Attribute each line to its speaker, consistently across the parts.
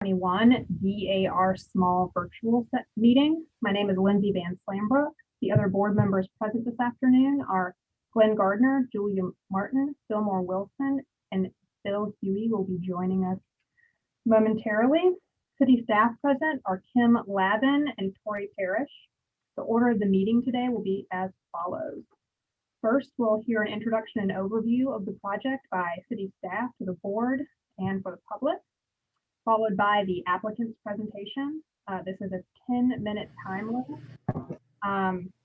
Speaker 1: 2021 DAR small virtual meeting. My name is Lindsay Van Slambrook. The other board members present this afternoon are Glenn Gardner, Julia Martin, Fillmore Wilson, and Bill Huey will be joining us momentarily. City staff present are Kim Lavin and Tori Parrish. The order of the meeting today will be as follows. First, we'll hear an introduction and overview of the project by city staff to the board and for the public, followed by the applicant's presentation. This is a 10-minute time limit.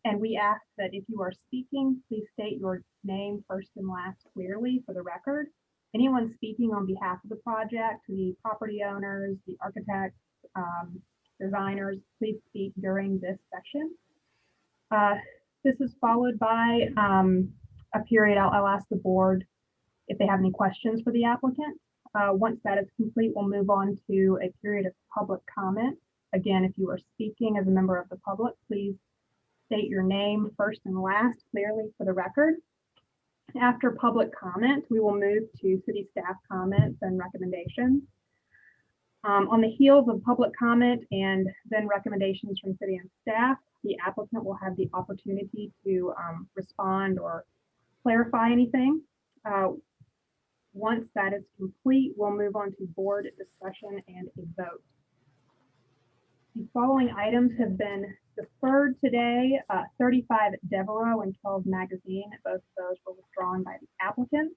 Speaker 1: And we ask that if you are speaking, please state your name first and last clearly for the record. Anyone speaking on behalf of the project, the property owners, the architects, designers, please speak during this session. This is followed by a period. I'll ask the board if they have any questions for the applicant. Once that is complete, we'll move on to a period of public comment. Again, if you are speaking as a member of the public, please state your name first and last clearly for the record. After public comment, we will move to city staff comments and recommendations. On the heels of public comment and then recommendations from city and staff, the applicant will have the opportunity to respond or clarify anything. Once that is complete, we'll move on to board discussion and a vote. The following items have been deferred today. 35 Deferral and 12 Magazine, both of those were withdrawn by the applicant.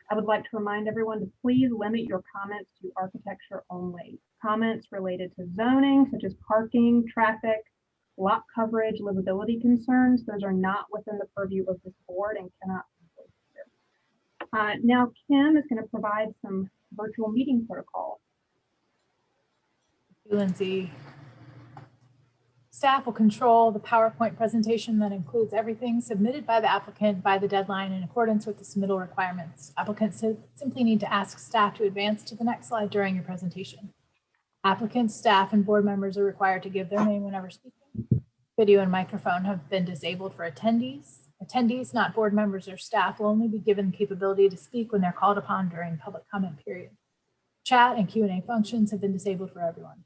Speaker 1: I would like to remind everyone to please limit your comments to architecture only. Comments related to zoning, such as parking, traffic, lot coverage, livability concerns, those are not within the purview of this board and cannot be voiced here. Now Kim is going to provide some virtual meeting protocol.
Speaker 2: Thank you, Lindsay. Staff will control the PowerPoint presentation that includes everything submitted by the applicant by the deadline in accordance with the submittal requirements. Applicants simply need to ask staff to advance to the next slide during your presentation. Applicants, staff, and board members are required to give their name whenever speaking. Video and microphone have been disabled for attendees. Attendees, not board members or staff, will only be given the capability to speak when they're called upon during public comment period. Chat and Q&A functions have been disabled for everyone.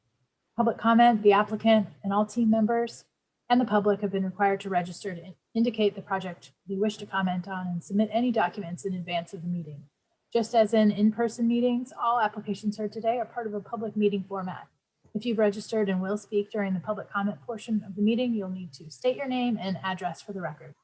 Speaker 2: Public comment, the applicant and all team members and the public have been required to register to indicate the project they wish to comment on and submit any documents in advance of the meeting. Just as in in-person meetings, all applications heard today are part of a public meeting format. If you've registered and will speak during the public comment portion of the meeting, you'll need to state your name and address for the record.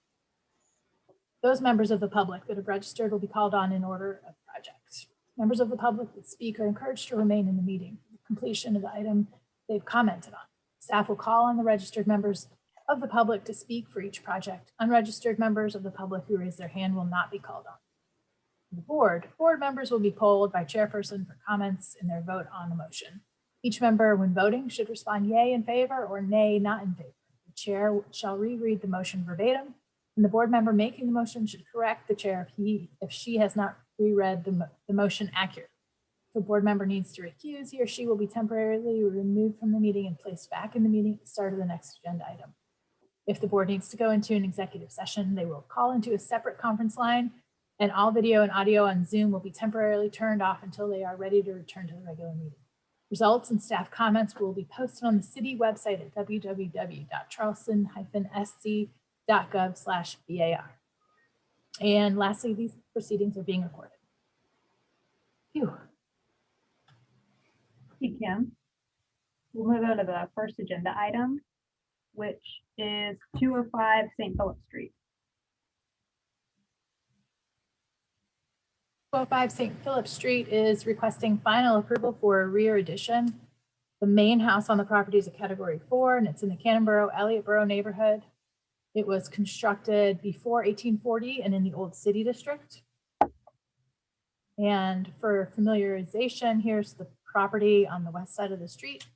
Speaker 2: Those members of the public that have registered will be called on in order of project. Members of the public that speak are encouraged to remain in the meeting for the completion of the item they've commented on. Staff will call on the registered members of the public to speak for each project. Unregistered members of the public who raise their hand will not be called on. The board members will be polled by chairperson for comments in their vote on the motion. Each member, when voting, should respond yay in favor or nay not in favor. The chair shall reread the motion verbatim, and the board member making the motion should correct the chair if she has not reread the motion accurately. If a board member needs to recuse, he or she will be temporarily removed from the meeting and placed back in the meeting at the start of the next agenda item. If the board needs to go into an executive session, they will call into a separate conference line, and all video and audio on Zoom will be temporarily turned off until they are ready to return to the regular meeting. Results and staff comments will be posted on the city website at www.charleston-sc.gov/BAR. And lastly, these proceedings are being recorded. Phew.
Speaker 1: Thank you, Kim. We'll move on to the first agenda item, which is 205 St. Philip Street.
Speaker 2: 205 St. Philip Street is requesting final approval for a rear addition. The main house on the property is a category 4 and it's in the Cannonboro, Elliottboro neighborhood. It was constructed before 1840 and in the old city district. And for familiarization, here's the property on the west side of the street,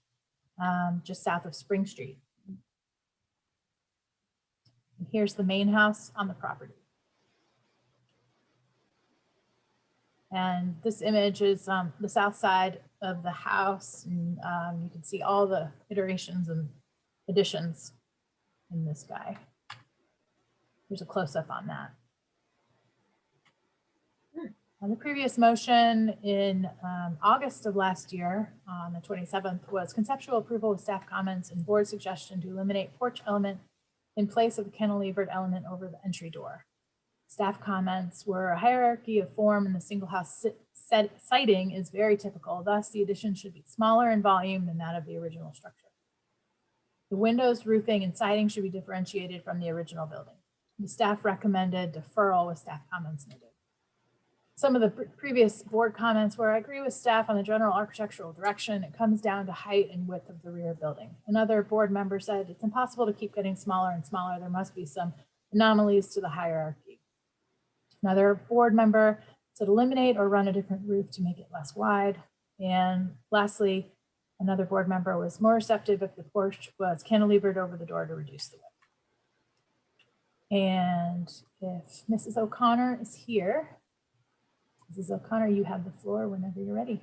Speaker 2: just south of Spring Street. And here's the main house on the property. And this image is the south side of the house. And you can see all the iterations and additions in this guy. There's a close-up on that. The previous motion in August of last year, on the 27th, was conceptual approval with staff comments and board suggestion to eliminate porch element in place of the cantilevered element over the entry door. Staff comments were a hierarchy of form in the single house siding is very typical. Thus, the addition should be smaller in volume than that of the original structure. The windows, roofing, and siding should be differentiated from the original building. The staff recommended deferral with staff comments noted. Some of the previous board comments where I agree with staff on the general architectural direction. It comes down to height and width of the rear building. Another board member said it's impossible to keep getting smaller and smaller. There must be some anomalies to the hierarchy. Another board member said eliminate or run a different roof to make it less wide. And lastly, another board member was more receptive if the porch was cantilevered over the door to reduce the width. And if Mrs. O'Connor is here, Mrs. O'Connor, you have the floor whenever you're ready.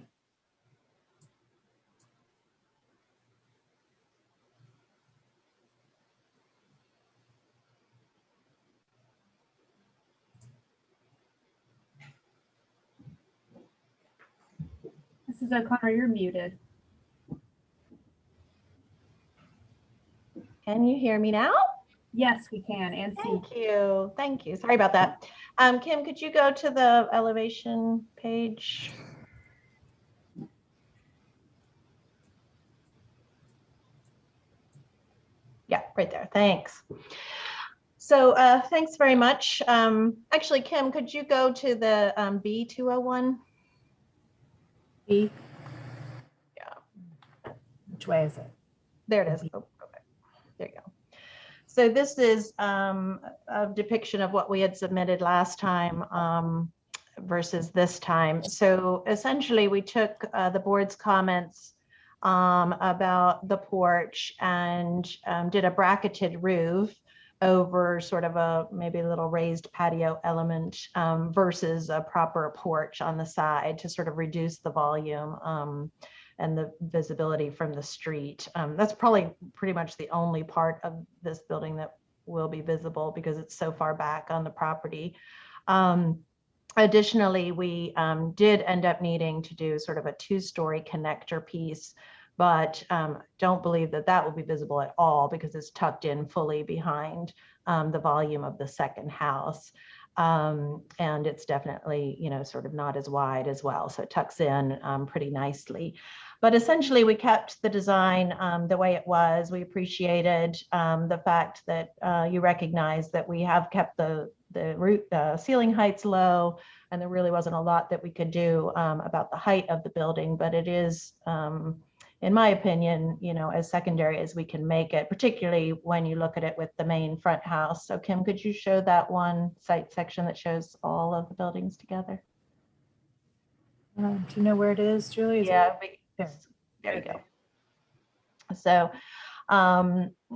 Speaker 1: Mrs. O'Connor, you're muted.
Speaker 3: Can you hear me now?
Speaker 1: Yes, we can, and see.
Speaker 3: Thank you. Thank you. Sorry about that. Kim, could you go to the elevation page? Yeah, right there. Thanks. So thanks very much. Actually, Kim, could you go to the B201?
Speaker 2: B?
Speaker 3: Yeah.
Speaker 2: Which way is it?
Speaker 3: There it is. Oh, okay. There you go. So this is a depiction of what we had submitted last time versus this time. So essentially we took the board's comments about the porch and did a bracketed roof over sort of a maybe a little raised patio element versus a proper porch on the side to sort of reduce the volume and the visibility from the street. That's probably pretty much the only part of this building that will be visible because it's so far back on the property. Additionally, we did end up needing to do sort of a two-story connector piece, but don't believe that that will be visible at all because it's tucked in fully behind the volume of the second house. And it's definitely, you know, sort of not as wide as well. So it tucks in pretty nicely. But essentially, we kept the design the way it was. We appreciated the fact that you recognize that we have kept the ceiling heights low, and there really wasn't a lot that we could do about the height of the building. But it is, in my opinion, you know, as secondary as we can make it, particularly when you look at it with the main front house. So Kim, could you show that one site section that shows all of the buildings together?
Speaker 2: Do you know where it is, Julie? Is
Speaker 3: Yeah,
Speaker 2: there
Speaker 3: you go. So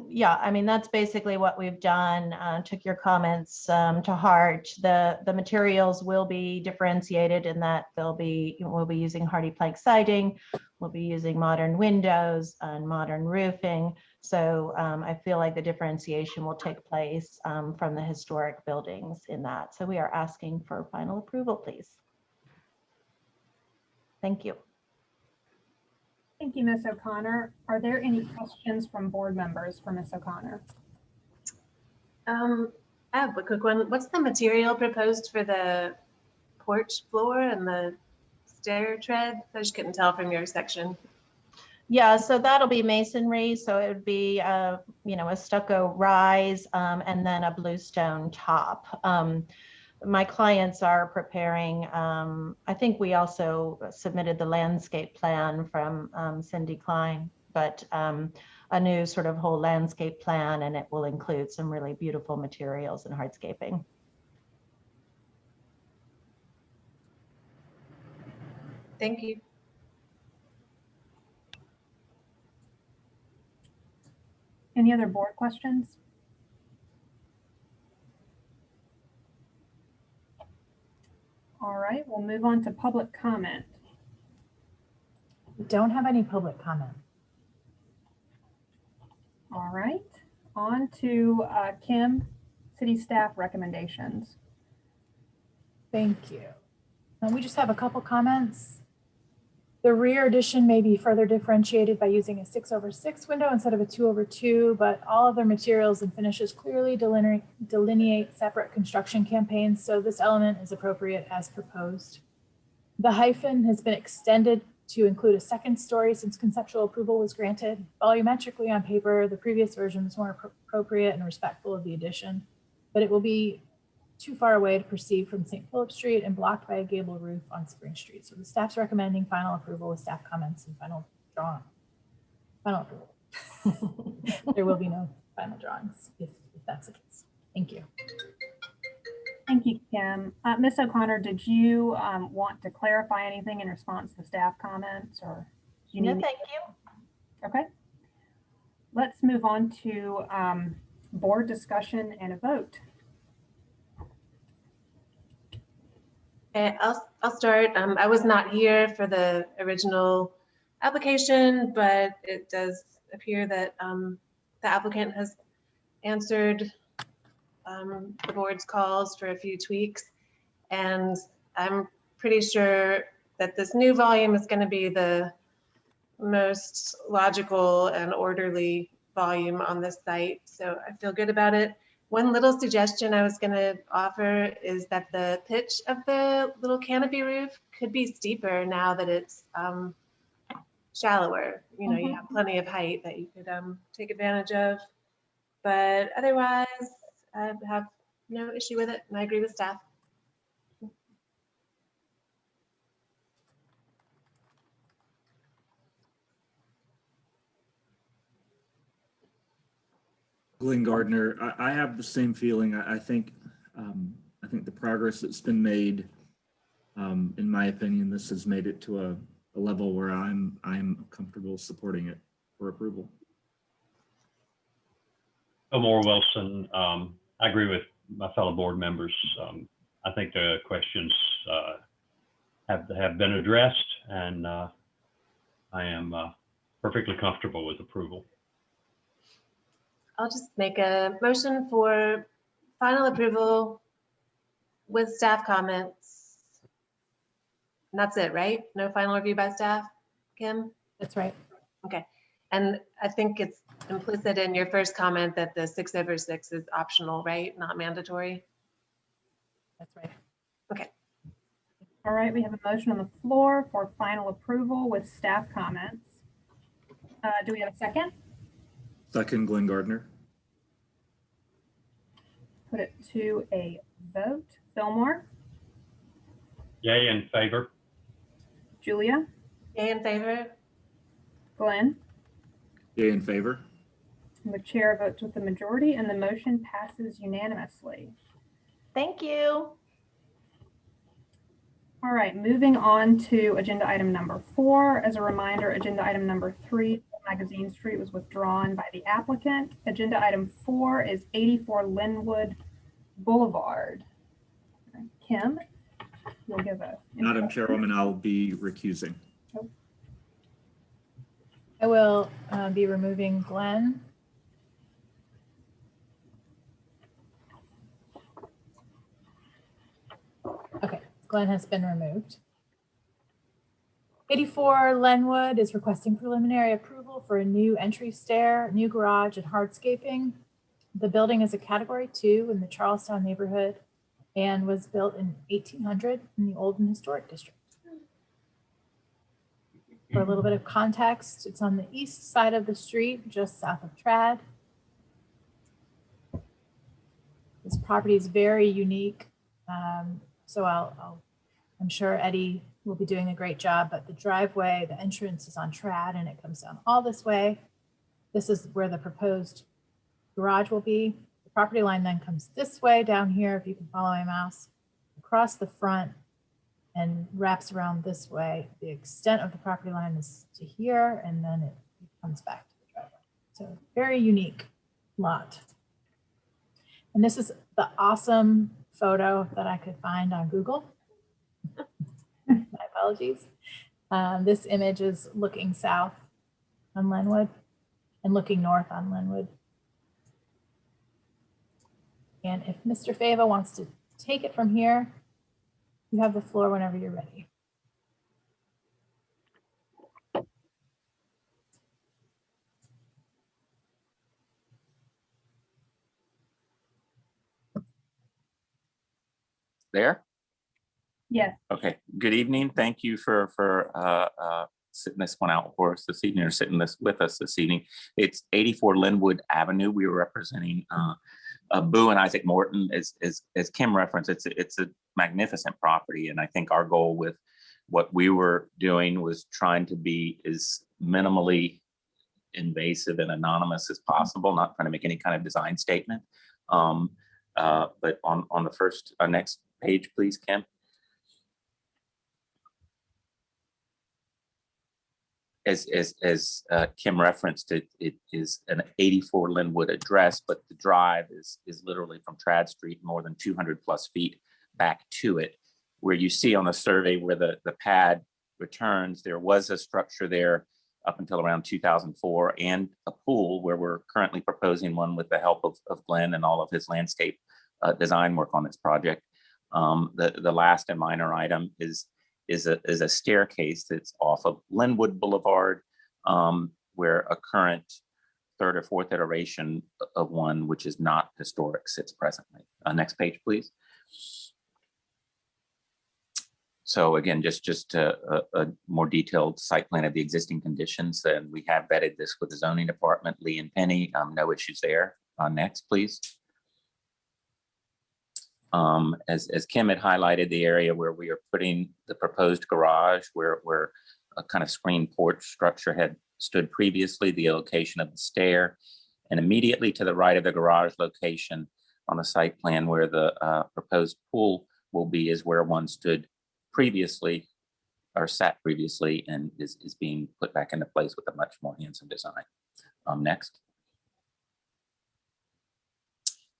Speaker 3: yeah, I mean, that's basically what we've done. Took your comments to heart. The materials will be differentiated in that we'll be using hardy plank siding, we'll be using modern windows and modern roofing. So I feel like the differentiation will take place from the historic buildings in that. So we are asking for final approval, please. Thank you.
Speaker 1: Thank you, Ms. O'Connor. Are there any questions from board members for Ms. O'Connor?
Speaker 4: I have a quick one. What's the material proposed for the porch floor and the stair tread? I just couldn't tell from your section.
Speaker 3: Yeah, so that'll be masonry. So it would be, you know, a stucco rise and then a bluestone top. My clients are preparing, I think we also submitted the landscape plan from Cindy Klein, but a new sort of whole landscape plan, and it will include some really beautiful materials and hardscaping.
Speaker 4: Thank you.
Speaker 1: Any other board questions? All right, we'll move on to public comment.
Speaker 2: We don't have any public comment.
Speaker 1: All right, on to Kim, city staff recommendations.
Speaker 2: Thank you. We just have a couple comments. The rear addition may be further differentiated by using a 6/6 window instead of a 2/2, but all other materials and finishes clearly delineate separate construction campaigns, so this element is appropriate as proposed. The hyphen has been extended to include a second story since conceptual approval was granted. Volumetrically on paper, the previous version was more appropriate and respectful of the addition, but it will be too far away to perceive from St. Philip Street and blocked by a gable roof on Spring Street. So the staff's recommending final approval with staff comments and final approval. There will be no final drawings if that's the case. Thank you.
Speaker 1: Thank you, Kim. Ms. O'Connor, did you want to clarify anything in response to staff comments, or do you need?
Speaker 3: No, thank you.
Speaker 1: Okay. Let's move on to board discussion and a vote.
Speaker 4: I'll start. I was not here for the original application, but it does appear that the applicant has answered the board's calls for a few tweaks. And I'm pretty sure that this new volume is going to be the most logical and orderly volume on this site. So I feel good about it. One little suggestion I was going to offer is that the pitch of the little canopy roof could be steeper now that it's shallower. You know, you have plenty of height that you could take advantage of. But otherwise, I have no issue with it, and I agree with staff.
Speaker 5: Glenn Gardner, I have the same feeling. I think the progress that's been made, in my opinion, this has made it to a level where I'm comfortable supporting it for approval.
Speaker 6: Fillmore Wilson, I agree with my fellow board members. I think the questions have been addressed, and I am perfectly comfortable with approval.
Speaker 4: I'll just make a motion for final approval with staff comments. And that's it, right? No final review by staff, Kim?
Speaker 2: That's right.
Speaker 4: Okay. And I think it's implicit in your first comment that the 6/6 is optional, right? Not mandatory.
Speaker 2: That's right.
Speaker 4: Okay.
Speaker 1: All right, we have a motion on the floor for final approval with staff comments. Do we have a second?
Speaker 5: Second, Glenn Gardner.
Speaker 1: Put it to a vote. Fillmore?
Speaker 6: Yay in favor.
Speaker 1: Julia?
Speaker 4: Yay in favor?
Speaker 1: Glenn?
Speaker 5: Yay in favor.
Speaker 1: The chair votes with the majority and the motion passes unanimously.
Speaker 3: Thank you.
Speaker 1: All right, moving on to agenda item number 4. As a reminder, agenda item number 3, Magazine Street, was withdrawn by the applicant. Agenda item 4 is 84 Linwood Boulevard. Kim, you'll give a.
Speaker 5: Madam Chairwoman, I'll be recusing.
Speaker 2: I will be removing Glenn. Okay, Glenn has been removed. 84 Lenwood is requesting preliminary approval for a new entry stair, new garage, and hardscaping. The building is a Category 2 in the Charleston neighborhood and was built in 1800 in the Old and Historic District. For a little bit of context, it's on the east side of the street, just south of Trad. This property is very unique, so I'm sure Eddie will be doing a great job, but the driveway, the entrance is on Trad and it comes down all this way. This is where the proposed garage will be. The property line then comes this way down here, if you can follow my mouse, across the front and wraps around this way. The extent of the property line is to here, and then it comes back to the driveway. So very unique lot. And this is the awesome photo that I could find on Google. My apologies. This image is looking south on Lenwood and looking north on Lenwood. And if Mr. Fava wants to take it from here, You have the floor whenever you're ready.
Speaker 7: There?
Speaker 1: Yes,
Speaker 7: Okay, good evening. Thank you for sitting this one out for us this evening, or sitting this with us this evening. It's 84 Linwood Avenue. We were representing Boo and Isaac Morton. As Kim referenced, it's a magnificent property, and I think our goal with what we were doing was trying to be as minimally invasive and anonymous as possible, not trying to make any kind of design statement. But on the first next page, please, Kim. As Kim referenced, it is an 84 Linwood address, but the drive is literally from Trad Street, more than 200 plus feet back to it. Where you see on the survey where the pad returns, there was a structure there up until around 2004, and a pool where we're currently proposing one with the help of Glenn and all of his landscape design work on this project. The last and minor item is a staircase that's off of Linwood Boulevard, where a current third or fourth iteration of one, which is not historic, sits presently. Next page, please. So again, just a more detailed site plan of the existing conditions, and we have vetted this with the zoning department, Lee and Penny. No issues there. Next, please. As Kim had highlighted, the area where we are putting the proposed garage, where a kind of screen porch structure had stood previously, the location of the stair, and immediately to the right of the garage location on the site plan where the proposed pool will be is where one stood previously, or sat previously, and is being put back into place with a much more handsome design. Next.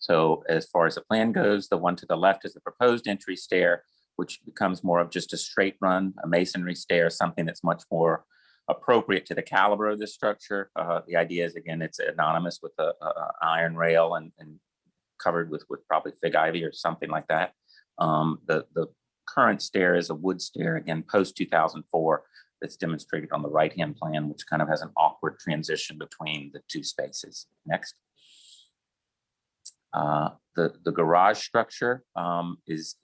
Speaker 7: So as far as the plan goes, the one to the left is the proposed entry stair, which becomes more of just a straight run, a masonry stair, something that's much more appropriate to the caliber of this structure. The idea is, again, it's anonymous with a iron rail and covered with probably fig ivy or something like that. The current stair is a wood stair, again, post 2004, that's demonstrated on the right-hand plan, which kind of has an awkward transition between the two spaces. Next. The garage structure is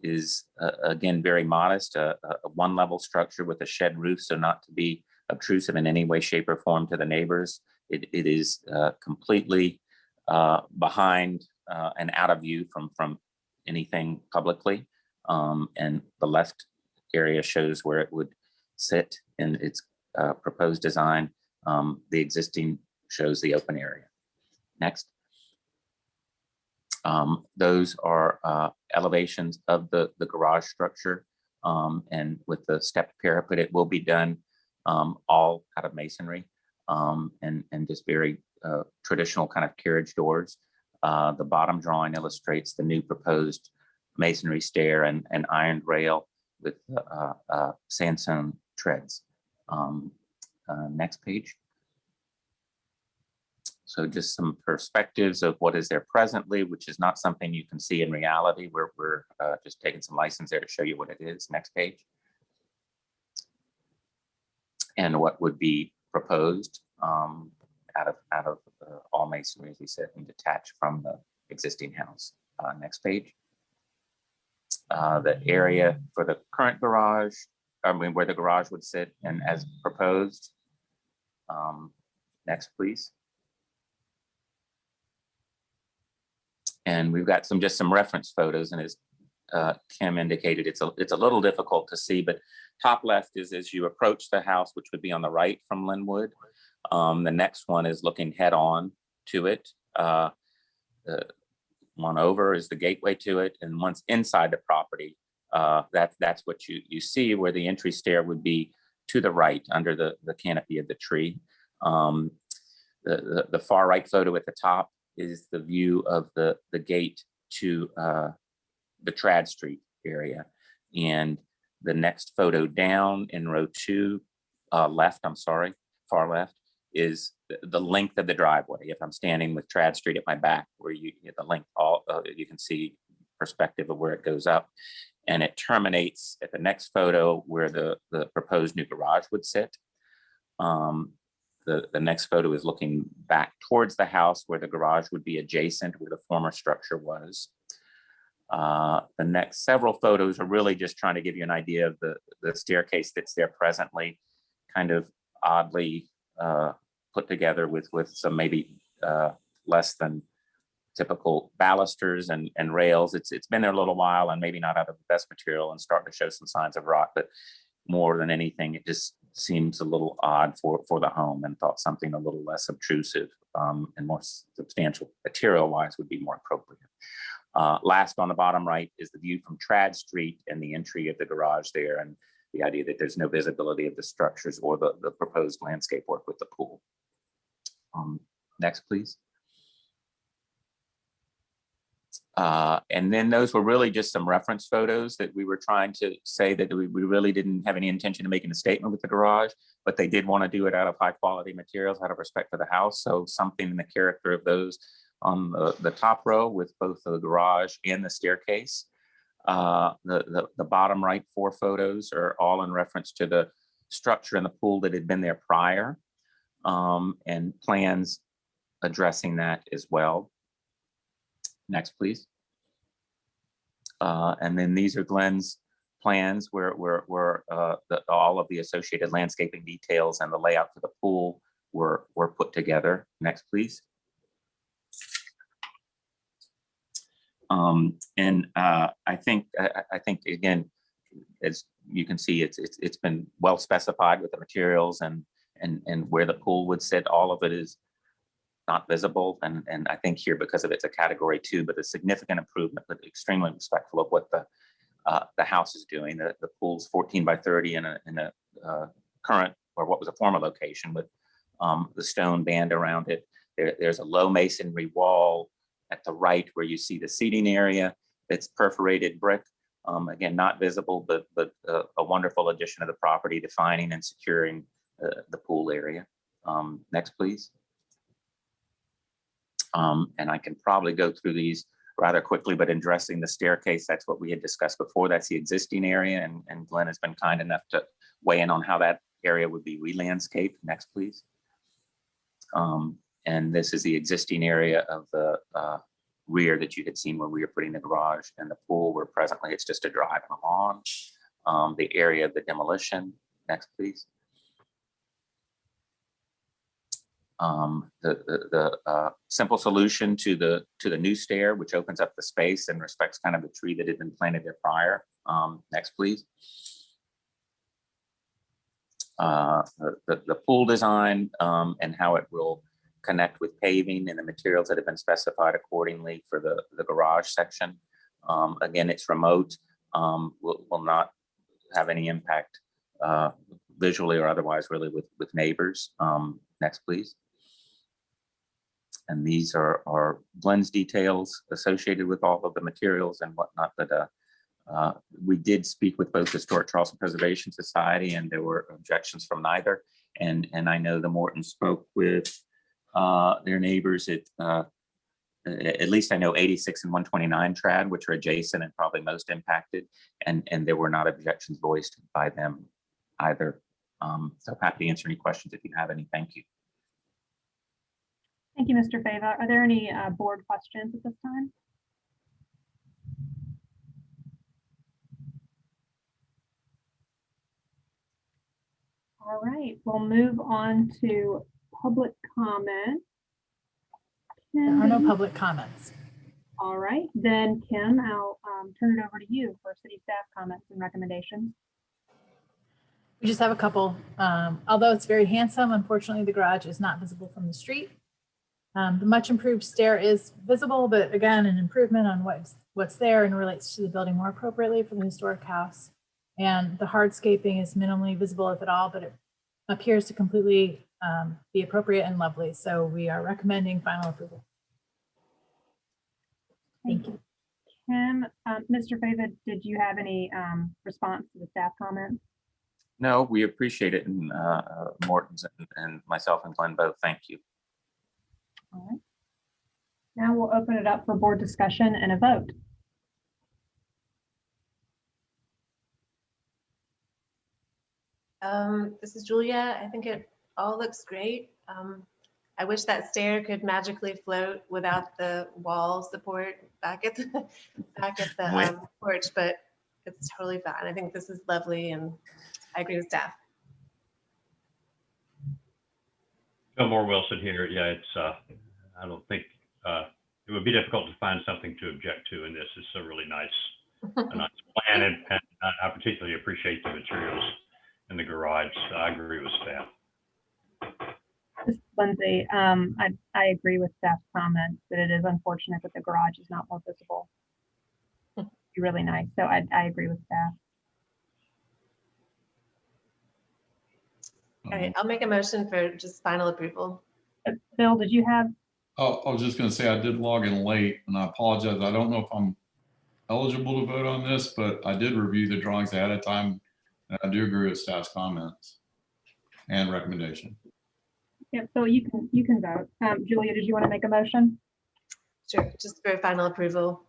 Speaker 7: again very modest, a one-level structure with a shed roof, so not to be obtrusive in any way, shape, or form to the neighbors. It is completely behind and out of view from anything publicly. And the left area shows where it would sit in its proposed design. The existing shows the open area. Next. Those are elevations of the garage structure, and with the stepped parapet, it will be done all out of masonry, and just very traditional kind of carriage doors. The bottom drawing illustrates the new proposed masonry stair and iron rail with sandstone treads. Next page. So just some perspectives of what is there presently, which is not something you can see in reality. We're just taking some license there to show you what it is. Next page. And what would be proposed out of all masonry, as we said, and detached from the existing house. Next page. The area for the current garage, where the garage would sit, and as proposed. Next, please. And we've got just some reference photos, and as Kim indicated, it's a little difficult to see, but top left is as you approach the house, which would be on the right from Linwood. The next one is looking head on to it. The one over is the gateway to it, and once inside the property, that's what you see, where the entry stair would be to the right under the canopy of the tree. The far right photo at the top is the view of the gate to the Trad Street area. And the next photo down in row 2, far left, is the length of the driveway. If I'm standing with Trad Street at my back, where you get the length, you can see perspective of where it goes up. and it terminates at the next photo where the proposed new garage would sit. The next photo is looking back towards the house where the garage would be adjacent where the former structure was. The next several photos are really just trying to give you an idea of the staircase that's there presently, kind of oddly put together with some maybe less than typical balusters and rails. It's been there a little while and maybe not out of the best material and starting to show some signs of rot, but more than anything, it just seems a little odd for the home, and thought something a little less obtrusive and more substantial material wise would be more appropriate. Last on the bottom right is the view from Trad Street and the entry of the garage there, and the idea that there's no visibility of the structures or the proposed landscape work with the pool. Next, please. And then those were really just some reference photos that we were trying to say that we really didn't have any intention of making a statement with the garage, but they did want to do it out of high quality materials out of respect for the house. So something in the character of those on the top row with both the garage and the staircase. The bottom right 4 photos are all in reference to the structure in the pool that had been there prior, and plans addressing that as well. Next, please. And then these are Glenn's plans where all of the associated landscaping details and the layout for the pool were put together. Next, please. I think again, as you can see, it's been well specified with the materials and where the pool would sit. All of it is not visible, and I think here, because of it's a category 2, but a significant improvement, but extremely respectful of what the house is doing. The pool's 14 by 30 in a current, or what was a former location, with the stone band around it. There's a low masonry wall at the right where you see the seating area. It's perforated brick. Again, not visible, but a wonderful addition to the property, defining and securing the pool area. Next, please. And I can probably go through these rather quickly, but addressing the staircase, that's what we had discussed before. That's the existing area, and Glenn has been kind enough to weigh in on how that area would be re-landscaped. Next, please. And this is the existing area of the rear that you had seen when we were putting the garage and the pool, where presently it's just a drive and a lawn. The area of the demolition. Next, please. The simple solution to the new stair, which opens up the space and respects kind of the tree that had been planted there prior. Next, please. The pool design and how it will connect with paving and the materials that have been specified accordingly for the garage section. Again, it's remote, will not have any impact visually or otherwise really with neighbors. Next, please. And these are Glenn's details associated with all of the materials and whatnot. But we did speak with both Historic Charleston Preservation Society, and there were objections from neither. And I know the Mortons spoke with their neighbors at least I know 86 and 129 Trad, which are adjacent and probably most impacted. And there were not objections voiced by them either. So happy to answer any questions if you have any. Thank you.
Speaker 1: Thank you, Mr. Fava. Are there any board questions at this time? All right, we'll move on to public comment.
Speaker 2: There are no public comments.
Speaker 1: All right, then Kim, I'll turn it over to you for city staff comments and recommendations.
Speaker 2: We just have a couple. Although it's very handsome, unfortunately, the garage is not visible from the street. The much improved stair is visible, but again, an improvement on what's there and relates to the building more appropriately for the historic house. And the hardscaping is minimally visible, if at all, but it appears to completely be appropriate and lovely. So we are recommending final approval. Thank you.
Speaker 1: Kim, Mr. Fava, did you have any response to the staff comments?
Speaker 7: No, we appreciate it. And Morton's and myself and Glenn both, thank you.
Speaker 1: All right. Now we'll open it up for board discussion and a vote.
Speaker 4: This is Julia. I think it all looks great. I wish that stair could magically float without the wall support back at the porch, but it's totally fine. I think this is lovely, and I agree with staff.
Speaker 6: Fillmore Wilson here. Yeah, it's, I don't think, it would be difficult to find something to object to in this. It's a really nice plan, and I particularly appreciate the materials in the garage. So I agree with staff.
Speaker 1: This is Lindsay, I agree with staff's comments that it is unfortunate that the garage is not more visible. It'd be really nice. So I agree with staff.
Speaker 4: All right, I'll make a motion for just final approval.
Speaker 1: Bill, did you have?
Speaker 8: Oh, I was just going to say I did log in late, and I apologize. I don't know if I'm eligible to vote on this, but I did review the drawings ahead of time, and I do agree with staff's comments and recommendation.
Speaker 1: Yeah, so you can vote. Julia, did you want to make a motion?
Speaker 4: Sure, just for final approval.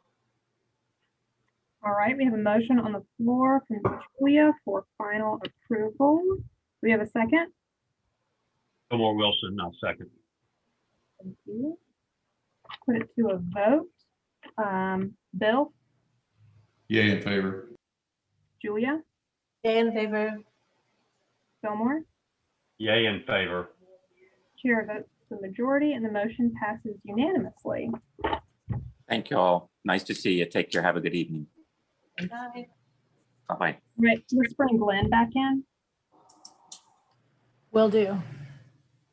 Speaker 1: All right, we have a motion on the floor from Julia for final approval. Do we have a second?
Speaker 6: Fillmore Wilson, I'll second.
Speaker 1: Thank you. Put it to a vote. Bill,
Speaker 8: Yay in favor.
Speaker 1: Julia,
Speaker 4: Yay in favor.
Speaker 1: Fillmore,
Speaker 6: Yay in favor.
Speaker 1: chair votes the majority and the motion passes unanimously.
Speaker 7: Thank you all. Nice to see you. Take care. Have a good evening.
Speaker 4: Bye.
Speaker 7: Bye-bye.
Speaker 1: Right, let's bring Glenn back in.
Speaker 2: Will do.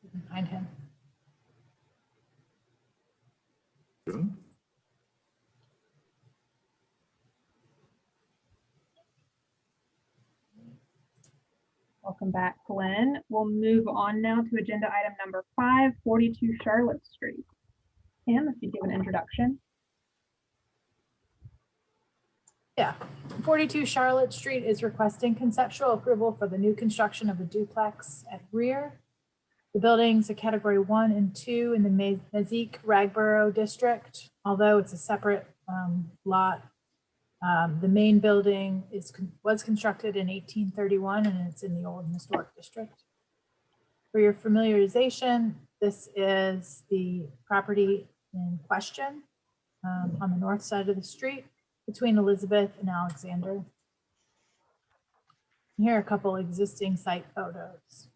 Speaker 2: You can find him.
Speaker 1: Welcome back, Glenn. We'll move on now to agenda item number 5, 42 Charlotte Street. Pam, if you give an introduction.
Speaker 2: Yeah, 42 Charlotte Street is requesting conceptual approval for the new construction of a duplex at rear. The buildings are category 1 and 2 in the Mezquite Ragboro district, although it's a separate lot. The main building was constructed in 1831 and it's in the old historic district. For your familiarization, this is the property in question on the north side of the street between Elizabeth and Alexander. Here are a couple existing site photos.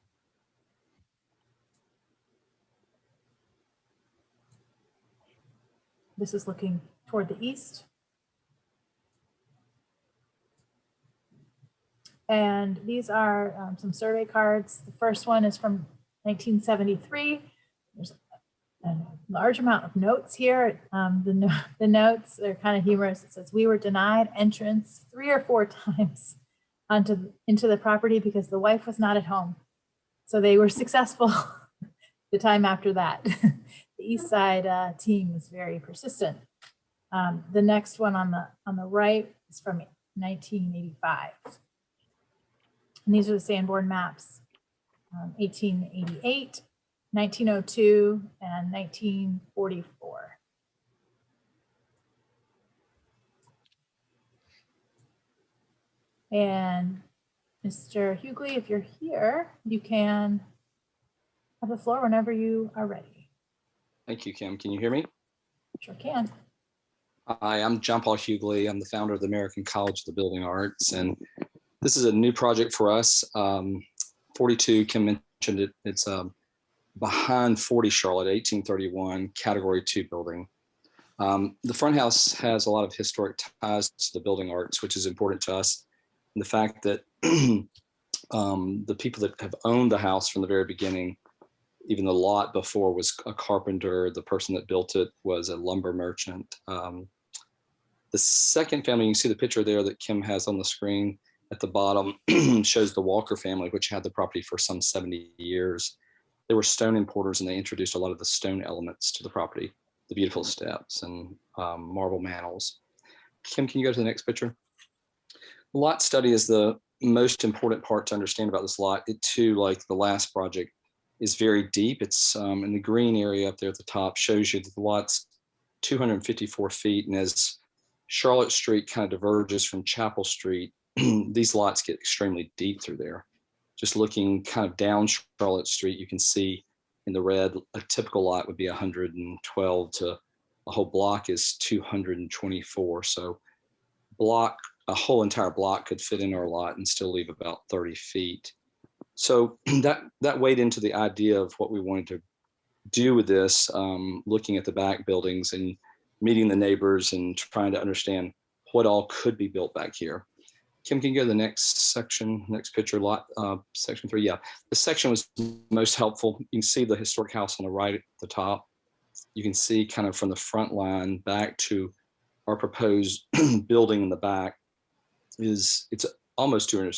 Speaker 2: This is looking toward the east. And these are some survey cards. The first one is from 1973. There's a large amount of notes here. The notes are kind of humorous. It says, "We were denied entrance 3 or 4 times into the property because the wife was not at home." So they were successful the time after that. The East Side team was very persistent. The next one on the right is from 1985. And these are the Sanborn Maps, 1888, 1902, and 1944. And Mr. Hughley, if you're here, you can have the floor whenever you are ready.
Speaker 9: Thank you, Kim. Can you hear me?
Speaker 2: Sure can.
Speaker 9: Hi, I'm John Paul Hughley. I'm the founder of the American College of the Building Arts, and this is a new project for us. 42, Kim mentioned it. It's behind 40 Charlotte, 1831, Category 2 building. The front house has a lot of historic ties to the building arts, which is important to us. And the fact that the people that have owned the house from the very beginning, even the lot before was a carpenter, the person that built it was a lumber merchant. The second family, you can see the picture there that Kim has on the screen at the bottom, shows the Walker family, which had the property for some 70 years. They were stone importers and they introduced a lot of the stone elements to the property, the beautiful steps and marble mantles. Kim, can you go to the next picture? Lot study is the most important part to understand about this lot. It too, like the last project, is very deep. It's in the green area up there at the top, shows you that the lot's 254 feet. And as Charlotte Street kind of diverges from Chapel Street, these lots get extremely deep through there. just looking kind of down Charlotte Street, you can see in the red, a typical lot would be 112 to a whole block is 224. So a whole entire block could fit in our lot and still leave about 30 feet. So that weighed into the idea of what we wanted to do with this, looking at the back buildings and meeting the neighbors and trying to understand what all could be built back here. Kim, can you go to the next section, next picture, section 3? Yeah, this section was most helpful. You can see the historic house on the right at the top. You can see kind of from the front line back to our proposed building in the back it's almost 200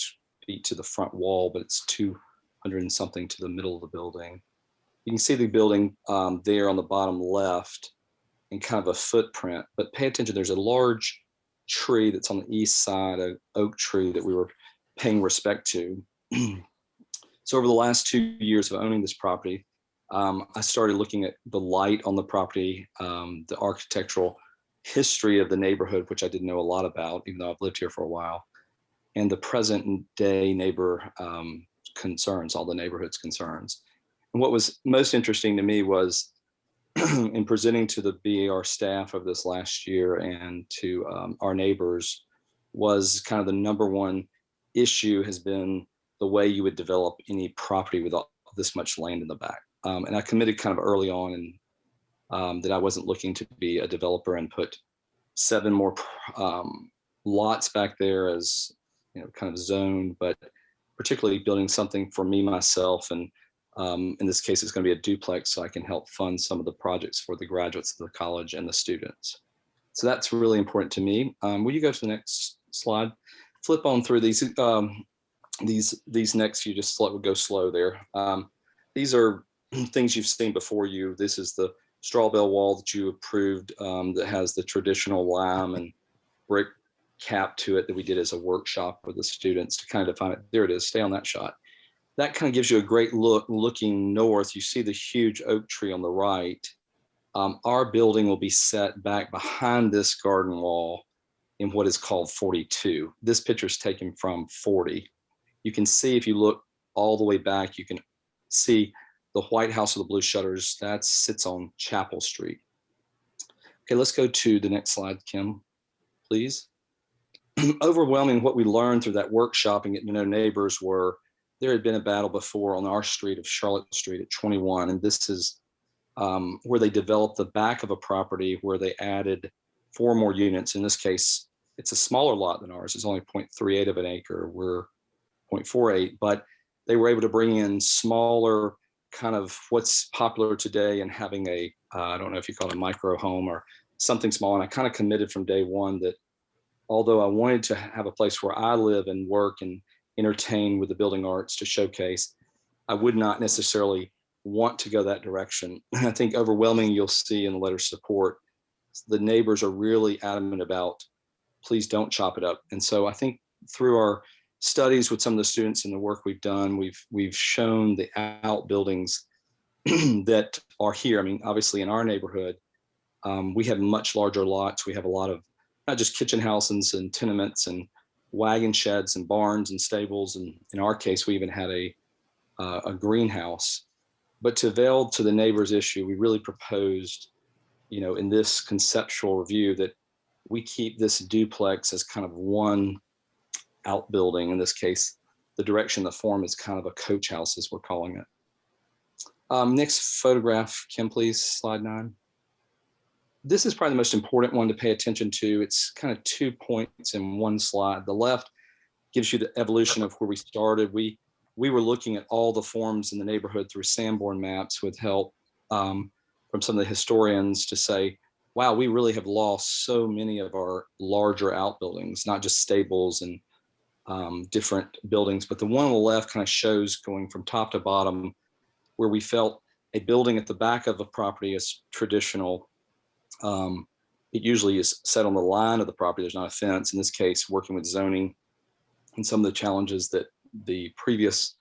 Speaker 9: feet to the front wall, but it's 200 and something to the middle of the building. You can see the building there on the bottom left and kind of a footprint, but pay attention, there's a large tree that's on the east side, an oak tree that we were paying respect to. So over the last 2 years of owning this property, I started looking at the light on the property, the architectural history of the neighborhood, which I didn't know a lot about, even though I've lived here for a while, and the present day neighbor concerns, all the neighborhood's concerns. And what was most interesting to me was in presenting to the BAR staff of this last year and to our neighbors was kind of the number one issue has been the way you would develop any property with this much land in the back. And I committed kind of early on and that I wasn't looking to be a developer and put 7 more lots back there as, kind of zoned, but particularly building something for me, myself, and in this case, it's going to be a duplex, so I can help fund some of the projects for the graduates of the college and the students. So that's really important to me. Will you go to the next slide? Flip on through these next few, just go slow there. These are things you've seen before you. This is the Strawbell Wall that you approved that has the traditional lime and brick cap to it that we did as a workshop with the students to kind of define it. There it is, stay on that shot. That kind of gives you a great look. Looking north, you see the huge oak tree on the right. Our building will be set back behind this garden wall in what is called 42. This picture is taken from 40. You can see if you look all the way back, you can see the White House with the blue shutters. That sits on Chapel Street. Okay, let's go to the next slide, Kim, please. Overwhelming what we learned through that workshop and getting to know neighbors were there had been a battle before on our street of Charlotte Street at 21. And this is where they developed the back of a property where they added 4 more units. In this case, it's a smaller lot than ours. It's only 0.38 of an acre. We're 0.48, but they were able to bring in smaller kind of what's popular today and having a, I don't know if you call it a micro home or something small. And I kind of committed from day one that although I wanted to have a place where I live and work and entertain with the building arts to showcase, I would not necessarily want to go that direction. And I think overwhelming, you'll see in the letter of support, the neighbors are really adamant about, please don't chop it up. And so I think through our studies with some of the students and the work we've done, we've shown the outbuildings that are here. I mean, obviously in our neighborhood, we have much larger lots. We have a lot of not just kitchen houses and tenements and wagon sheds and barns and stables. And in our case, we even had a greenhouse. But to avail to the neighbors issue, we really proposed, in this conceptual review that we keep this duplex as kind of one outbuilding. In this case, the direction, the form is kind of a coach house, as we're calling it. Next photograph, Kim, please, slide 9. This is probably the most important one to pay attention to. It's kind of 2 points in one slide. The left gives you the evolution of where we started. We were looking at all the forms in the neighborhood through Sanborn Maps with help from some of the historians to say, wow, we really have lost so many of our larger outbuildings, not just stables and different buildings, but the one on the left kind of shows going from top to bottom where we felt a building at the back of a property is traditional. It usually is set on the line of the property. There's not a fence. In this case, working with zoning and some of the challenges that the previous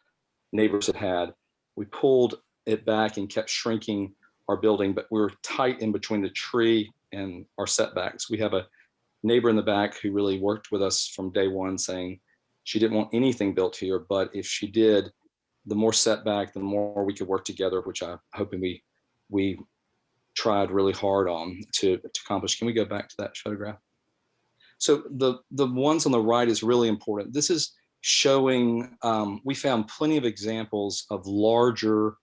Speaker 9: neighbors had, we pulled it back and kept shrinking our building, but we were tight in between the tree and our setbacks. We have a neighbor in the back who really worked with us from day one saying, She didn't want anything built here, but if she did, the more setback, the more we could work together, which I'm hoping we tried really hard on to accomplish. Can we go back to that photograph? So the ones on the right is really important. This is showing, we found plenty of examples of larger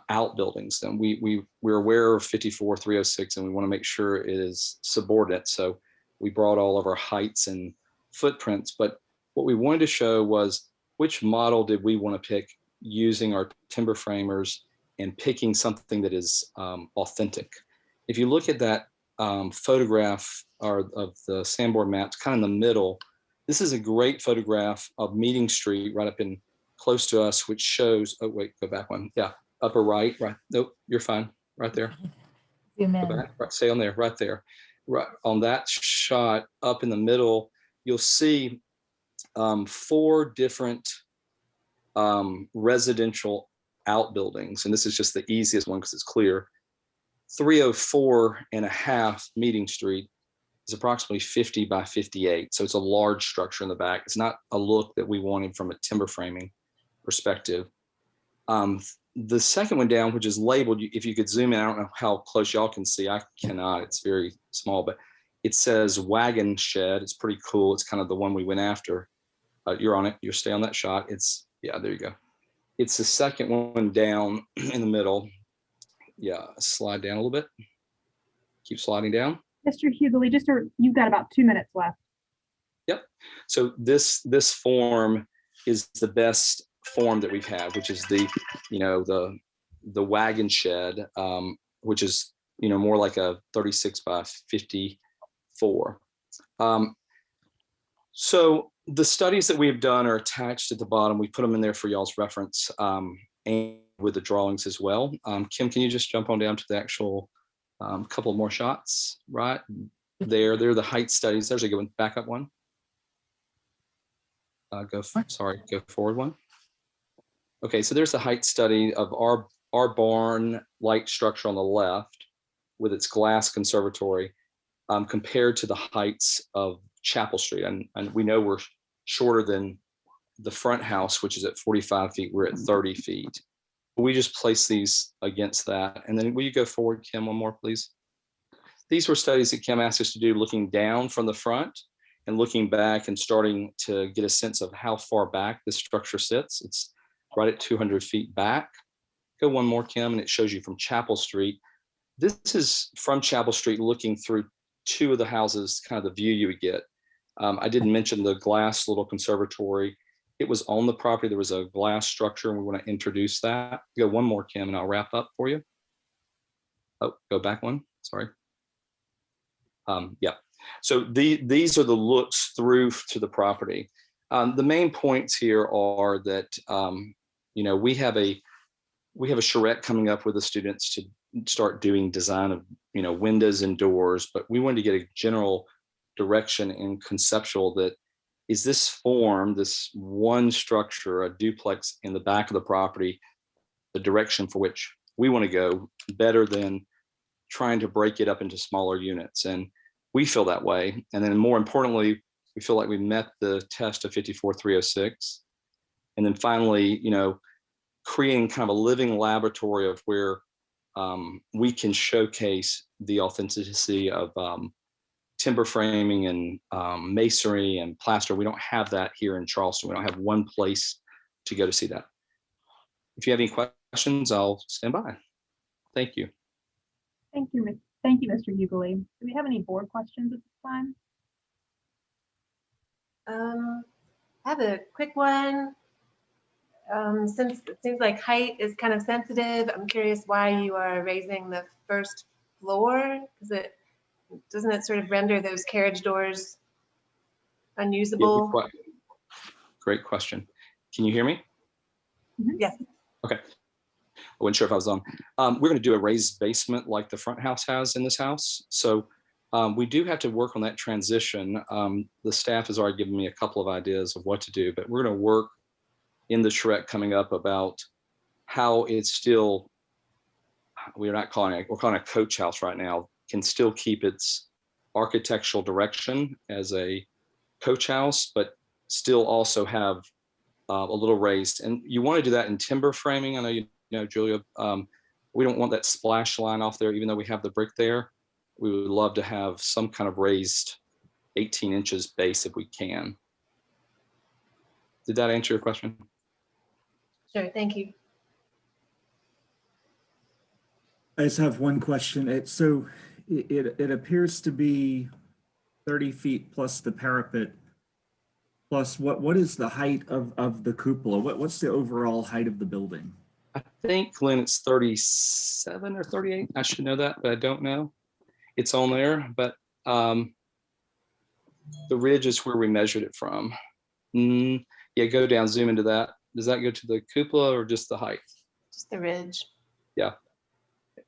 Speaker 9: outbuildings, and we're aware of 54306, and we want to make sure it is subordinate. So we brought all of our heights and footprints, but what we wanted to show was which model did we want to pick using our timber framers and picking something that is authentic. If you look at that photograph of the Sanborn Maps, kind of in the middle, this is a great photograph of Meeting Street right up in close to us, which shows, oh wait, go back one. Yeah, upper right. Nope, you're fine, right there.
Speaker 2: Zoom
Speaker 9: Go
Speaker 2: in.
Speaker 9: back, right, stay on there, right there. Right on that shot up in the middle, you'll see 4 different residential outbuildings. And this is just the easiest one because it's clear. 304.5 Meeting Street is approximately 50 by 58. So it's a large structure in the back. It's not a look that we wanted from a timber framing perspective. The second one down, which is labeled, if you could zoom in, I don't know how close y'all can see, I cannot, it's very small, but it says wagon shed. It's pretty cool. It's kind of the one we went after. You're on it, you stay on that shot. It's, yeah, there you go. It's the second one down in the middle. Yeah, slide down a little bit. Keep sliding down.
Speaker 1: Mr. Hughley, you've got about 2 minutes left.
Speaker 9: Yep. So this form is the best form that we've had, which is the wagon shed, which is more like a 36 by 54. So the studies that we've done are attached at the bottom. We put them in there for y'all's reference, and with the drawings as well. Kim, can you just jump on down to the actual couple more shots? Right there, they're the height studies. There's a good one. Back up one. Go forward one. Okay, so there's the height study of our barn-like structure on the left with its glass conservatory compared to the heights of Chapel Street. And we know we're shorter than the front house, which is at 45 feet. We're at 30 feet. We just place these against that. And then will you go forward, Kim, one more, please? These were studies that Kim asked us to do looking down from the front and looking back and starting to get a sense of how far back this structure sits. It's right at 200 feet back. Go one more, Kim, and it shows you from Chapel Street. This is from Chapel Street looking through 2 of the houses, kind of the view you would get. I didn't mention the glass little conservatory. It was on the property. There was a glass structure, and we want to introduce that. Go one more, Kim, and I'll wrap up for you. Oh, go back one. Sorry. Yeah. So these are the looks through to the property. The main points here are that we have a charrette coming up with the students to start doing design of windows and doors, but we wanted to get a general direction and conceptual that is this form, this one structure, a duplex in the back of the property, the direction for which we want to go better than trying to break it up into smaller units. And we feel that way. And then more importantly, we feel like we met the test of 54306. And then finally, creating kind of a living laboratory of where we can showcase the authenticity of timber framing and masonry and plaster. We don't have that here in Charleston. We don't have one place to go to see that. If you have any questions, I'll stand by. Thank you.
Speaker 1: Thank you, Mr. Hughley. Do we have any board questions at this time?
Speaker 4: I have a quick one. Since it seems like height is kind of sensitive, I'm curious why you are raising the first floor, because doesn't it sort of render those carriage doors unusable?
Speaker 9: Yeah, great question. Can you hear me?
Speaker 4: Yes.
Speaker 9: Okay. I wasn't sure if I was on. We're going to do a raised basement like the front house has in this house. So we do have to work on that transition. The staff has already given me a couple of ideas of what to do, but we're going to work in the charrette coming up about how it's still, we're calling it a coach house right now, can still keep its architectural direction as a coach house, but still also have a little raised. And you want to do that in timber framing. I know you know, Julia, we don't want that splash line off there, even though we have the brick there. We would love to have some kind of raised 18 inches base if we can. Did that answer your question?
Speaker 4: Sure, thank you.
Speaker 5: I just have one question. It appears to be 30 feet plus the parapet. Plus, what is the height of the cupola? What's the overall height of the building?
Speaker 9: I think, Glenn, it's 37 or 38. I should know that, but I don't know. It's on there, but the ridge is where we measured it from. Yeah, go down, zoom into that. Does that go to the cupola or just the height?
Speaker 4: Just the ridge.
Speaker 9: Yeah.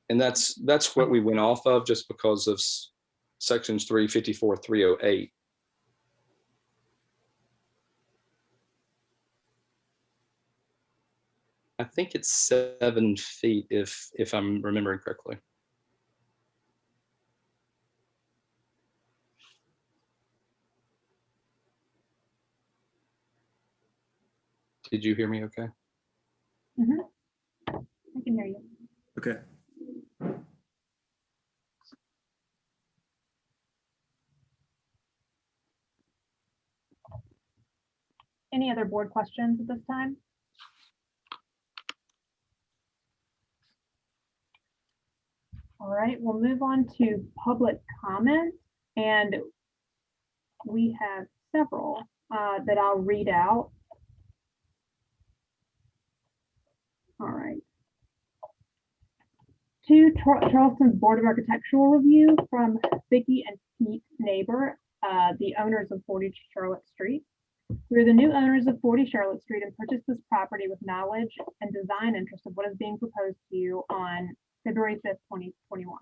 Speaker 9: And that's what we went off of just because of sections 354, 308. I think it's 7 feet if I'm remembering correctly. Did you hear me okay?
Speaker 1: I can hear you.
Speaker 5: Okay.
Speaker 1: Any other board questions at this time? All right, we'll move on to public comment, and we have several that I'll read out. All right. To Charleston's Board of Architectural Review from Vicki and Pete Neighbor, the owners of 40 Charlotte Street. We're the new owners of 40 Charlotte Street and purchased this property with knowledge and design interest of what is being proposed to you on February 5th, 2021.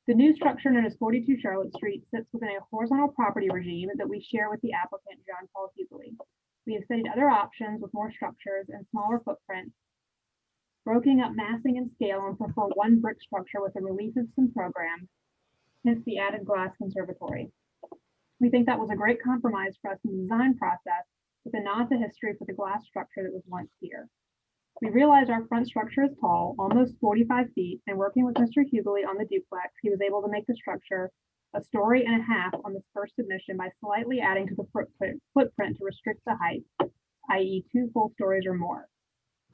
Speaker 1: The new structure known as 42 Charlotte Street sits within a horizontal property regime that we share with the applicant, John Paul Hughley. We have studied other options with more structures and smaller footprints, broken up massing and scale, and prefer one brick structure with a relief system program, hence the added glass conservatory. We think that was a great compromise for us in the design process with a nod to history for the glass structure that was once here. We realize our front structure is tall, almost 45 feet, and working with Mr. Hughley on the duplex, he was able to make the structure a story and a half on this first submission by slightly adding to the footprint to restrict the height, i.e. 2 full stories or more.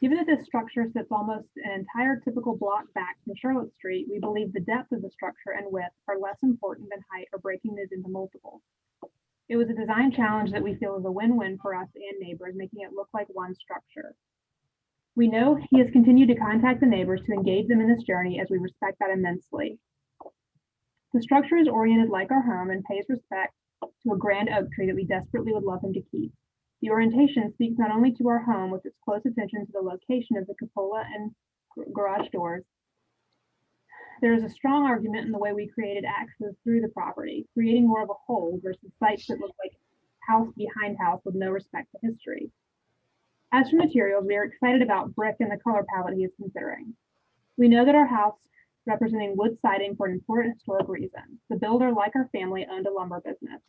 Speaker 1: Given that this structure sits almost an entire typical block back from Charlotte Street, we believe the depth of the structure and width are less important than height or breaking these into multiples. It was a design challenge that we feel is a win-win for us and neighbors, making it look like one structure. We know he has continued to contact the neighbors to engage them in this journey, as we respect that immensely. The structure is oriented like our home and pays respect to a grand oak tree that we desperately would love him to keep. The orientation speaks not only to our home with its close attention to the location of the cupola and garage doors. There is a strong argument in the way we created access through the property, creating more of a whole versus sites that look like house behind house with no respect to history. As for materials, we are excited about brick and the color palette he is considering. We know that our house representing wood siding for an important historic reason. The builder, like our family, owned a lumber business.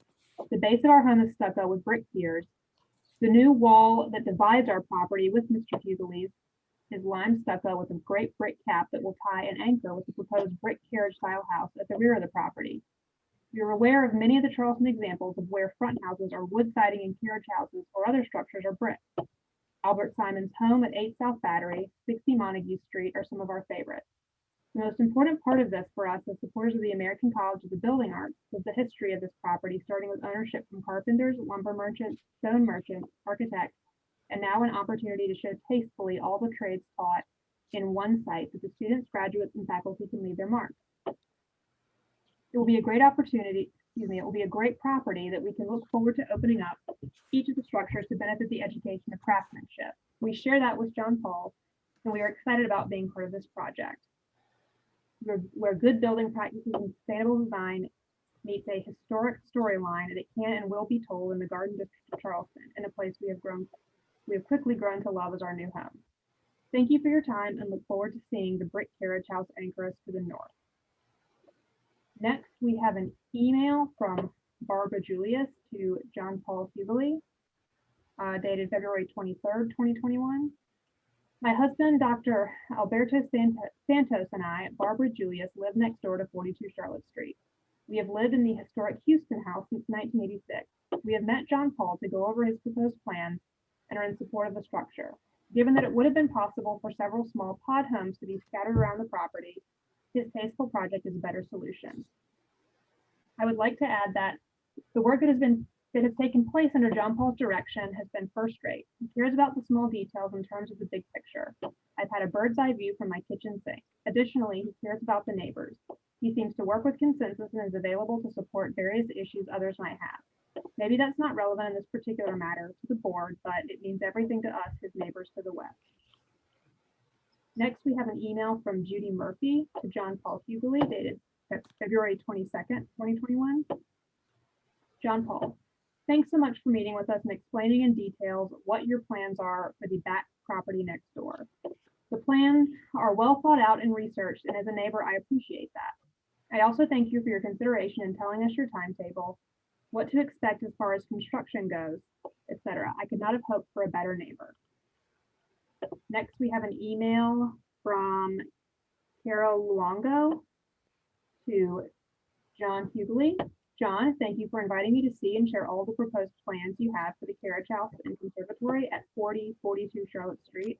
Speaker 1: The base of our home is stucco with brick piers. The new wall that divides our property with Mr. Hughley's is lime stucco with a great brick cap that will tie an anchor with the proposed brick carriage style house at the rear of the property. We are aware of many of the Charleston examples of where front houses are wood siding and carriage houses or other structures are brick. Albert Simon's home at 8 South Battery, 60 Montague Street are some of our favorites. The most important part of this for us as supporters of the American College of the Building Arts was the history of this property, starting with ownership from carpenters, lumber merchants, stone merchants, architects, and now an opportunity to show tastefully all the trades taught in one site that the students, graduates, and faculty can leave their mark. It will be a great opportunity, it will be a great property that we can look forward to opening up each of the structures to benefit the education of craftsmanship. We share that with John Paul, and we are excited about being part of this project. Where good building practices and sustainable design meets a historic storyline that it can and will be told in the Garden District of Charleston, in a place we have quickly grown to love as our new home. Thank you for your time and look forward to seeing the brick carriage house anchor us to the north. Next, we have an email from Barbara Julius to John Paul Hughley. dated February 23rd, 2021. My husband, Dr. Alberto Santos, and I, Barbara Julius, live next door to 42 Charlotte Street. We have lived in the historic Houston house since 1986. We have met John Paul to go over his proposed plans and are in support of the structure. Given that it would have been possible for several small pod homes to be scattered around the property, his tasteful project is a better solution. I would like to add that the work that has taken place under John Paul's direction has been first rate. He cares about the small details in terms of the big picture. I've had a bird's eye view from my kitchen sink. Additionally, he cares about the neighbors. He seems to work with consensus and is available to support various issues others might have. Maybe that's not relevant in this particular matter to the board, but it means everything to us, his neighbors to the west. Next, we have an email from Judy Murphy to John Paul Hughley, dated February 22nd, 2021. John Paul, thanks so much for meeting with us and explaining in details what your plans are for the back property next door. The plans are well thought out and researched, and as a neighbor, I appreciate that. I also thank you for your consideration in telling us your timetable, what to expect as far as construction goes, etc. I could not have hoped for a better neighbor. Next, we have an email from Carol Luongo to John Hughley. John, thank you for inviting me to see and share all the proposed plans you have for the carriage house and conservatory at 4042 Charlotte Street.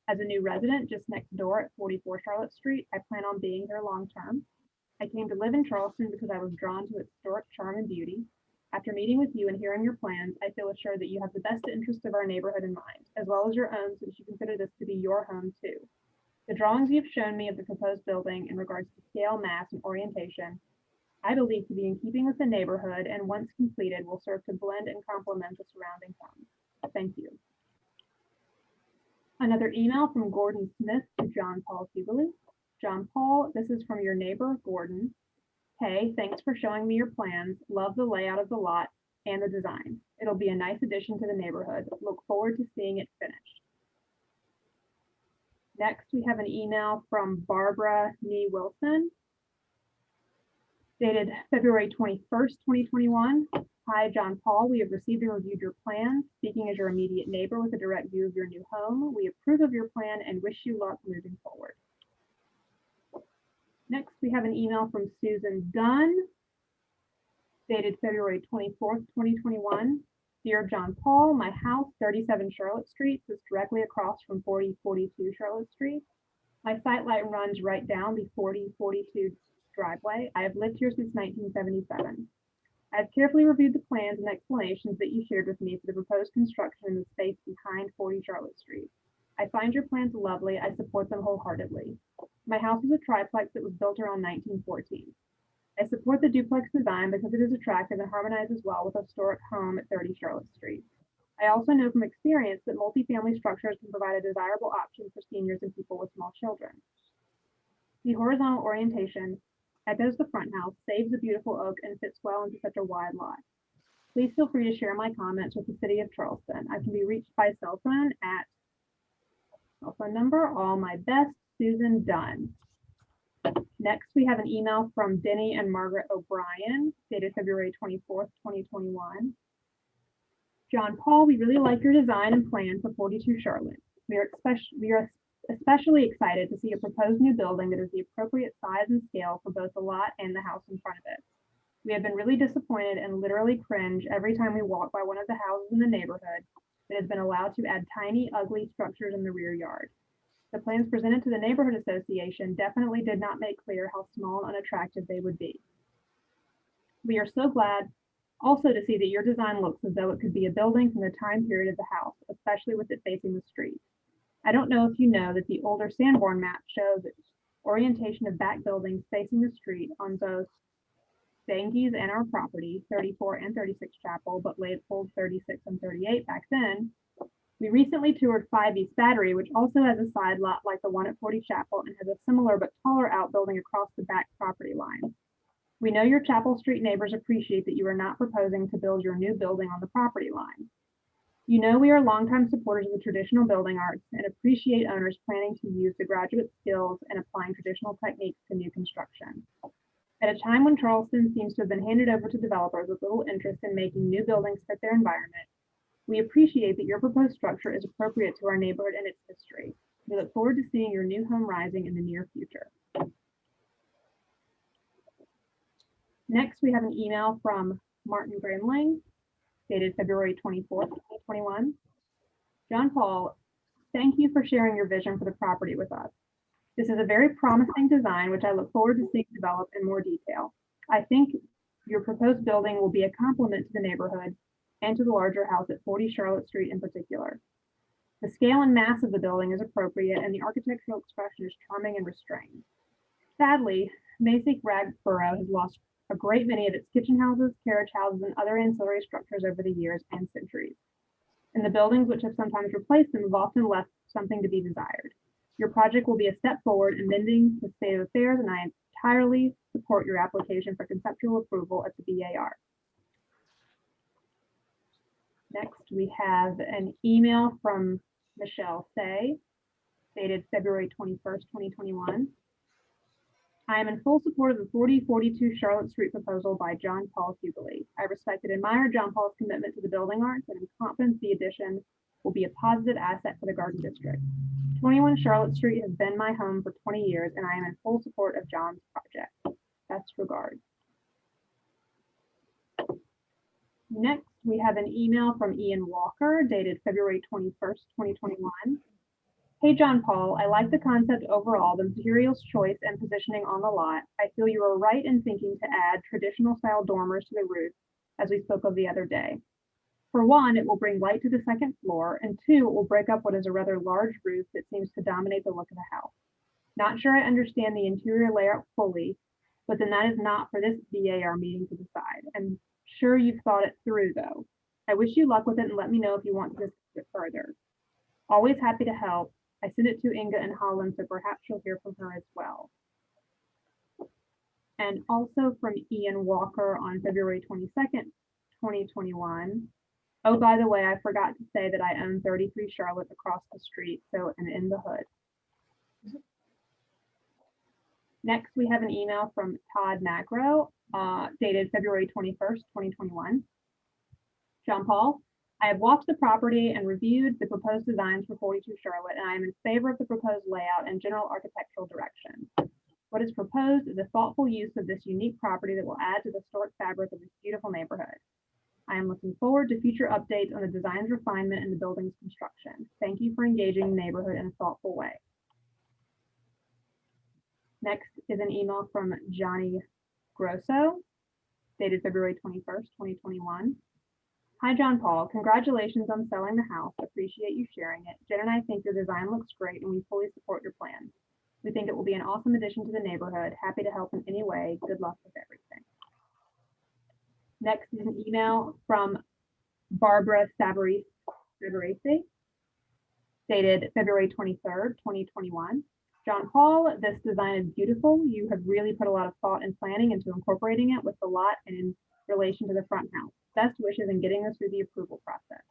Speaker 1: As a new resident just next door at 44 Charlotte Street, I plan on being here long term. I came to live in Charleston because I was drawn to its historic charm and beauty. After meeting with you and hearing your plans, I feel assured that you have the best interest of our neighborhood in mind, as well as your own, since you consider this to be your home too. The drawings you've shown me of the proposed building in regards to scale, mass, and orientation, I believe to be in keeping with the neighborhood, and once completed will serve to blend and complement the surrounding homes. Thank you. Another email from Gordon Smith to John Paul Hughley. John Paul, this is from your neighbor, Gordon. Hey, thanks for showing me your plans. Love the layout of the lot and the design. It'll be a nice addition to the neighborhood. Look forward to seeing it finished. Next, we have an email from Barbara Nee Wilson, dated February 21st, 2021. Hi, John Paul. We have received and reviewed your plans. Speaking as your immediate neighbor with a direct view of your new home, we approve of your plan and wish you luck moving forward. Next, we have an email from Susan Dunn, dated February 24th, 2021. Dear John Paul, my house, 37 Charlotte Street, is directly across from 4042 Charlotte Street. My sight line runs right down the 4042 driveway. I have lived here since 1977. I have carefully reviewed the plans and explanations that you shared with me for the proposed construction in the space behind 40 Charlotte Street. I find your plans lovely. I support them wholeheartedly. My house is a triplex that was built around 1914. I support the duplex design because it is attractive and harmonizes well with a historic home at 30 Charlotte Street. I also know from experience that multifamily structures can provide a desirable option for seniors and people with small children. The horizontal orientation echoes the front house, saves the beautiful oak, and fits well into such a wide lot. Please feel free to share my comments with the city of Charleston. I can be reached by cell phone at cell phone number, all my best, Susan Dunn. Next, we have an email from Denny and Margaret O'Brien, dated February 24th, 2021. John Paul, we really like your design and plan for 42 Charlotte. We are especially excited to see a proposed new building that is the appropriate size and scale for both the lot and the house in front of it. We have been really disappointed and literally cringe every time we walk by one of the houses in the neighborhood that has been allowed to add tiny, ugly structures in the rear yard. The plans presented to the neighborhood association definitely did not make clear how small and unattractive they would be. We are so glad also to see that your design looks as though it could be a building from the time period of the house, especially with it facing the street. I don't know if you know that the older Sanborn Maps shows orientation of back buildings facing the street on both Stange's and our property, 34 and 36 Chapel, but labeled 36 and 38 back then. We recently toured 5 East Battery, which also has a side lot like the one at 40 Chapel and has a similar but taller outbuilding across the back property line. We know your Chapel Street neighbors appreciate that you are not proposing to build your new building on the property line. You know we are longtime supporters of the traditional building arts and appreciate owners planning to use the graduate skills and applying traditional techniques to new construction. At a time when Charleston seems to have been handed over to developers with little interest in making new buildings fit their environment, We appreciate that your proposed structure is appropriate to our neighborhood and its history. We look forward to seeing your new home rising in the near future. Next, we have an email from Martin Grimling, dated February 24th, 2021. John Paul, thank you for sharing your vision for the property with us. This is a very promising design, which I look forward to seeing develop in more detail. I think your proposed building will be a complement to the neighborhood and to the larger house at 40 Charlotte Street in particular. The scale and mass of the building is appropriate, and the architectural expression is charming and restrained. Sadly, Masick Ragborough has lost a great many of its kitchen houses, carriage houses, and other ancillary structures over the years and centuries. And the buildings which have sometimes replaced them have often left something to be desired. Your project will be a step forward in mending the state of affairs, and I entirely support your application for conceptual approval at the BAR. Next, we have an email from Michelle Say, dated February 21st, 2021. I am in full support of the 4042 Charlotte Street proposal by John Paul Hughley. I respect and admire John Paul's commitment to the building arts and am confident the addition will be a positive asset for the Garden District. 21 Charlotte Street has been my home for 20 years, and I am in full support of John's project. Best regards. Next, we have an email from Ian Walker, dated February 21st, 2021. Hey, John Paul, I like the concept overall, the materials choice and positioning on the lot. I feel you are right in thinking to add traditional style dormers to the roof, as we spoke of the other day. For one, it will bring light to the second floor, and two, it will break up what is a rather large roof that seems to dominate the look of the house. Not sure I understand the interior layout fully, but then that is not for this BAR meeting to decide. I'm sure you've thought it through though. I wish you luck with it and let me know if you want to discuss it further. Always happy to help. I sent it to Inga in Holland, so perhaps you'll hear from her as well. And also from Ian Walker on February 22nd, 2021. Oh, by the way, I forgot to say that I own 33 Charlotte across the street, so and in the hood. Next, we have an email from Todd Magro, dated February 21st, 2021. John Paul, I have walked the property and reviewed the proposed designs for 42 Charlotte, and I am in favor of the proposed layout and general architectural direction. What is proposed is a thoughtful use of this unique property that will add to the historic fabric of this beautiful neighborhood. I am looking forward to future updates on the design's refinement and the building's construction. Thank you for engaging the neighborhood in a thoughtful way. Next is an email from Johnny Grosso, dated February 21st, 2021. Hi, John Paul. Congratulations on selling the house. Appreciate you sharing it. Jen and I think your design looks great and we fully support your plan. We think it will be an awesome addition to the neighborhood. Happy to help in any way. Good luck with everything. Next is an email from Barbara Savarese, dated February 23rd, 2021. John Paul, this design is beautiful. You have really put a lot of thought and planning into incorporating it with the lot and in relation to the front house. Best wishes in getting this through the approval process.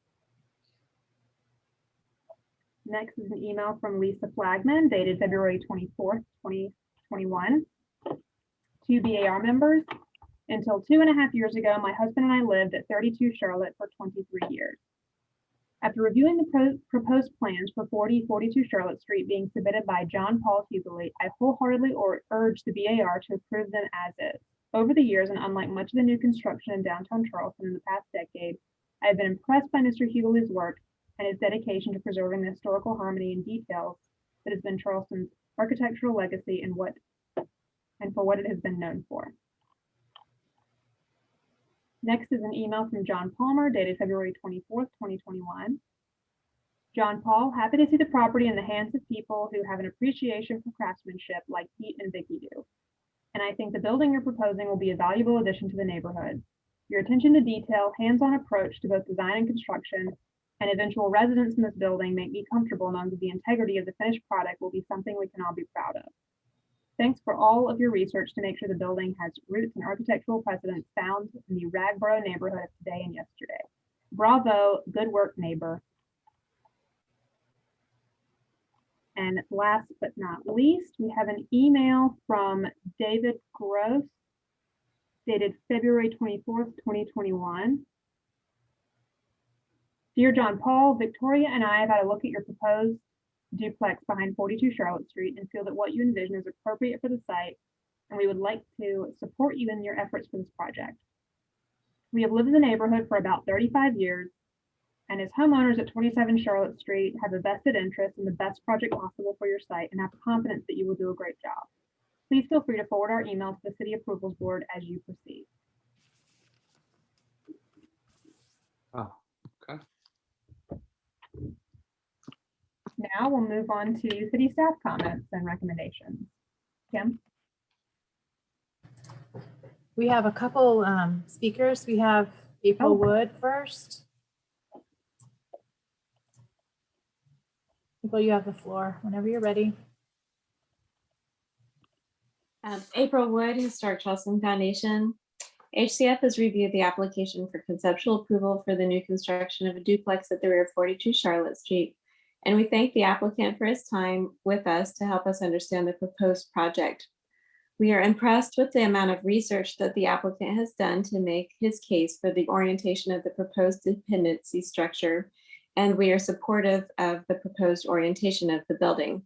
Speaker 1: Next is an email from Lisa Flagman, dated February 24th, 2021. To BAR members, until 2.5 years ago, my husband and I lived at 32 Charlotte for 23 years. After reviewing the proposed plans for 4042 Charlotte Street being submitted by John Paul Hughley, I wholeheartedly urge the BAR to approve them as is. Over the years, and unlike much of the new construction in downtown Charleston in the past decade, I have been impressed by Mr. Hughley's work and his dedication to preserving the historical harmony and details that has been Charleston's architectural legacy and for what it has been known for. Next is an email from John Palmer, dated February 24th, 2021. John Paul, happy to see the property in the hands of people who have an appreciation for craftsmanship like Pete and Vicky do. And I think the building you're proposing will be a valuable addition to the neighborhood. Your attention to detail, hands-on approach to both design and construction, and eventual residents in this building make me comfortable knowing that the integrity of the finished product will be something we can all be proud of. Thanks for all of your research to make sure the building has roots and architectural precedents found in the Ragborough neighborhood of today and yesterday. Bravo, good work, neighbor. And last but not least, we have an email from David Gross, dated February 24th, 2021. Dear John Paul, Victoria and I have had a look at your proposed duplex behind 42 Charlotte Street and feel that what you envision is appropriate for the site, and we would like to support you in your efforts for this project. We have lived in the neighborhood for about 35 years, and as homeowners at 27 Charlotte Street have a vested interest in the best project possible for your site and have confidence that you will do a great job. Please feel free to forward our email to the City Approvals Board as you proceed.
Speaker 9: Oh, okay.
Speaker 1: Now we'll move on to city staff comments and recommendations. Kim?
Speaker 2: We have a couple speakers. We have April Wood first. April, you have the floor whenever you're ready.
Speaker 10: April Wood, Historic Charleston Foundation. HCF has reviewed the application for conceptual approval for the new construction of a duplex at the rear of 42 Charlotte Street, and we thank the applicant for his time with us to help us understand the proposed project. We are impressed with the amount of research that the applicant has done to make his case for the orientation of the proposed dependency structure, and we are supportive of the proposed orientation of the building.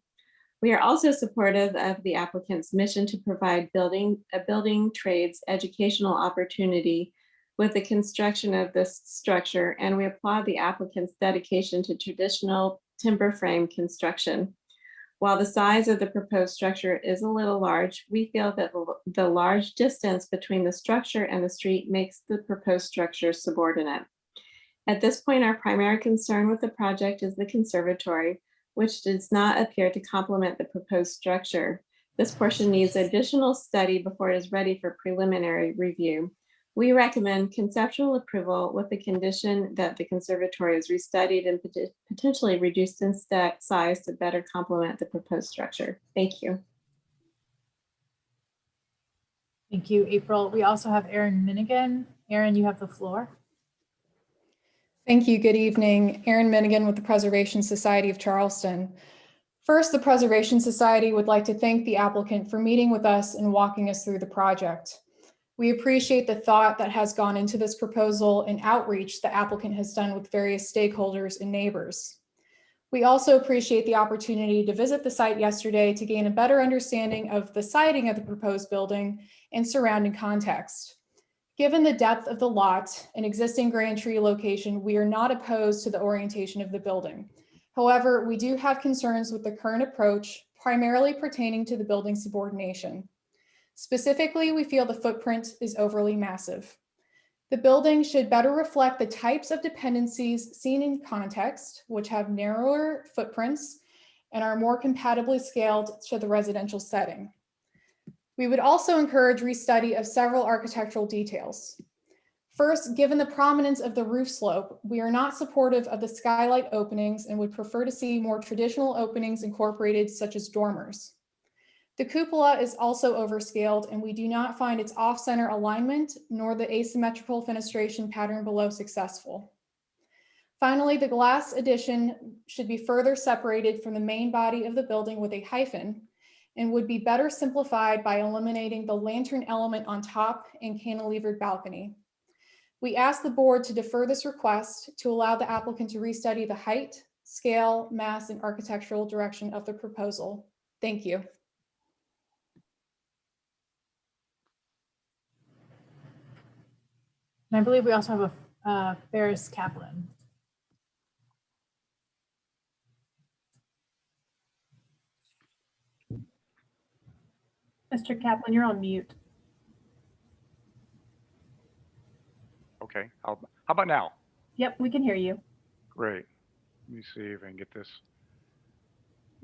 Speaker 10: We are also supportive of the applicant's mission to provide a building trades educational opportunity with the construction of this structure, and we applaud the applicant's dedication to traditional timber frame construction. While the size of the proposed structure is a little large, we feel that the large distance between the structure and the street makes the proposed structure subordinate. At this point, our primary concern with the project is the conservatory, which does not appear to complement the proposed structure. This portion needs additional study before it is ready for preliminary review. We recommend conceptual approval with the condition that the conservatory is restudied and potentially reduced in size to better complement the proposed structure. Thank you.
Speaker 2: Thank you, April. We also have Erin Minigan. Erin, you have the floor.
Speaker 11: Thank you. Good evening. Erin Minigan with the Preservation Society of Charleston. First, the Preservation Society would like to thank the applicant for meeting with us and walking us through the project. We appreciate the thought that has gone into this proposal and outreach the applicant has done with various stakeholders and neighbors. We also appreciate the opportunity to visit the site yesterday to gain a better understanding of the siting of the proposed building and surrounding context. Given the depth of the lot and existing grand tree location, we are not opposed to the orientation of the building. However, we do have concerns with the current approach, primarily pertaining to the building subordination. Specifically, we feel the footprint is overly massive. The building should better reflect the types of dependencies seen in context, which have narrower footprints and are more compatibly scaled to the residential setting. We would also encourage restudy of several architectural details. First, given the prominence of the roof slope, we are not supportive of the skylight openings and would prefer to see more traditional openings incorporated, such as dormers. The cupola is also overscaled, and we do not find its off-center alignment nor the asymmetrical fenestration pattern below successful. Finally, the glass addition should be further separated from the main body of the building with a hyphen, and would be better simplified by eliminating the lantern element on top and cantilevered balcony. We ask the board to defer this request to allow the applicant to restudy the height, scale, mass, and architectural direction of the proposal. Thank you.
Speaker 2: And I believe we also have a Ferris Kaplan.
Speaker 1: Mr. Kaplan, you're on mute.
Speaker 12: Okay, how about now?
Speaker 1: Yep, we can hear you.
Speaker 12: Great. Let me see if I can get this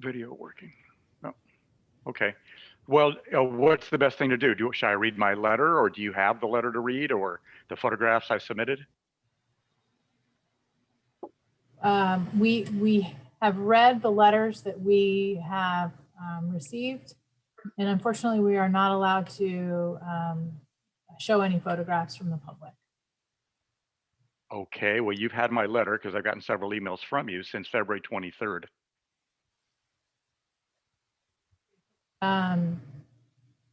Speaker 12: video working. No. Okay. Well, what's the best thing to do? Should I read my letter, or do you have the letter to read, or the photographs I submitted?
Speaker 2: We have read the letters that we have received, and unfortunately, we are not allowed to show any photographs from the public.
Speaker 12: Okay, well, you've had my letter because I've gotten several emails from you since February 23rd.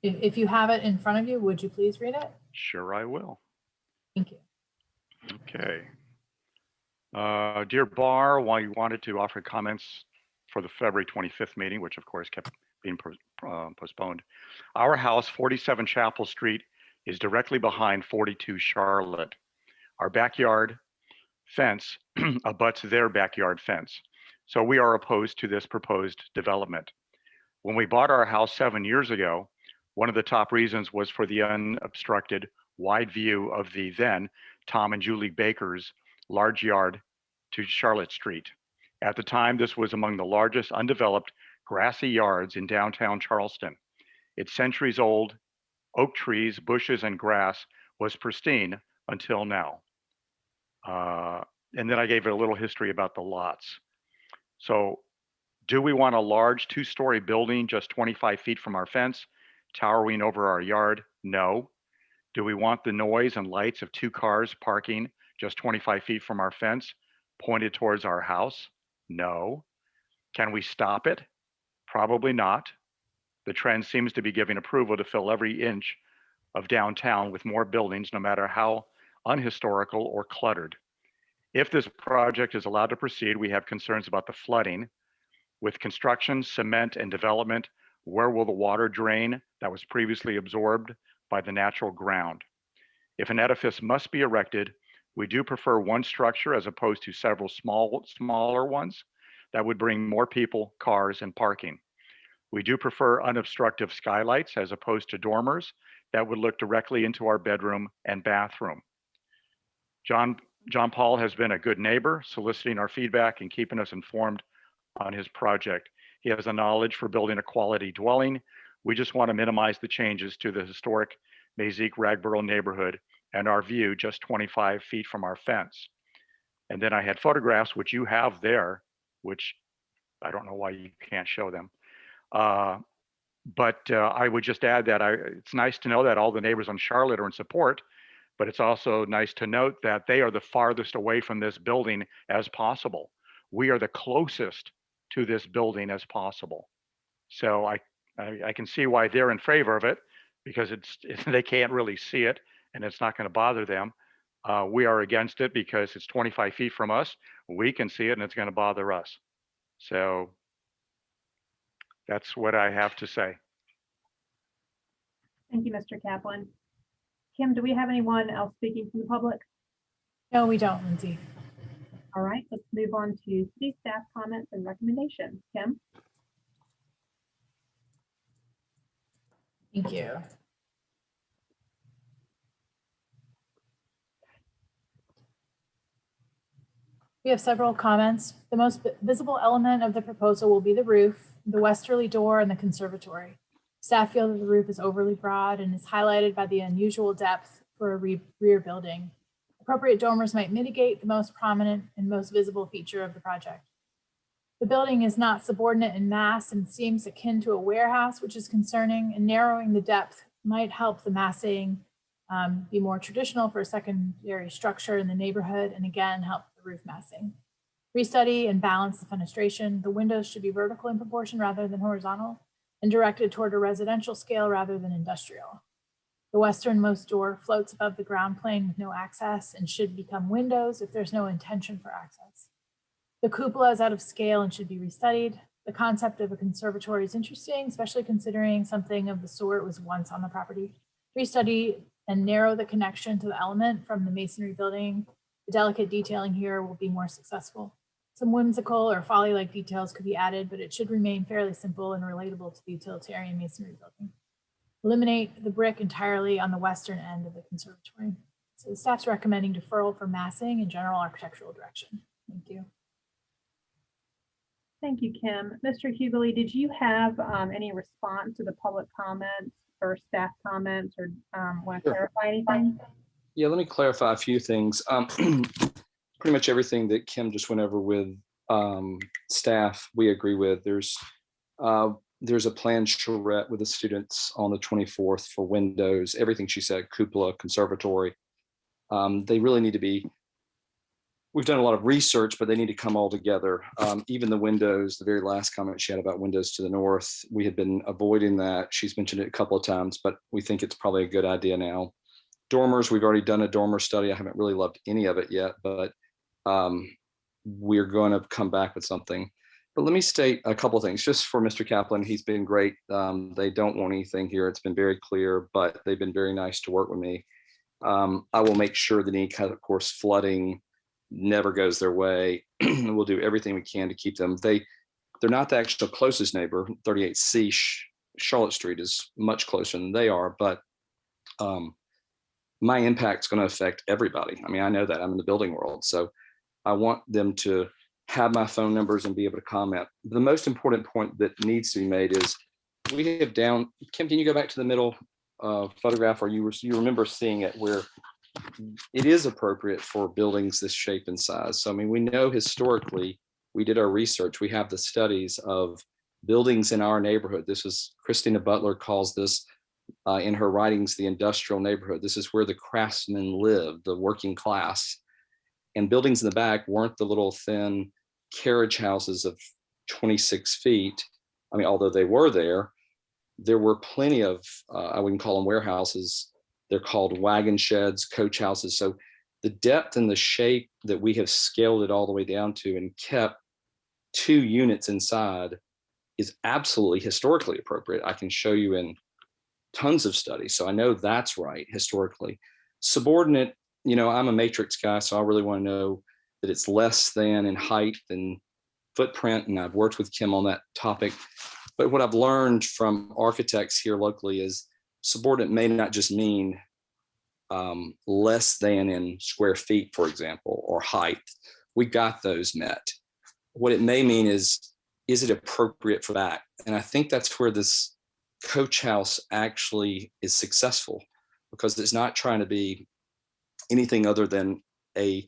Speaker 2: If you have it in front of you, would you please read it?
Speaker 12: Sure, I will.
Speaker 2: Thank you.
Speaker 12: Okay. Dear Bar, while you wanted to offer comments for the February 25th meeting, which of course kept being postponed, our house, 47 Chapel Street, is directly behind 42 Charlotte. Our backyard fence abuts their backyard fence. So we are opposed to this proposed development. When we bought our house 7 years ago, one of the top reasons was for the unobstructed wide view of the then Tom and Julie Baker's large yard to Charlotte Street. At the time, this was among the largest undeveloped grassy yards in downtown Charleston. Its centuries-old oak trees, bushes, and grass was pristine until now. And then I gave it a little history about the lots. So do we want a large 2-story building just 25 feet from our fence, towering over our yard? No. Do we want the noise and lights of 2 cars parking just 25 feet from our fence pointed towards our house? No. Can we stop it? Probably not. The trend seems to be giving approval to fill every inch of downtown with more buildings, no matter how unhistorical or cluttered. If this project is allowed to proceed, we have concerns about the flooding. With construction, cement, and development, where will the water drain that was previously absorbed by the natural ground? If an edifice must be erected, we do prefer one structure as opposed to several smaller ones that would bring more people, cars, and parking. We do prefer unobstructive skylights as opposed to dormers that would look directly into our bedroom and bathroom. John Paul has been a good neighbor, soliciting our feedback and keeping us informed on his project. He has the knowledge for building a quality dwelling. We just want to minimize the changes to the historic Mazik-Ragboro neighborhood and our view just 25 feet from our fence. And then I had photographs, which you have there, which I don't know why you can't show them. But I would just add that it's nice to know that all the neighbors on Charlotte are in support, but it's also nice to note that they are the farthest away from this building as possible. We are the closest to this building as possible. So I can see why they're in favor of it, because they can't really see it and it's not going to bother them. We are against it because it's 25 feet from us. We can see it and it's going to bother us. So that's what I have to say.
Speaker 1: Thank you, Mr. Kaplan. Kim, do we have anyone else speaking from the public?
Speaker 2: No, we don't, Lindsay.
Speaker 1: All right, let's move on to city staff comments and recommendations. Kim?
Speaker 2: Thank you. We have several comments. The most visible element of the proposal will be the roof, the westerly door, and the conservatory. Staff feel that the roof is overly broad and is highlighted by the unusual depth for a rear building. Appropriate dormers might mitigate the most prominent and most visible feature of the project. The building is not subordinate in mass and seems akin to a warehouse, which is concerning, and narrowing the depth might help the massing be more traditional for a secondary structure in the neighborhood, and again, help the roof massing. Restudy and balance the fenestration. The windows should be vertical in proportion rather than horizontal, and directed toward a residential scale rather than industrial. The westernmost door floats above the ground plane with no access and should become windows if there's no intention for access. The cupola is out of scale and should be restudied. The concept of a conservatory is interesting, especially considering something of the sort was once on the property. Restudy and narrow the connection to the element from the masonry building. The delicate detailing here will be more successful. Some whimsical or folly-like details could be added, but it should remain fairly simple and relatable to the utilitarian masonry building. Eliminate the brick entirely on the western end of the conservatory. So the staff's recommending deferral for massing and general architectural direction. Thank you.
Speaker 1: Thank you, Kim. Mr. Hughley, did you have any response to the public comments or staff comments, or want to clarify anything?
Speaker 9: Yeah, let me clarify a few things. Pretty much everything that Kim just went over with staff, we agree with. There's a planned charrette with the students on the 24th for windows, everything she said, cupola, conservatory. They really need to be, we've done a lot of research, but they need to come all together. Even the windows, the very last comment she had about windows to the north, we had been avoiding that. She's mentioned it a couple of times, but we think it's probably a good idea now. Dormers, we've already done a dormer study. I haven't really loved any of it yet, but we're going to come back with something. But let me state a couple of things just for Mr. Kaplan. He's been great. They don't want anything here. It's been very clear, but they've been very nice to work with me. I will make sure that any kind of course flooding never goes their way. We'll do everything we can to keep them. They're not the actual closest neighbor. 38C Charlotte Street is much closer than they are, but my impact's going to affect everybody. I mean, I know that. I'm in the building world, so I want them to have my phone numbers and be able to comment. The most important point that needs to be made is we have down, Kim, can you go back to the middle photograph, or you remember seeing it, where it is appropriate for buildings this shape and size. So, I mean, we know historically, we did our research, we have the studies of buildings in our neighborhood. This is, Christina Butler calls this in her writings, the industrial neighborhood. This is where the craftsmen lived, the working class. And buildings in the back weren't the little thin carriage houses of 26 feet. I mean, although they were there were plenty of, I wouldn't call them warehouses. They're called wagon sheds, coach houses. So the depth and the shape that we have scaled it all the way down to and kept 2 units inside is absolutely historically appropriate. I can show you in tons of studies. So I know that's right historically. Subordinate, you know, I'm a matrix guy, so I really want to know that it's less than in height and footprint. And I've worked with Kim on that topic. But what I've learned from architects here locally is subordinate may not just mean less than in square feet, for example, or height. We got those met. What it may mean is it appropriate for that? And I think that's where this coach house actually is successful, because it's not trying to be anything other than a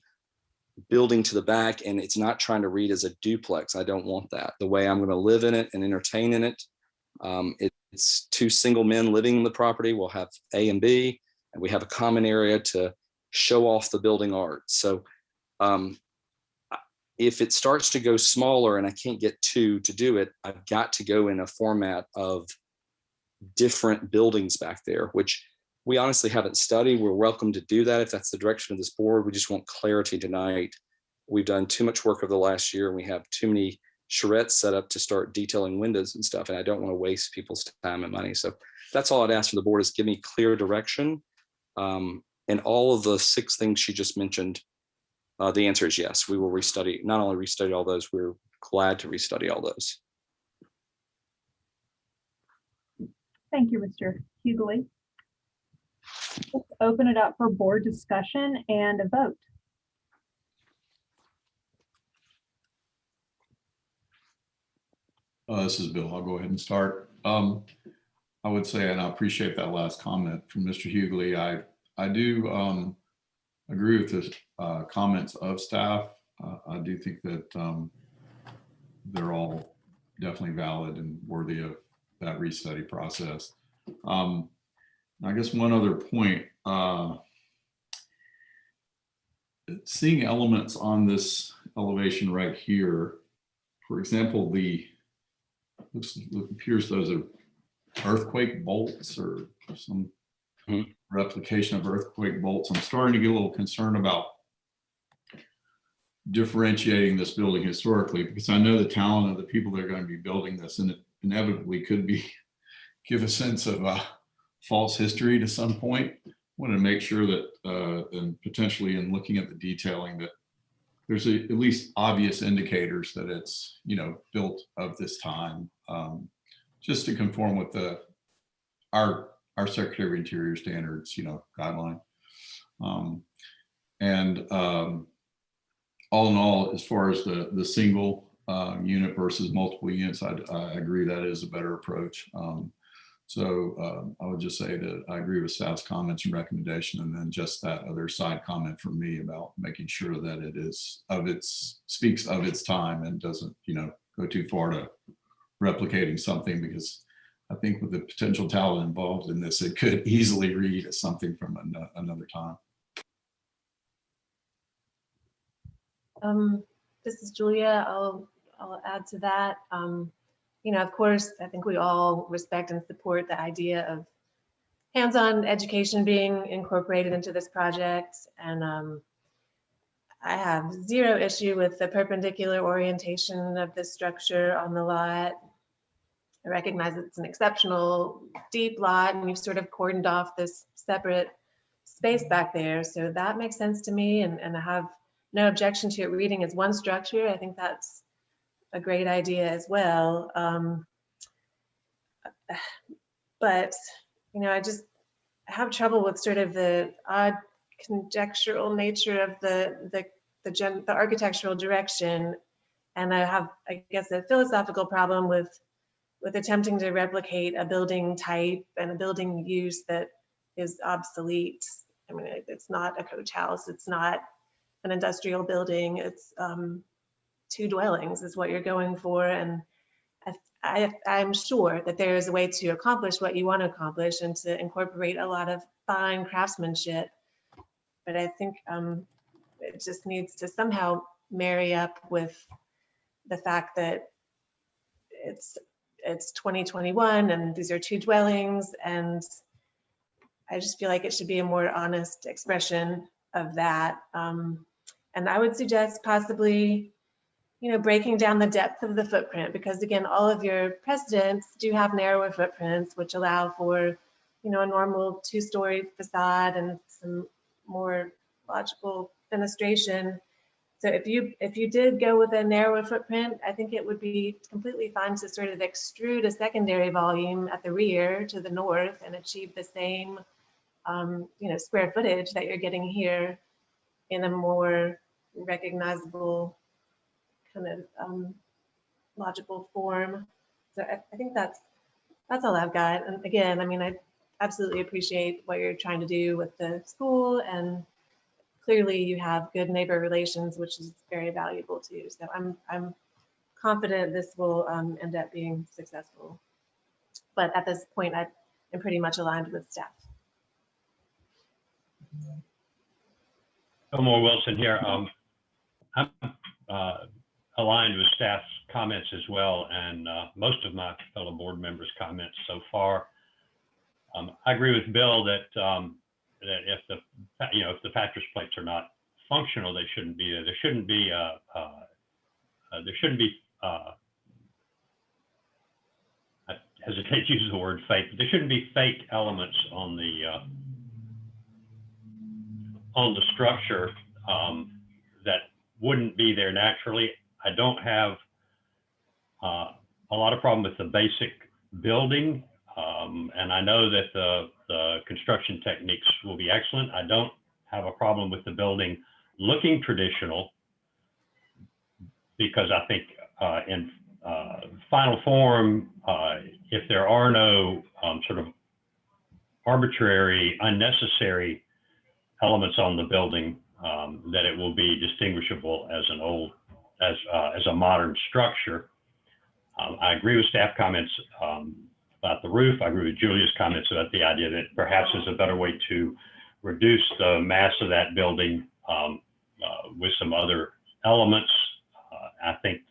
Speaker 9: building to the back, and it's not trying to read as a duplex. I don't want that. The way I'm going to live in it and entertain in it, it's 2 single men living in the property. We'll have A and B, and we have a common area to show off the building art. So if it starts to go smaller and I can't get 2 to do it, I've got to go in a format of different buildings back there, which we honestly haven't studied. We're welcome to do that if that's the direction of this board. We just want clarity tonight. We've done too much work over the last year, and we have too many charrettes set up to start detailing windows and stuff, and I don't want to waste people's time and money. So that's all I'd ask from the board, is give me clear direction. And all of the 6 things she just mentioned, the answer is yes. We will restudy, not only restudy all those, we're glad to restudy all those.
Speaker 1: Thank you, Mr. Hughley. Let's open it up for board discussion and a vote.
Speaker 8: This is Bill. I'll go ahead and start. I would say, and I appreciate that last comment from Mr. Hughley. I do agree with the comments of staff. I do think that they're all definitely valid and worthy of that restudy process. I guess one other point, seeing elements on this elevation right here, for example, it appears those are earthquake bolts or some replication of earthquake bolts. I'm starting to get a little concerned about differentiating this building historically, because I know the talent of the people that are going to be building this, and it inevitably could give a sense of false history to some point. I want to make sure that, and potentially in looking at the detailing, that there's at least obvious indicators that it's, you know, built of this time, just to conform with our Secretary of Interior standards, you know, guideline. All in all, as far as the single unit versus multiple units, I agree that is a better approach. So I would just say that I agree with staff's comments and recommendation, and then just that other side comment from me about making sure that it is speaks of its time and doesn't, you know, go too far to replicating something, because I think with the potential talent involved in this, it could easily read as something from another time.
Speaker 4: This is Julia. I'll add to that. You know, of course, I think we all respect and support the idea of hands-on education being incorporated into this project. And I have zero issue with the perpendicular orientation of this structure on the lot. I recognize it's an exceptional deep lot and you've sort of cordoned off this separate space back there. So that makes sense to me, and I have no objection to it reading as one structure. I think that's a great idea as well. But, you know, I have trouble with sort of the odd conjectural nature of the architectural direction. And I have, I guess, a philosophical problem with attempting to replicate a building type and a building use that is obsolete. I mean, it's not a coach house, it's not an industrial building, it's 2 dwellings is what you're going for. And I'm sure that there is a way to accomplish what you want to accomplish and to incorporate a lot of fine craftsmanship. But I think it just needs to somehow marry up with the fact that it's 2021 and these are 2 dwellings, and I just feel like it should be a more honest expression of that. And I would suggest possibly, you know, breaking down the depth of the footprint, because again, all of your precedents do have narrower footprints, which allow for, you know, a normal 2-story facade and some more logical fenestration. So if you did go with a narrower footprint, I think it would be completely fine to sort of extrude a secondary volume at the rear to the north and achieve the same, you know, square footage that you're getting here in a more recognizable kind of logical form. So I think that's all I've got. And again, I mean, I absolutely appreciate what you're trying to do with the school, and clearly you have good neighbor relations, which is very valuable too. So I'm confident this will end up being successful. But at this point, I'm pretty much aligned with staff.
Speaker 6: Fillmore Wilson here. I'm aligned with staff's comments as well, and most of my fellow board members' comments so far. I agree with Bill that that if the pattress plates are not functional, they shouldn't be there. There shouldn't be I hesitate to use the word fake, but there shouldn't be fake elements on the structure that wouldn't be there naturally. I don't have a lot of problem with the basic building, and I know that the construction techniques will be excellent. I don't have a problem with the building looking traditional, because I think in final form, if there are no sort of arbitrary, unnecessary elements on the building, that it will be distinguishable as a modern structure. I agree with staff comments about the roof. I agree with Julia's comments about the idea that perhaps there's a better way to reduce the mass of that building with some other elements. I think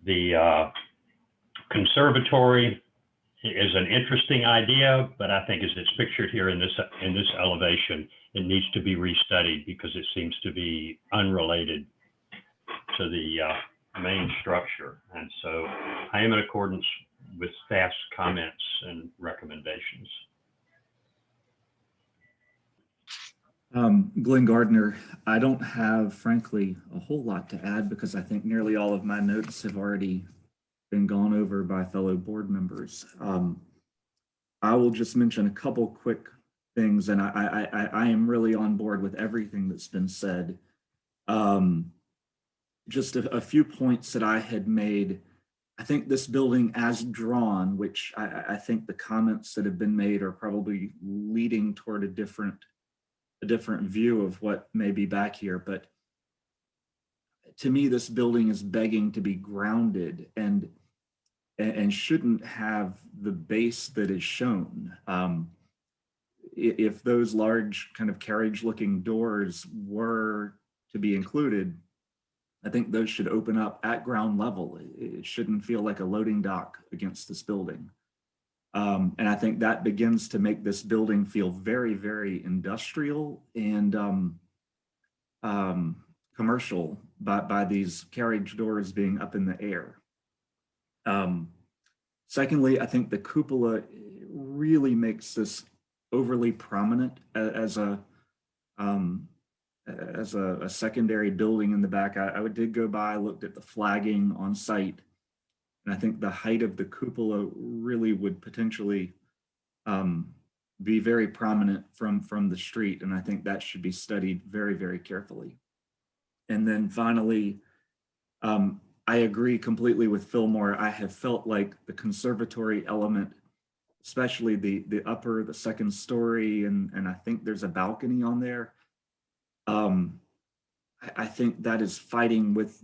Speaker 6: the conservatory is an interesting idea, but I think as it's pictured here in this elevation, it needs to be restudied because it seems to be unrelated to the main structure. And so I am in accordance with staff's comments and recommendations.
Speaker 5: Glenn Gardner, I don't have, frankly, a whole lot to add because I think nearly all of my notes have already been gone over by fellow board members. I will just mention a couple quick things, and I am really on board with everything that's been said. Just a few points that I had made. I think this building as drawn, which I think the comments that have been made are probably leading toward a different view of what may be back here. But to me, this building is begging to be grounded and shouldn't have the base that is shown. If those large kind of carriage looking doors were to be included, I think those should open up at ground level. It shouldn't feel like a loading dock against this building. And I think that begins to make this building feel very, very industrial. And commercial by these carriage doors being up in the air. Secondly, I think the cupola really makes this overly prominent as a secondary building in the back. I did go by, looked at the flagging on site, and I think the height of the cupola really would potentially be very prominent from the street, and I think that should be studied very, very carefully. And then finally, I agree completely with Fillmore. I have felt like the conservatory element, especially the second story, and I think there's a balcony on there. I think that is fighting with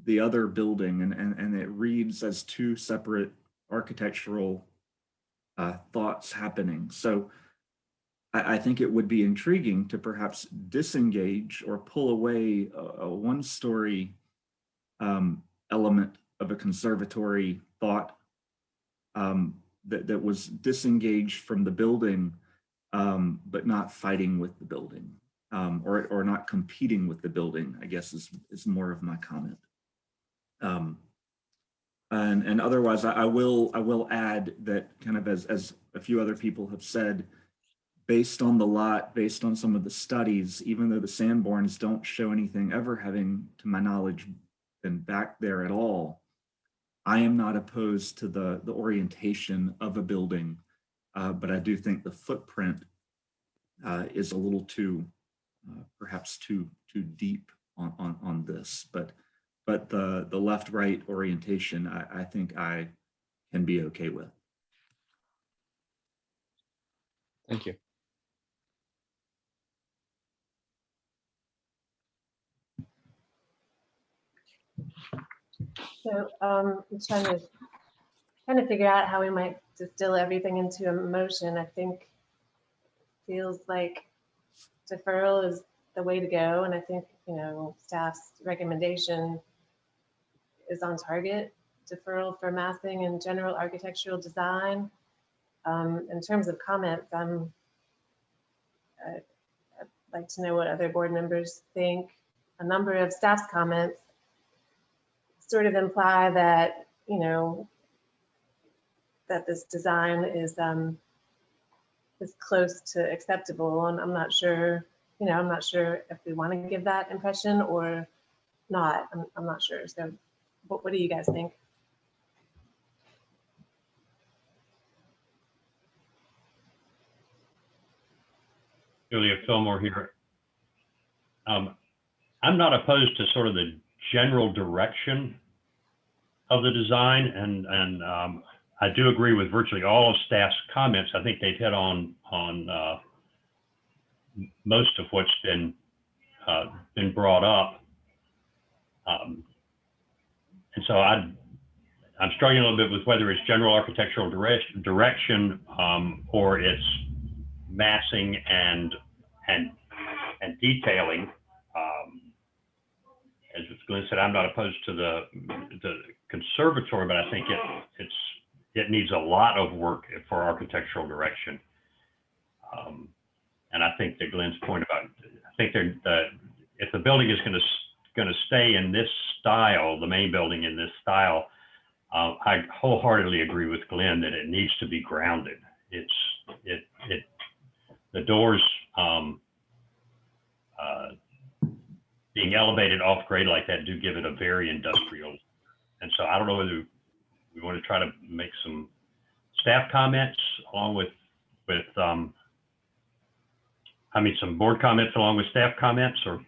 Speaker 5: the other building, and it reads as two separate architectural thoughts happening. So I think it would be intriguing to perhaps disengage or pull away a one-story element of a conservatory thought that was disengaged from the building, but not fighting with the building, or not competing with the building, I guess is more of my comment. And otherwise, I will add that, kind of as a few other people have said, based on the lot, based on some of the studies, even though the Sanborns don't show anything ever having, to my knowledge, been back there at all, I am not opposed to the orientation of a building, but I do think the footprint is a little too, perhaps too deep on this. But the left-right orientation, I think I can be okay with.
Speaker 9: Thank you.
Speaker 4: So I'm trying to figure out how we might distill everything into a motion. I think feels like deferral is the way to go, and I think, you know, staff's recommendation is on target. Deferral for massing and general architectural design. In terms of comments, I'd like to know what other board members think. A number of staff's comments sort of imply that, you know, that this design is close to acceptable, and I'm not sure, you know, I'm not sure if we want to give that impression or not. I'm not sure. So what do you guys think?
Speaker 6: Julia Fillmore here. I'm not opposed to sort of the general direction of the design, and I do agree with virtually all of staff's comments. I think they've hit on most of what's been brought up, and so I'm struggling a little bit with whether it's general architectural direction or it's massing and detailing. As Glenn said, I'm not opposed to the conservatory, but I think it needs a lot of work for architectural direction. And I think that Glenn's point about, I think if the building is going to stay in this style, the main building in this style, I wholeheartedly agree with Glenn that it needs to be grounded. The doors being elevated off grade like that do give it a very industrial. And so I don't know whether we want to try to make some staff comments along with some board comments along with staff comments, or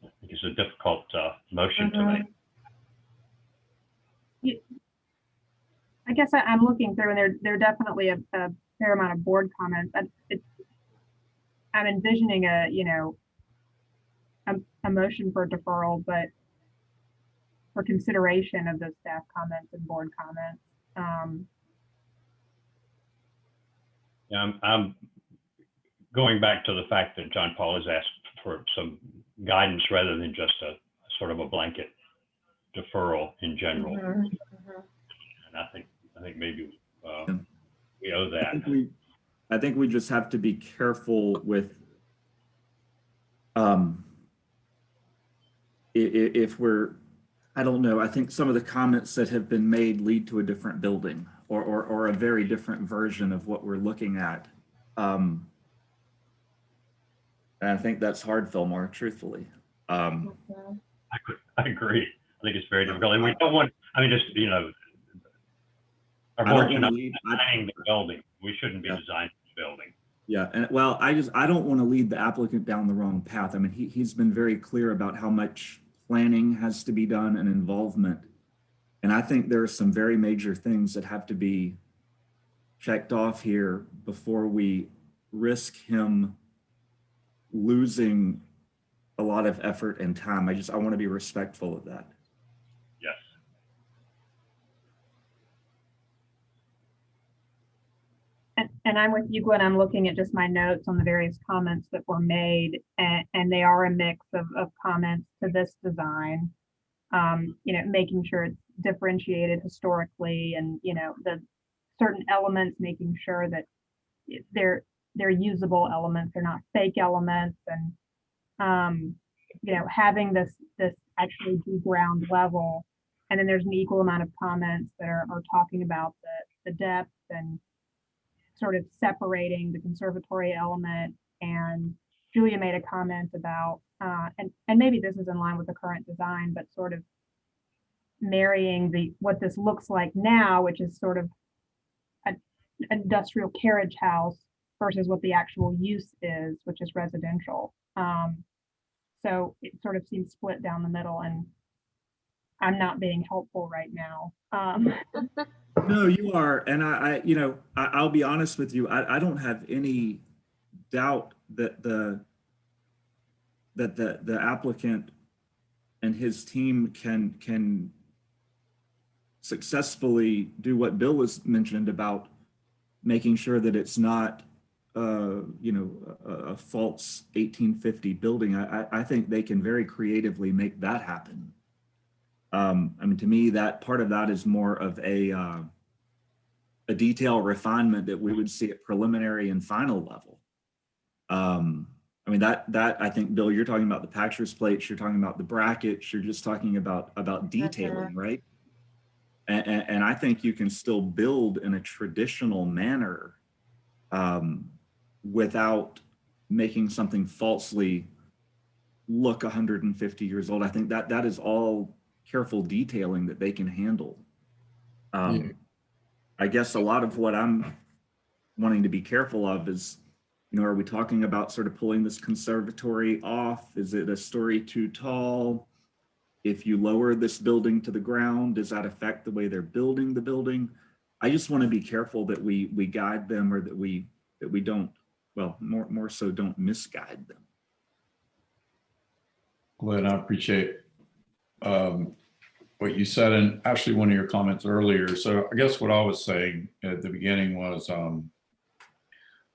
Speaker 6: I think it's a difficult motion to make.
Speaker 1: I guess I'm looking through, and there are definitely a fair amount of board comments. I'm envisioning a motion for deferral, but for consideration of those staff comments and board comments.
Speaker 6: Yeah, I'm going back to the fact that John Paul has asked for some guidance rather than just a sort of a blanket deferral in general.
Speaker 4: Mm-hmm. Mm-hmm.
Speaker 6: And I think maybe we owe that.
Speaker 5: I think we just have to be careful with If we're, I don't know, I think some of the comments that have been made lead to a different building or a very different version of what we're looking at. And I think that's hard, Fillmore, truthfully.
Speaker 6: I agree. I think it's very difficult. And we don't want, I mean, just, you know, our board should not be designing the building. We shouldn't be designing the building.
Speaker 5: Yeah, and well, I don't want to lead the applicant down the wrong path. I mean, he's been very clear about how much planning has to be done and involvement. And I think there are some very major things that have to be checked off here before we risk him losing a lot of effort and time. I want to be respectful of that.
Speaker 6: Yes.
Speaker 1: And I'm with you, Gwen. I'm looking at just my notes on the various comments that were made, and they are a mix of comments to this design. You know, making sure it's differentiated historically, and you know, the certain elements, making sure that they're usable elements, they're not fake elements, and you know, having this actually do ground level. And then there's an equal amount of comments that are talking about the depth and sort of separating the conservatory element. And Julia made a comment about, and maybe this is in line with the current design, but sort of marrying what this looks like now, which is sort of an industrial carriage house, versus what the actual use is, which is residential. So it sort of seems split down the middle, and I'm not being helpful right now.
Speaker 5: No, you are. And I'll be honest with you. I don't have any doubt that the applicant and his team can successfully do what Bill was mentioned about making sure that it's not a false 1850 building. I think they can very creatively make that happen. I mean, to me, that part of that is more of a detail refinement that we would see at preliminary and final level. I mean, that I think, Bill, you're talking about the patcher's plates, you're talking about the brackets, you're just talking about detailing, right? And I think you can still build in a traditional manner without making something falsely look 150 years old. I think that is all careful detailing that they can handle. I guess a lot of what I'm wanting to be careful of is, are we talking about sort of pulling this conservatory off? Is it a story too tall? If you lower this building to the ground, does that affect the way they're building the building? I just want to be careful that we guide them, or that we don't, well, more so don't misguide them.
Speaker 8: Glenn, I appreciate what you said, and actually one of your comments earlier. So I guess what I was saying at the beginning was,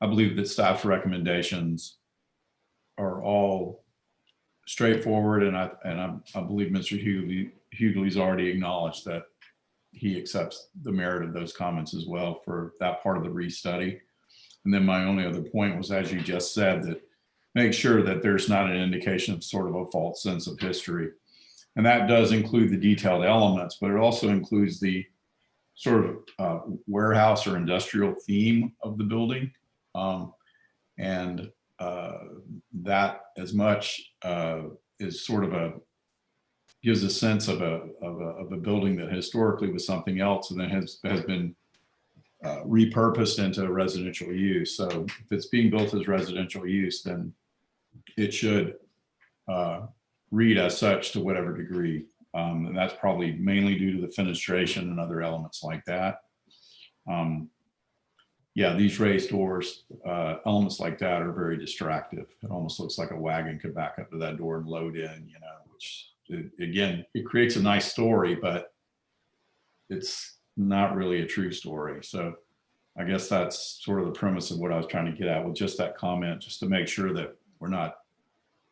Speaker 8: I believe that staff recommendations are all straightforward, and I believe Mr. Hughley's already acknowledged that he accepts the merit of those comments as well for that part of the restudy. And then my only other point was, as you just said, that make sure that there's not an indication of sort of a false sense of history. And that does include the detailed elements, but it also includes the sort of warehouse or industrial theme of the building. That as much is sort of gives a sense of a building that historically was something else, and then has been repurposed into residential use. So if it's being built as residential use, then it should read as such to whatever degree. And that's probably mainly due to the fenestration and other elements like that. Yeah, these raised doors, elements like that are very distractive. It almost looks like a wagon could back up to that door and load in, which again, it creates a nice story, but it's not really a true story. So I guess that's sort of the premise of what I was trying to get at with just that comment, just to make sure that we're not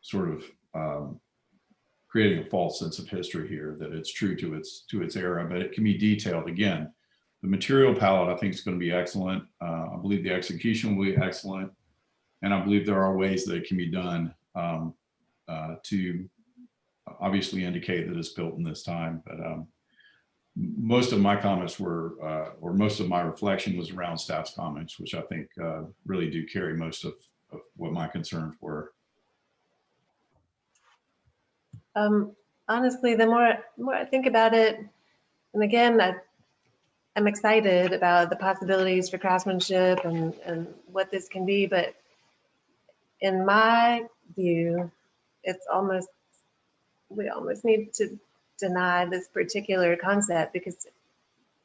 Speaker 8: sort of creating a false sense of history here, that it's true to its era, but it can be detailed. Again, the material palette, I think, is going to be excellent. I believe the execution will be excellent. And I believe there are ways that it can be done to obviously indicate that it's built in this time. But most of my comments were, or most of my reflection was around staff's comments, which I think really do carry most of what my concerns were.
Speaker 4: Honestly, the more I think about it, and again, I'm excited about the possibilities for craftsmanship and what this can be, but in my view, we almost need to deny this particular concept because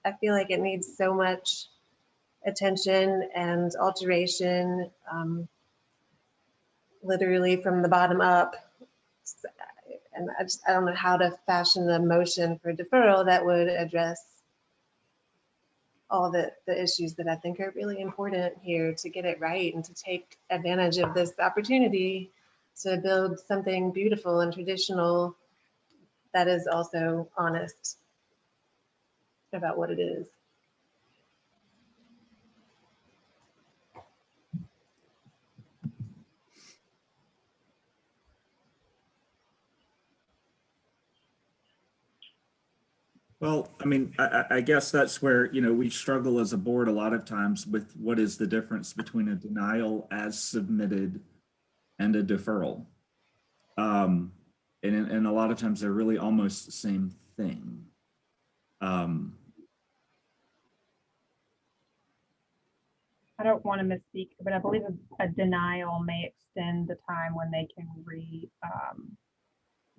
Speaker 4: I feel like it needs so much attention and alteration, literally from the bottom up. And I don't know how to fashion a motion for deferral that would address all the issues that I think are really important here to get it right and to take advantage of this opportunity to build something beautiful and traditional that is also honest about what it is.
Speaker 5: Well, I mean, I guess that's where, you know, we struggle as a board a lot of times with what is the difference between a denial as submitted and a deferral. And a lot of times they're really almost the same thing. I
Speaker 1: don't want to misspeak, but I believe a denial may extend the time when they can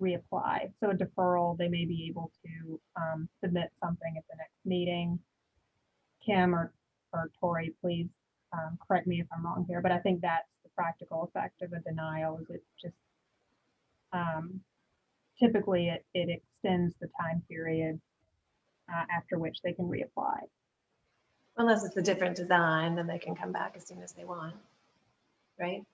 Speaker 1: reapply. So a deferral, they may be able to submit something at the next meeting. Kim or Tori, please correct me if I'm wrong here, but I think that's the practical effect of a denial. Is it just typically it extends the time period after which they can reapply.
Speaker 4: Unless it's a different design, then they can come back as soon as they want, right?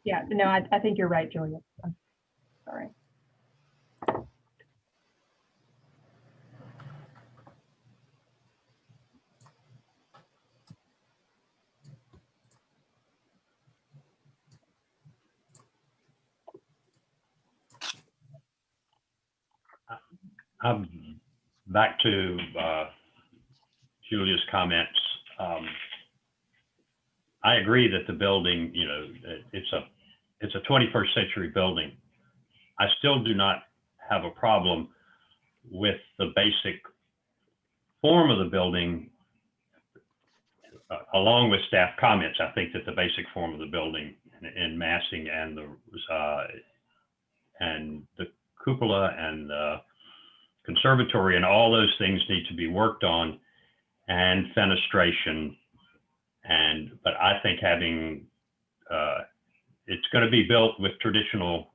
Speaker 1: Yeah, no, I think you're right, Julia. I'm sorry.
Speaker 6: I'm back to Julia's comments. I agree that the building, you know, it's a 21st century building. I still do not have a problem with the basic form of the building, along with staff comments. I think that the basic form of the building in massing and the cupola and the conservatory and all those things need to be worked on, and fenestration. But I think having it's going to be built with traditional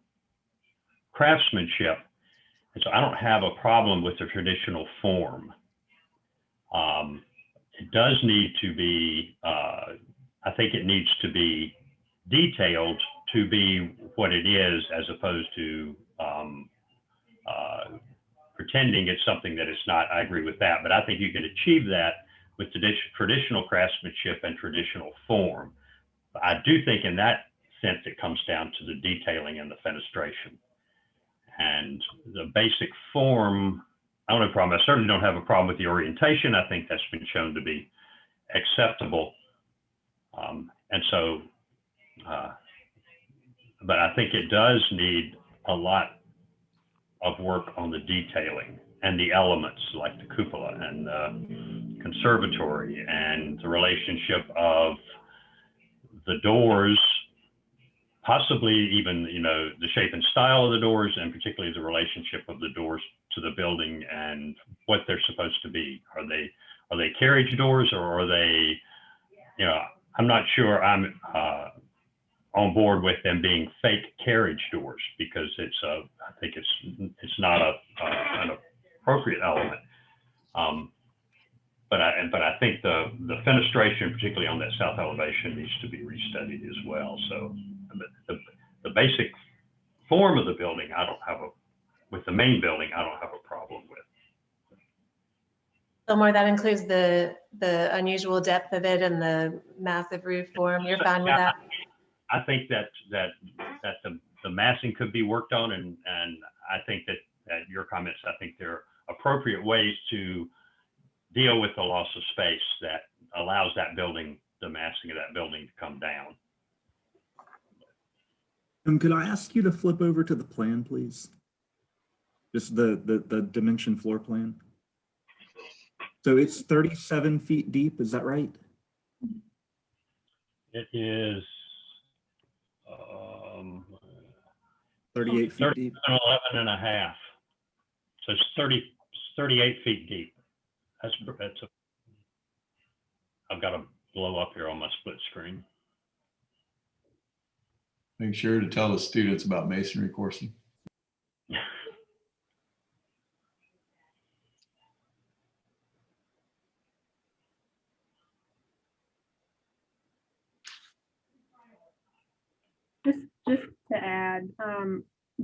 Speaker 6: craftsmanship, and so I don't have a problem with the traditional form. It does need to be, I think it needs to be detailed to be what it is, as opposed to pretending it's something that it's not. I agree with that, but I think you can achieve that with traditional craftsmanship and traditional form. I do think in that sense it comes down to the detailing and the fenestration. And the basic form, I don't have a problem. I certainly don't have a problem with the orientation. I think that's been shown to be acceptable. And so, but I think it does need a lot of work on the detailing and the elements like the cupola and the conservatory and the relationship of the doors, possibly even, you know, the shape and style of the doors, and particularly the relationship of the doors to the building and what they're supposed to be. Are they carriage doors, or are they, you know, I'm not sure I'm on board with them being fake carriage doors, because I think it's not an appropriate element. But I think the fenestration, particularly on that south elevation, needs to be restudied as well. So the basic form of the building, with the main building, I don't have a problem with.
Speaker 4: Fillmore, that includes the unusual depth of it and the massive roof form. You're fine with that?
Speaker 6: I think that the massing could be worked on, and I think that your comments, I think there are appropriate ways to deal with the loss of space that allows that building, the massing of that building to come down.
Speaker 5: Could I ask you to flip over to the plan, please? Just the dimension floor plan. So it's 37 feet deep, is that right?
Speaker 6: It is
Speaker 5: 38 feet deep.
Speaker 6: 11 and a half. So it's 38 feet deep. I've got to blow up here on my split screen.
Speaker 8: Make sure to tell the students about masonry coursing.
Speaker 1: Just to add,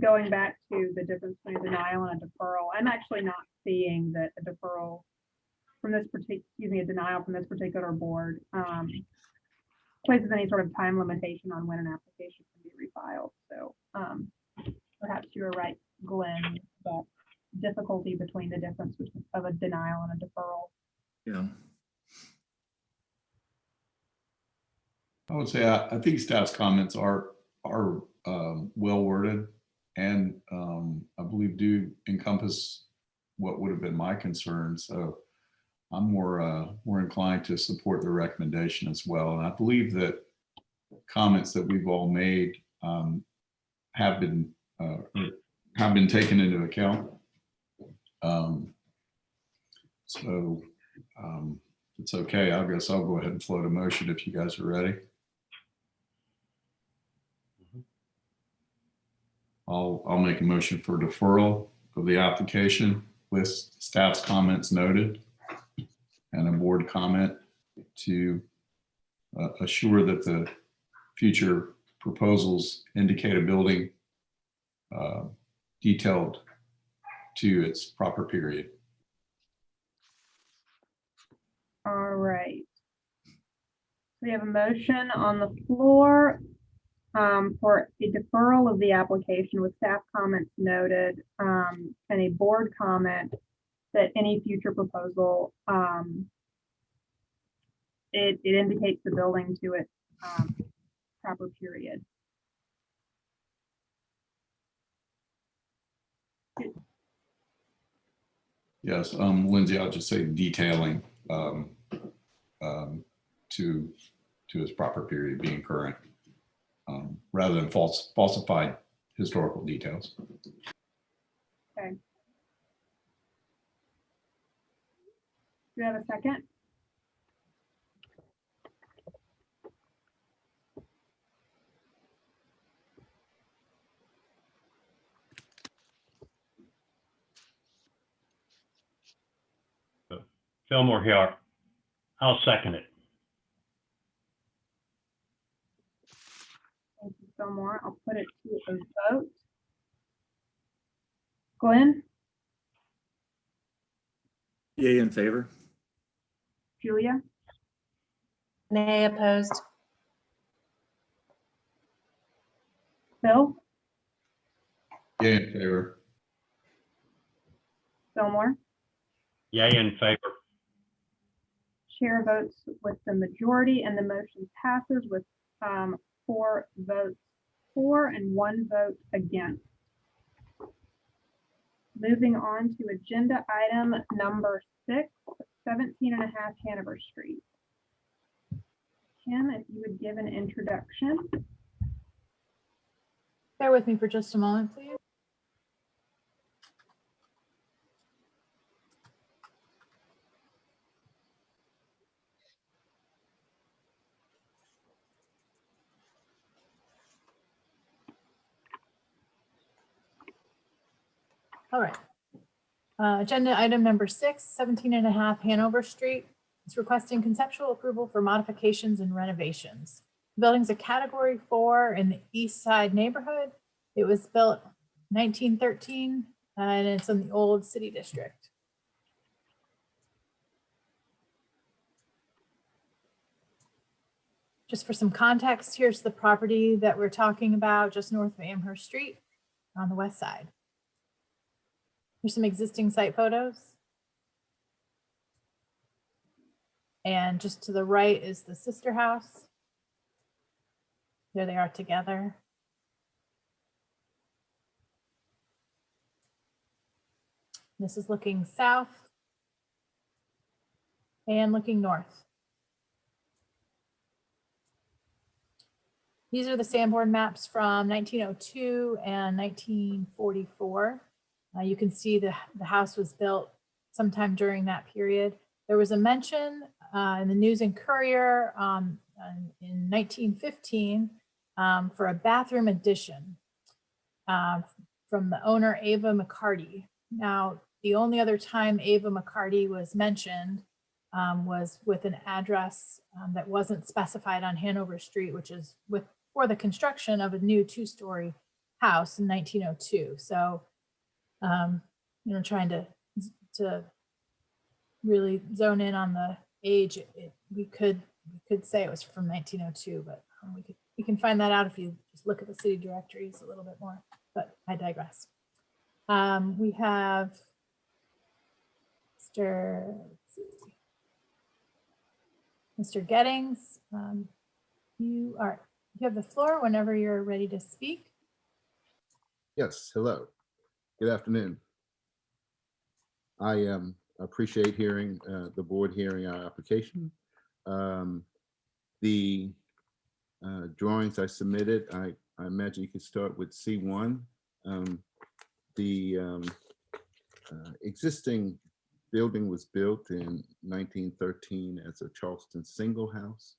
Speaker 1: going back to the difference between a denial and a deferral, I'm actually not seeing that a deferral from this particular, a denial from this particular board places any sort of time limitation on when an application can be refiled. So perhaps you're right, Glenn, that difficulty between the difference of a denial and a deferral.
Speaker 5: Yeah.
Speaker 8: I would say I think staff's comments are well worded, and I believe do encompass what would have been my concern. So I'm more inclined to support the recommendation as well. And I believe that comments that we've all made have been taken into account. So it's okay. I guess I'll go ahead and float a motion if you guys are ready. I'll make a motion for deferral of the application with staff's comments noted and a board comment to assure that the future proposals indicate a building detailed to its proper period.
Speaker 1: All right. We have a motion on the floor for a deferral of the application with staff comments noted and a board comment that any future proposal, it indicates the building to its proper period.
Speaker 8: Yes, Lindsay, I'll just say detailing to its proper period being current, rather than falsified historical details.
Speaker 1: Okay. Do you have a second?
Speaker 6: Fillmore here. I'll second it.
Speaker 1: Thank you, Fillmore. I'll put it to a vote. Glenn?
Speaker 5: Yay in favor.
Speaker 1: Julia?
Speaker 4: Nay, opposed.
Speaker 1: Phil?
Speaker 8: Yay in favor.
Speaker 1: Fillmore?
Speaker 6: Yay in favor.
Speaker 1: Chair votes with the majority and the motion passes with 4 votes for and 1 vote against. Moving on to agenda item number 6, 17.5 Hanover Street. Kim, if you would give an introduction.
Speaker 2: Bear with me for just a moment, please. All right. Agenda item number 6, 17.5 Hanover Street. It's requesting conceptual approval for modifications and renovations. The building's a category 4 in the East Side neighborhood. It was built 1913 and it's in the old city district. Just for some context, here's the property that we're talking about just north of Amherst Street on the west side. Here's some existing site photos. And just to the right is the sister house. There they are together. This is looking south and looking north. These are the Sanborn maps from 1902 and 1944. You can see the house was built sometime during that period. There was a mention in the News and Courier in 1915 for a bathroom addition from the owner, Ava McCarty. Now, the only other time Ava McCarty was mentioned was with an address that wasn't specified on Hanover Street, which is for the construction of a new 2-story house in 1902. So, trying to really zone in on the age, we could say it was from 1902, but we can find that out if you just look at the city directories a little bit more, but I digress. We have Mr. Gettings. You have the floor whenever you're ready to speak.
Speaker 13: Yes, hello. Good afternoon. I appreciate hearing the board hearing our application. The drawings I submitted, I imagine you could start with C1. The existing building was built in 1913 as a Charleston single house.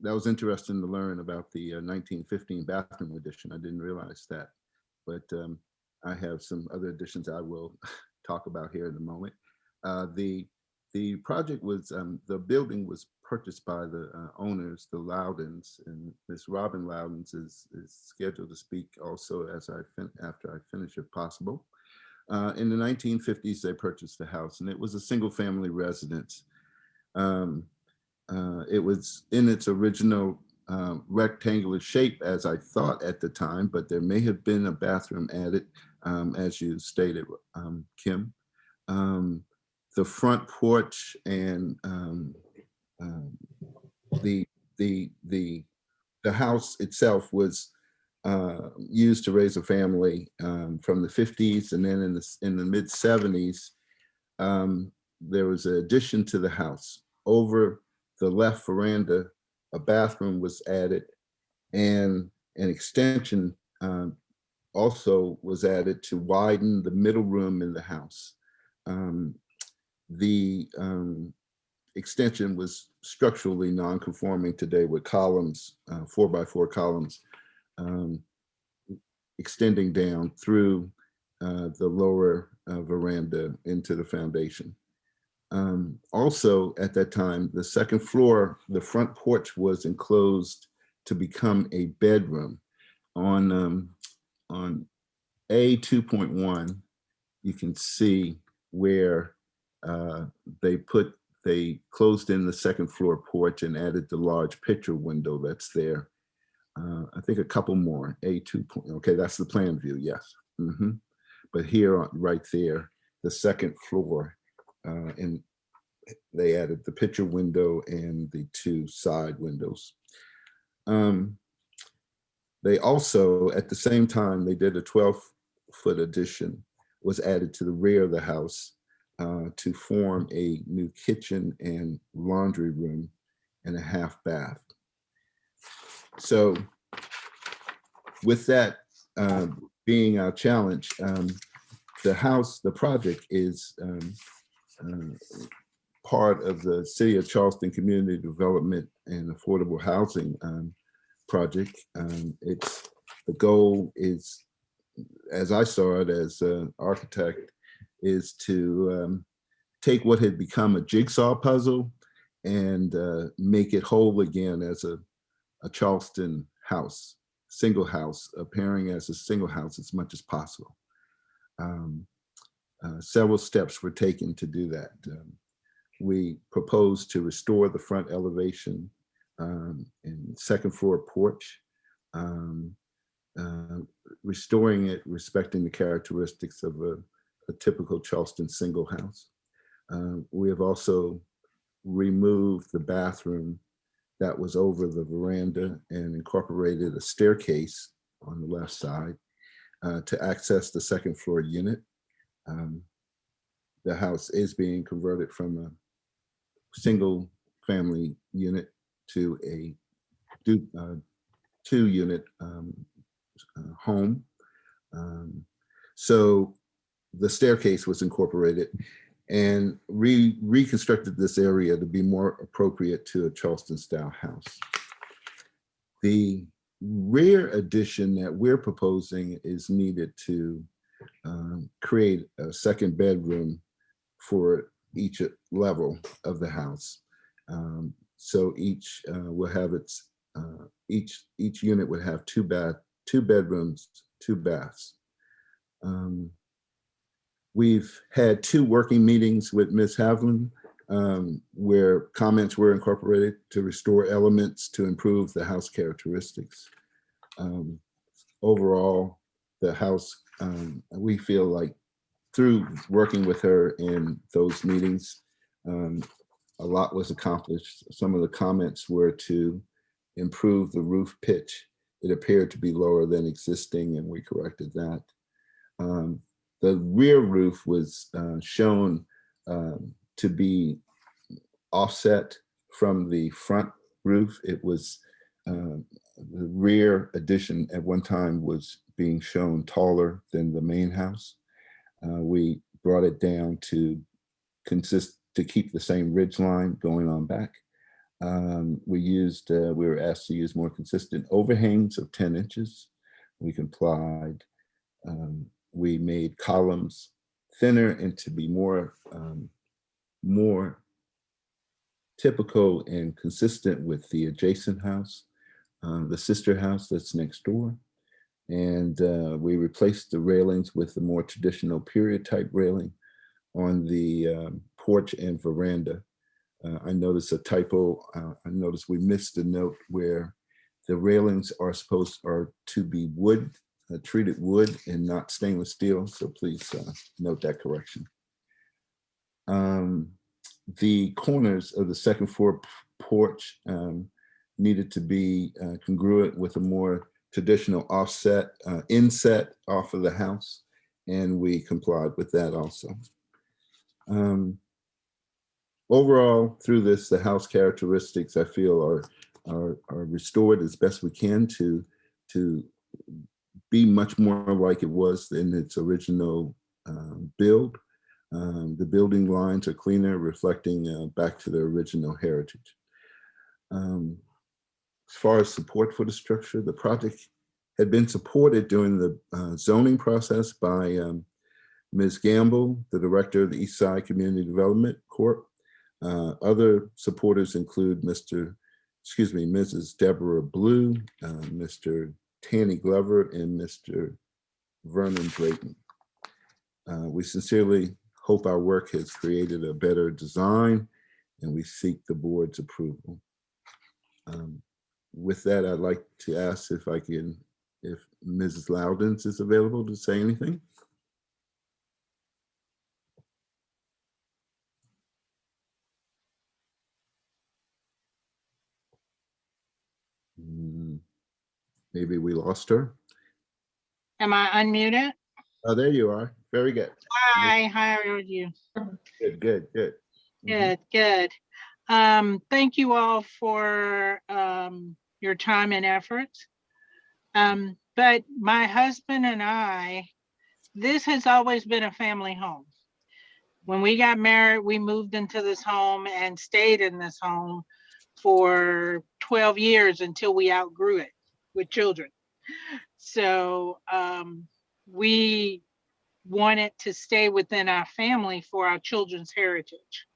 Speaker 13: That was interesting to learn about the 1915 bathroom addition. I didn't realize that, but I have some other additions I will talk about here in a moment. The project was, the building was purchased by the owners, the Loudons, and Miss Robin Loudons is scheduled to speak also after I finish if possible. In the 1950s, they purchased the house, and it was a single family residence. It was in its original rectangular shape, as I thought at the time, but there may have been a bathroom added, as you stated, Kim. The front porch and the house itself was used to raise a family from the 50s, and then in the mid 70s, there was an addition to the house. Over the left veranda, a bathroom was added, and an extension also was added to widen the middle room in the house. The extension was structurally non-conforming today with columns, 4x4 columns, extending down through the lower veranda into the foundation. Also at that time, the second floor, the front porch was enclosed to become a bedroom. On A2.1, you can see where they closed in the second floor porch and added the large picture window that's there. I think a couple more, A2. Okay, that's the plan view, yes. But here, right there, the second floor, and they added the picture window and the 2 side windows. They also, at the same time, they did a 12-foot addition, was added to the rear of the house to form a new kitchen and laundry room and a half bath. So with that being our challenge, the project is part of the City of Charleston Community Development and Affordable Housing project. The goal is, as I saw it as an architect, is to take what had become a jigsaw puzzle and make it whole again as a Charleston house, single house, appearing as a single house as much as possible. Several steps were taken to do that. we propose to restore the front elevation and second floor porch, restoring it, respecting the characteristics of a typical Charleston single house. We have also removed the bathroom that was over the veranda and incorporated a staircase on the left side to access the second floor unit. The house is being converted from a single family unit to a two unit home. So the staircase was incorporated and reconstructed this area to be more appropriate to a Charleston style house. The rear addition that we're proposing is needed to create a second bedroom for each level of the house. So each will have its each unit would have two bedrooms, 2 baths. We've had 2 working meetings with Ms. Havlin where comments were incorporated to restore elements to improve the house characteristics. Overall, the house, we feel like through working with her in those meetings, a lot was accomplished. Some of the comments were to improve the roof pitch. It appeared to be lower than existing, and we corrected that. The rear roof was shown to be offset from the front roof. It was the rear addition at one time was being shown taller than the main house. We brought it down to keep the same ridge line going on back. We were asked to use more consistent overhangs of 10 inches. We complied. We made columns thinner and to be more typical and consistent with the adjacent house, the sister house that's next door. And we replaced the railings with the more traditional period type railing on the porch and veranda. I noticed a typo. I noticed we missed a note where the railings are to be wood, treated wood and not stainless steel. So please note that correction. The corners of the second floor porch needed to be congruent with a more traditional offset, inset off of the house, and we complied with that also. Overall, through this, the house characteristics I feel are restored as best we can to be much more like it was in its original build. The building lines are cleaner, reflecting back to their original heritage. As far as support for the structure, the project had been supported during the zoning process by Ms. Gamble, the director of the East Side Community Development Corp. Other supporters include Mrs. Deborah Blue, Mr. Tanny Glover, and Mr. Vernon Drayton. We sincerely hope our work has created a better design, and we seek the board's approval. With that, I'd like to ask if Mrs. Loudons is available to say anything. Maybe we lost her.
Speaker 14: Am I unmuted?
Speaker 13: Oh, there you are. Very good.
Speaker 14: Hi, how are you?
Speaker 13: Good.
Speaker 14: Good. Thank you all for your time and efforts. But my husband and I, this has always been a family home. When we got married, we moved into this home and stayed in this home for 12 years until we outgrew it with children. So we wanted to stay within our family for our children's heritage.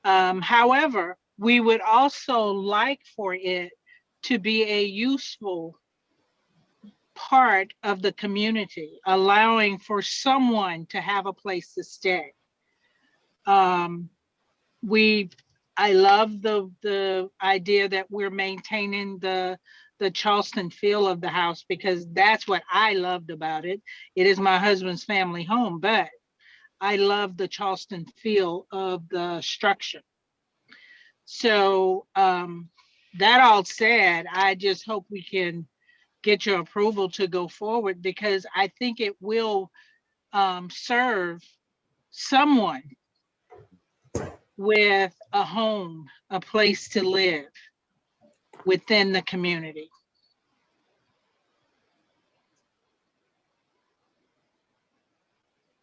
Speaker 14: However, we would also like for it to be a useful part of the community, allowing for someone to have a place to stay. I love the idea that we're maintaining the Charleston feel of the house, because that's what I loved about it. It is my husband's family home, but I love the Charleston feel of the structure. So that all said, I just hope we can get your approval to go forward, because I think it will serve someone with a home, a place to live within the community.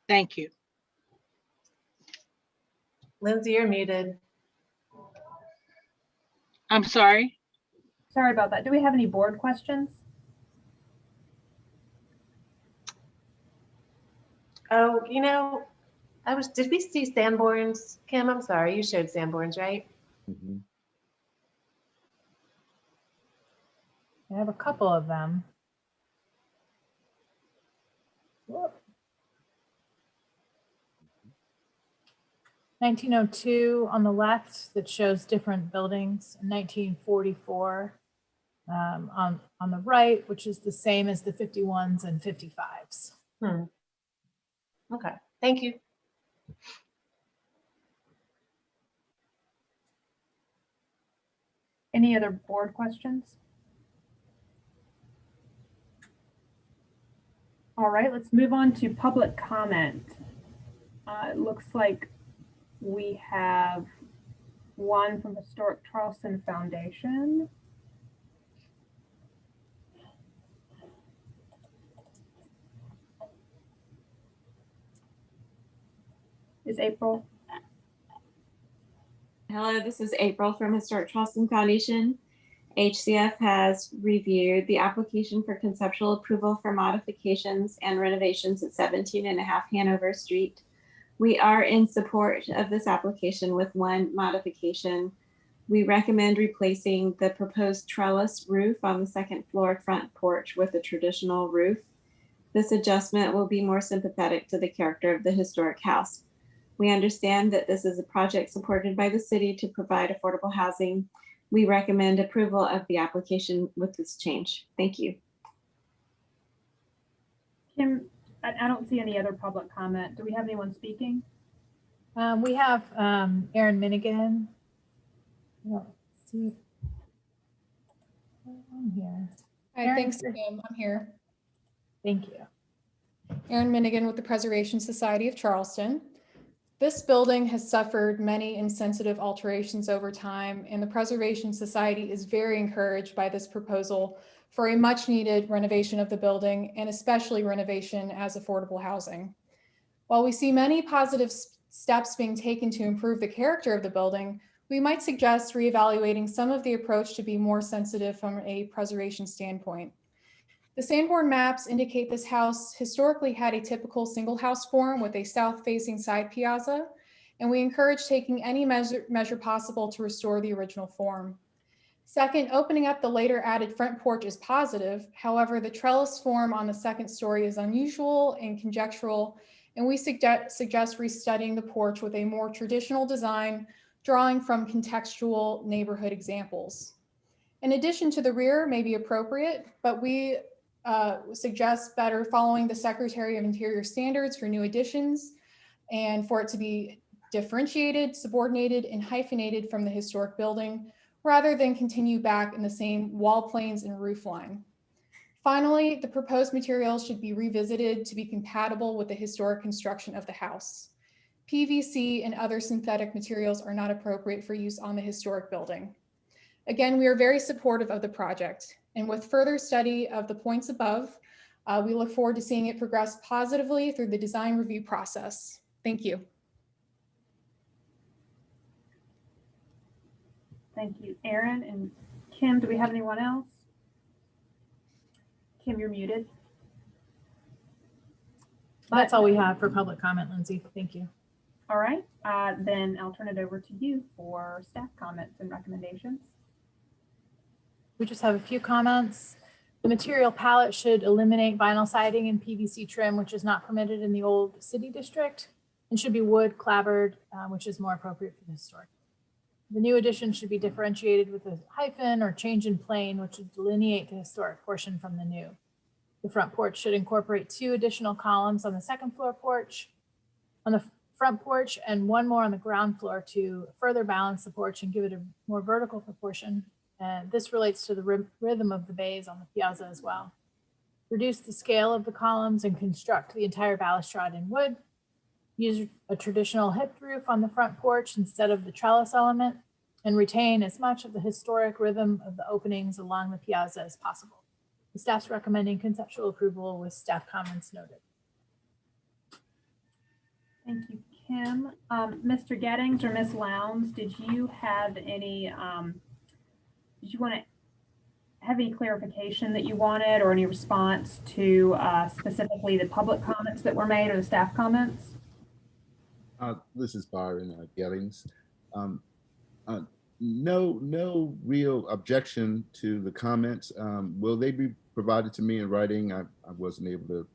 Speaker 14: Thank you.
Speaker 4: Lindsay, you're muted.
Speaker 14: I'm sorry.
Speaker 1: Sorry about that. Do we have any board questions?
Speaker 4: Oh, you know, did we see Sanborn's? Kim, I'm sorry, you showed Sanborn's, right?
Speaker 13: Mhm.
Speaker 2: I have a couple of them. Whoop. 1902 on the left that shows different buildings, and 1944 on the right, which is the same as the 51s and 55s.
Speaker 4: Okay, thank you.
Speaker 1: Any other board questions? All right, let's move on to public comment. It looks like we have one from Historic Charleston Foundation. Is April?
Speaker 10: Hello, this is April from Historic Charleston Foundation. HCF has reviewed the application for conceptual approval for modifications and renovations at 17.5 Hanover Street. We are in support of this application with one modification. We recommend replacing the proposed trellis roof on the second floor front porch with a traditional roof. This adjustment will be more sympathetic to the character of the historic house. We understand that this is a project supported by the city to provide affordable housing. We recommend approval of the application with this change. Thank you.
Speaker 1: Kim, I don't see any other public comment. Do we have anyone speaking?
Speaker 2: We have Aaron Minigan. Let's see. I'm here.
Speaker 11: Hi,
Speaker 2: Erin,
Speaker 11: thanks, Kim. I'm here.
Speaker 2: Thank you.
Speaker 11: Erin Minigan with the Preservation Society of Charleston. This building has suffered many insensitive alterations over time, and the Preservation Society is very encouraged by this proposal for a much needed renovation of the building, and especially renovation as affordable housing. While we see many positive steps being taken to improve the character of the building, we might suggest reevaluating some of the approach to be more sensitive from a preservation standpoint. The Sanborn Maps indicate this house historically had a typical single house form with a south-facing side piazza, and we encourage taking any measure possible to restore the original form. Second, opening up the later added front porch is positive. However, the trellis form on the second story is unusual and conjectural, and we suggest restudying the porch with a more traditional design, drawing from contextual neighborhood examples. In addition to the rear may be appropriate, but we suggest better following the Secretary of Interior standards for new additions, and for it to be differentiated, subordinated, and hyphenated from the historic building, rather than continue back in the same wall planes and roof line. Finally, the proposed materials should be revisited to be compatible with the historic construction of the house. PVC and other synthetic materials are not appropriate for use on the historic building. Again, we are very supportive of the project, and with further study of the points above, we look forward to seeing it progress positively through the design review process. Thank you.
Speaker 1: Thank you, Aaron. And Kim, do we have anyone else? Kim, you're muted.
Speaker 2: That's all we have for public comment, Lindsay. Thank you.
Speaker 1: All right, then I'll turn it over to you for staff comments and recommendations.
Speaker 2: We just have a few comments. The material palette should eliminate vinyl siding and PVC trim, which is not permitted in the old city district. and should be wood clapboard, which is more appropriate for the historic. The new addition should be differentiated with a hyphen or change in plane, which would delineate the historic portion from the new. The front porch should incorporate 2 additional columns on the second floor porch, on the front porch, and 1 more on the ground floor to further balance the porch and give it a more vertical proportion. And this relates to the rhythm of the bays on the piazza as well. Reduce the scale of the columns and construct the entire balustrade in wood. Use a traditional hipped roof on the front porch instead of the trellis element, and retain as much of the historic rhythm of the openings along the piazza as possible. The staff's recommending conceptual approval with staff comments noted.
Speaker 1: Thank you, Kim. Mr. Gettings or Ms. Lowndes, did you have any, did you want to have any clarification that you wanted or any response to specifically the public comments that were made or the staff comments?
Speaker 13: This is Byron Gettings. No real objection to the comments. Will they be provided to me in writing? I wasn't able to,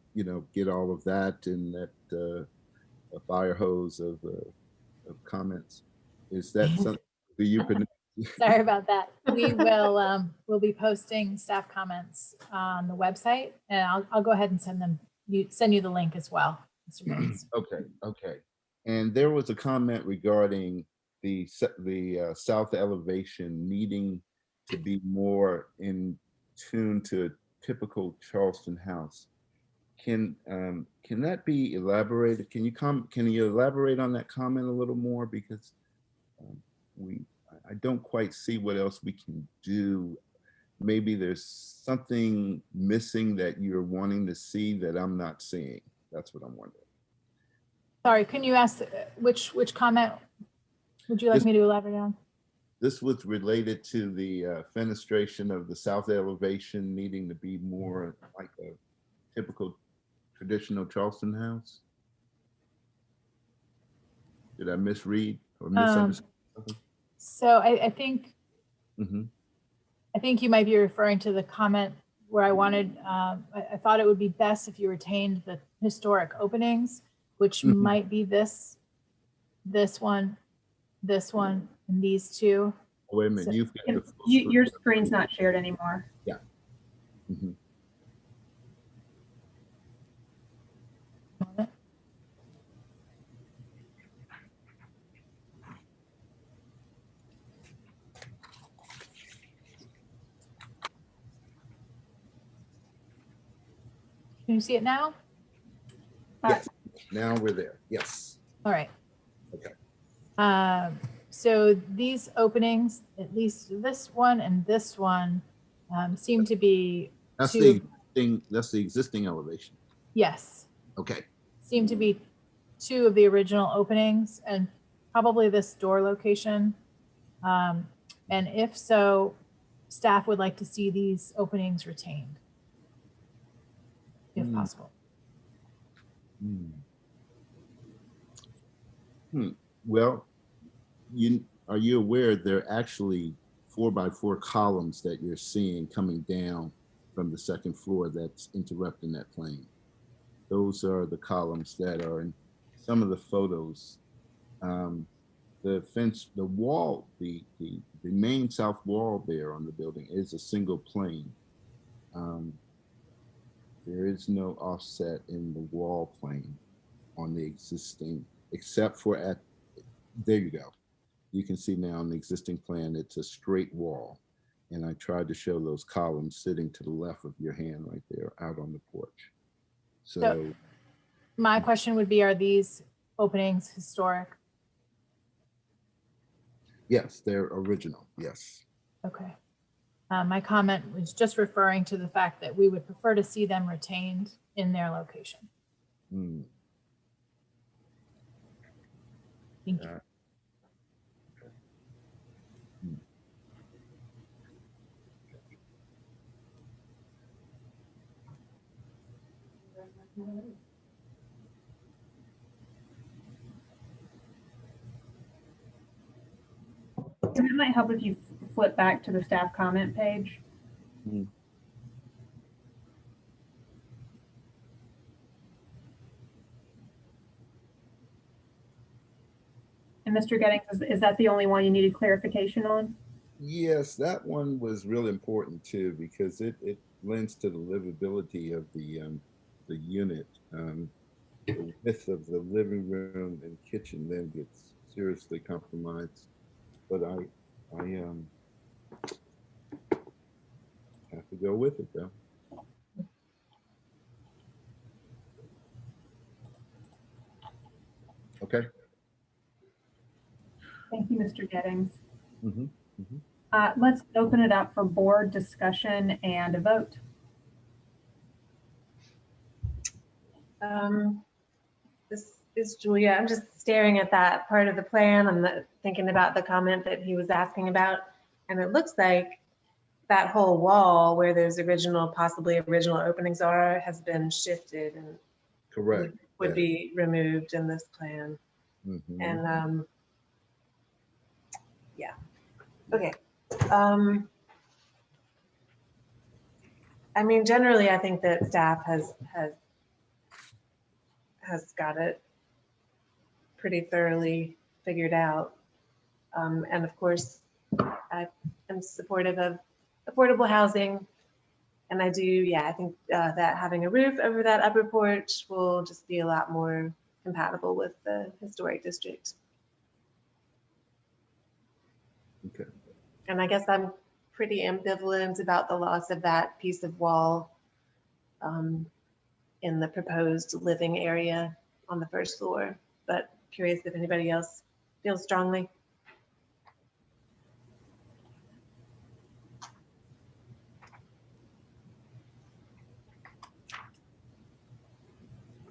Speaker 13: get all of that in that a fire hose of comments. Is that something do you?
Speaker 2: Sorry about that. We will we'll be posting staff comments on the website, and I'll go ahead and send you the link as well, Mr. Gibbons.
Speaker 13: Okay. And there was a comment regarding the south elevation needing to be more in tune to a typical Charleston house. Can that be elaborated? Can you elaborate on that comment a little more, because I don't quite see what else we can do. Maybe there's something missing that you're wanting to see that I'm not seeing. That's what I'm wondering.
Speaker 2: Sorry, can you ask which comment would you like me to elaborate on?
Speaker 13: This was related to the fenestration of the south elevation needing to be more like a typical traditional Charleston house. Did I misread or misunderstand something?
Speaker 2: So I think I think you might be referring to the comment where I wanted, I thought it would be best if you retained the historic openings, which might be this one, and these 2.
Speaker 13: Wait a minute,
Speaker 2: So,
Speaker 13: you've got
Speaker 1: your screen's not shared anymore.
Speaker 13: Yeah.
Speaker 2: Can you see it now?
Speaker 13: Yes. Now we're there. Yes.
Speaker 2: All right.
Speaker 13: Okay.
Speaker 2: So these openings, at least this one and this one, seem to be
Speaker 13: That's the thing. That's the existing elevation.
Speaker 2: Yes.
Speaker 13: Okay.
Speaker 2: Seem to be 2 of the original openings, and probably this door location. And if so, staff would like to see these openings retained, if possible.
Speaker 13: Well, are you aware they're actually 4x4 columns that you're seeing coming down from the second floor that's interrupting that plane? Those are the columns that are in some of the photos. The fence, the wall, the main south wall there on the building is a single plane. There is no offset in the wall plane on the existing, except for there you go. You can see now on the existing plan, it's a straight wall. And I tried to show those columns sitting to the left of your hand right there out on the porch. So
Speaker 2: my question would be, are these openings historic?
Speaker 13: Yes, they're original. Yes.
Speaker 2: Okay. My comment was just referring to the fact that we would prefer to see them retained in their location. Thank you.
Speaker 1: It might help if you flip back to the staff comment page. And Mr. Gettings, is that the only one you needed clarification on?
Speaker 13: Yes, that one was real important too, because it lends to the livability of the unit. The width of the living room and kitchen then gets seriously compromised. But I have to go with it though. Okay.
Speaker 1: Thank you, Mr. Gettings.
Speaker 13: Mhm, mhm.
Speaker 1: Let's open it up for board discussion and a vote.
Speaker 4: This is Julia. I'm just staring at that part of the plan. I'm thinking about the comment that he was asking about. And it looks like that whole wall where those possibly original openings are, has been shifted and
Speaker 13: Correct.
Speaker 4: would be removed in this plan.
Speaker 13: Mhm.
Speaker 4: And yeah, okay. I mean, generally, I think that staff has got it pretty thoroughly figured out. And of course, I am supportive of affordable housing. And I do, yeah, I think that having a roof over that upper porch will just be a lot more compatible with the historic district.
Speaker 13: Okay.
Speaker 4: And I guess I'm pretty ambivalent about the loss of that piece of wall in the proposed living area on the first floor, but curious if anybody else feels strongly.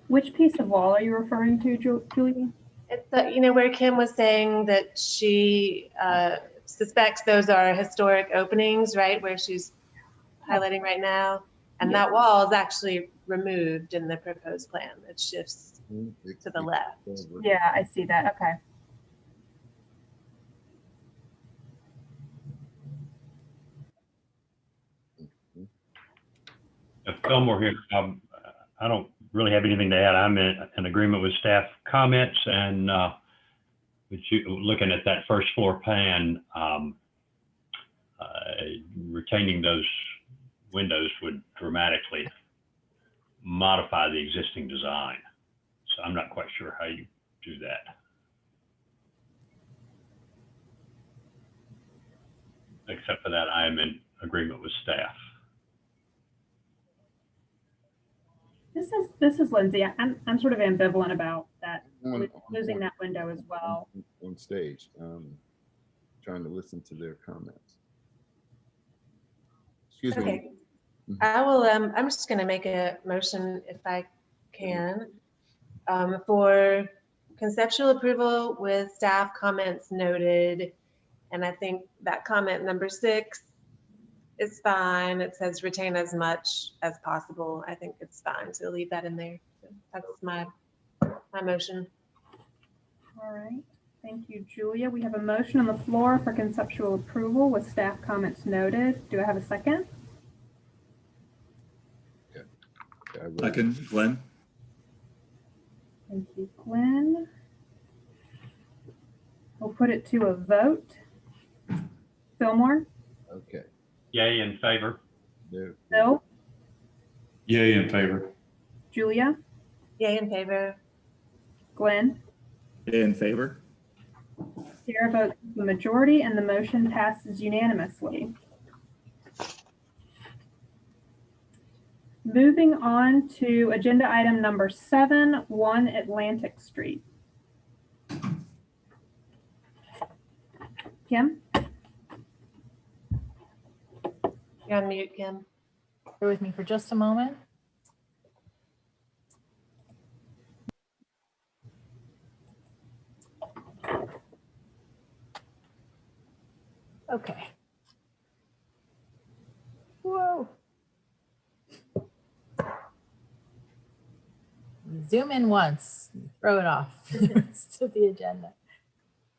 Speaker 1: Which piece of wall are you referring to, Julia?
Speaker 4: It's where Kim was saying that she suspects those are historic openings, right? Where she's highlighting right now. And
Speaker 1: Yeah.
Speaker 4: that wall is actually removed in the proposed plan. It shifts to the left.
Speaker 1: Yeah, I see that. Okay.
Speaker 6: Fillmore here. I don't really have anything to add. I'm in agreement with staff comments, and looking at that first floor plan, retaining those windows would dramatically modify the existing design. So I'm not quite sure how you do that. Except for that, I am in agreement with staff.
Speaker 1: This is Lindsay. I'm sort of ambivalent about that, losing that window as well.
Speaker 13: On stage, trying to listen to their comments. Excuse
Speaker 4: Okay.
Speaker 13: me.
Speaker 4: I will, I'm just gonna make a motion if I can, for conceptual approval with staff comments noted. And I think that comment number 6 is fine. It says retain as much as possible. I think it's fine to leave that in there. So that's my motion.
Speaker 1: All right. Thank you, Julia. We have a motion on the floor for conceptual approval with staff comments noted. Do I have a second?
Speaker 5: Second, Glenn.
Speaker 1: Thank you, Glenn. We'll put it to a vote. Fillmore?
Speaker 13: Okay.
Speaker 6: Yay in favor.
Speaker 13: There.
Speaker 1: Bill?
Speaker 8: Yay in favor.
Speaker 1: Julia?
Speaker 4: Yay in favor.
Speaker 1: Glenn?
Speaker 5: Yay in favor.
Speaker 1: Chair votes the majority and the motion passes unanimously. Moving on to agenda item number 7, 1 Atlantic Street. Kim?
Speaker 4: You're on mute, Kim.
Speaker 2: Bear with me for just a moment. Okay. Whoa. Zoom in once, throw it off to the agenda.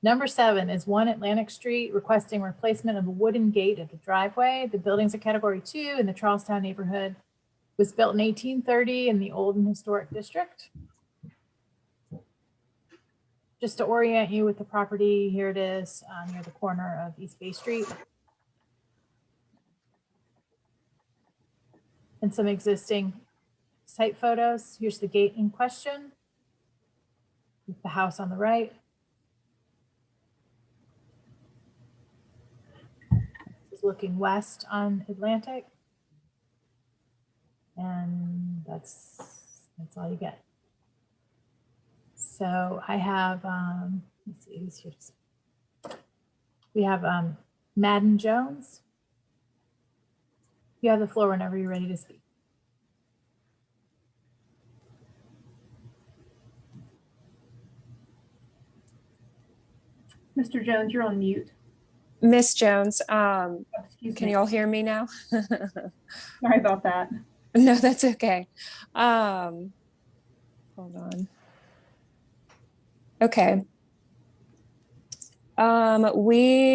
Speaker 2: Number 7 is 1 Atlantic Street, requesting replacement of a wooden gate at the driveway. The building's a category 2 in the Charlestown neighborhood. Was built in 1830 in the old and historic district. Just to orient you with the property, here it is near the corner of East Bay Street. And some existing site photos. Here's the gate in question, with the house on the right. This is looking west on Atlantic. And that's all you get. So I have, let's see who's here. We have Madden Jones. You have the floor whenever you're ready to speak.
Speaker 1: Mr. Jones, you're on mute.
Speaker 15: Miss Jones,
Speaker 1: Excuse
Speaker 15: can
Speaker 1: me.
Speaker 15: you all hear me now?
Speaker 1: Sorry about that.
Speaker 15: No, that's okay. Hold on. Okay. The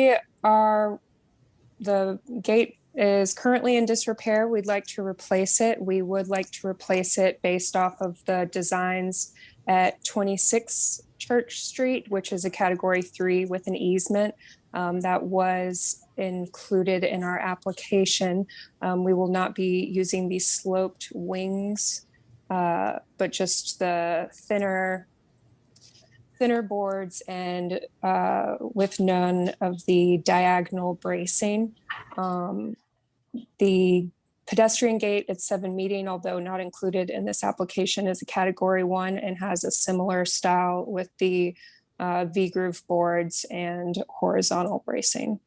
Speaker 15: gate is currently in disrepair. We'd like to replace it. We would like to replace it based off of the designs at 26 Church Street, which is a category 3 with an easement that was included in our application. We will not be using these sloped wings, but just the thinner boards and with none of the diagonal bracing. The pedestrian gate at 7 Meeting, although not included in this application, is a category 1 and has a similar style with the V-groove boards and horizontal bracing.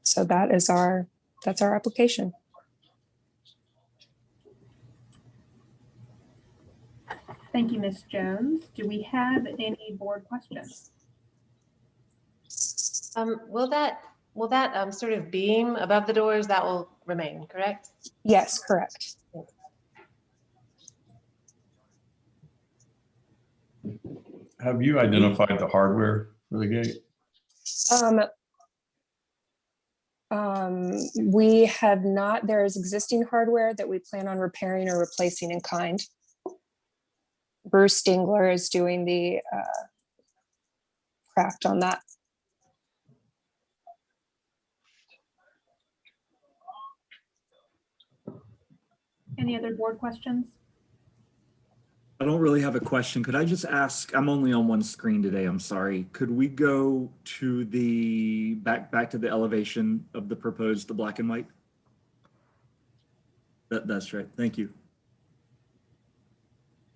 Speaker 15: So that's our application.
Speaker 1: Thank you, Ms. Jones. Do we have any board questions?
Speaker 4: Will that sort of beam above the doors, that will remain, correct?
Speaker 15: Yes, correct.
Speaker 8: Have you identified the hardware for the gate?
Speaker 15: We have not. There is existing hardware that we plan on repairing or replacing in kind. Bruce Dingler is doing the craft on that.
Speaker 1: Any other board questions?
Speaker 5: I don't really have a question. Could I just ask, I'm only on one screen today, I'm sorry. Could we go to the back to the elevation of the proposed, the black and white? That's right, thank you.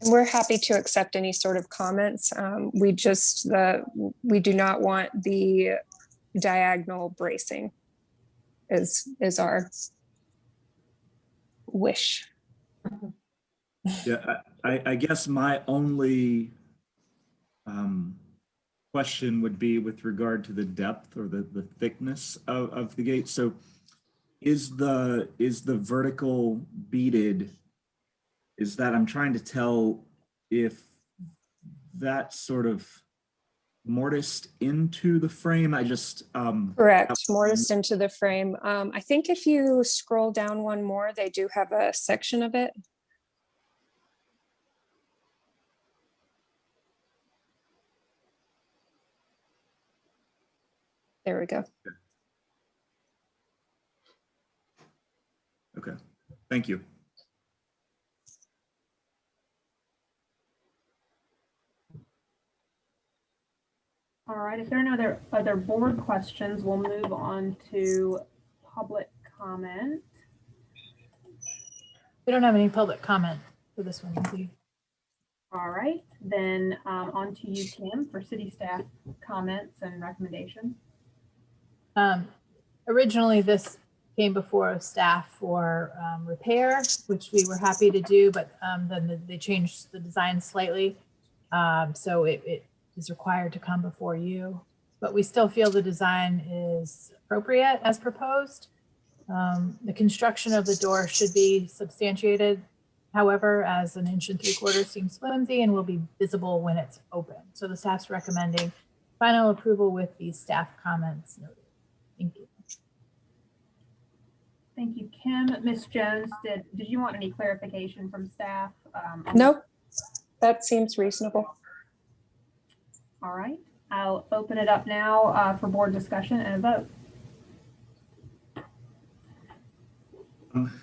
Speaker 15: And we're happy to accept any sort of comments. We do not want the diagonal bracing is our wish.
Speaker 5: Yeah, I guess my only question would be with regard to the depth or the thickness of the gate. So is the vertical beaded, is that, I'm trying to tell if that sort of mortised into the frame. I just
Speaker 15: correct, mortised into the frame. I think if you scroll down one more, they do have a section of it. There we go.
Speaker 5: Okay, thank you.
Speaker 1: All right, if there are no other board questions, we'll move on to public comment.
Speaker 2: We don't have any public comment for this one, Lindsay.
Speaker 1: All right, then on to you, Kim, for city staff comments and recommendations.
Speaker 2: Originally, this came before staff for repair, which we were happy to do, but then they changed the design slightly. So it is required to come before you, but we still feel the design is appropriate as proposed. The construction of the door should be substantiated, however, as 1 3/4 inches seems flimsy and will be visible when it's open. So the staff's recommending final approval with these staff comments noted. Thank you.
Speaker 1: Thank you, Kim. Ms. Jones, did you want any clarification from staff?
Speaker 15: Nope, that seems reasonable.
Speaker 1: All right, I'll open it up now for board discussion and a vote.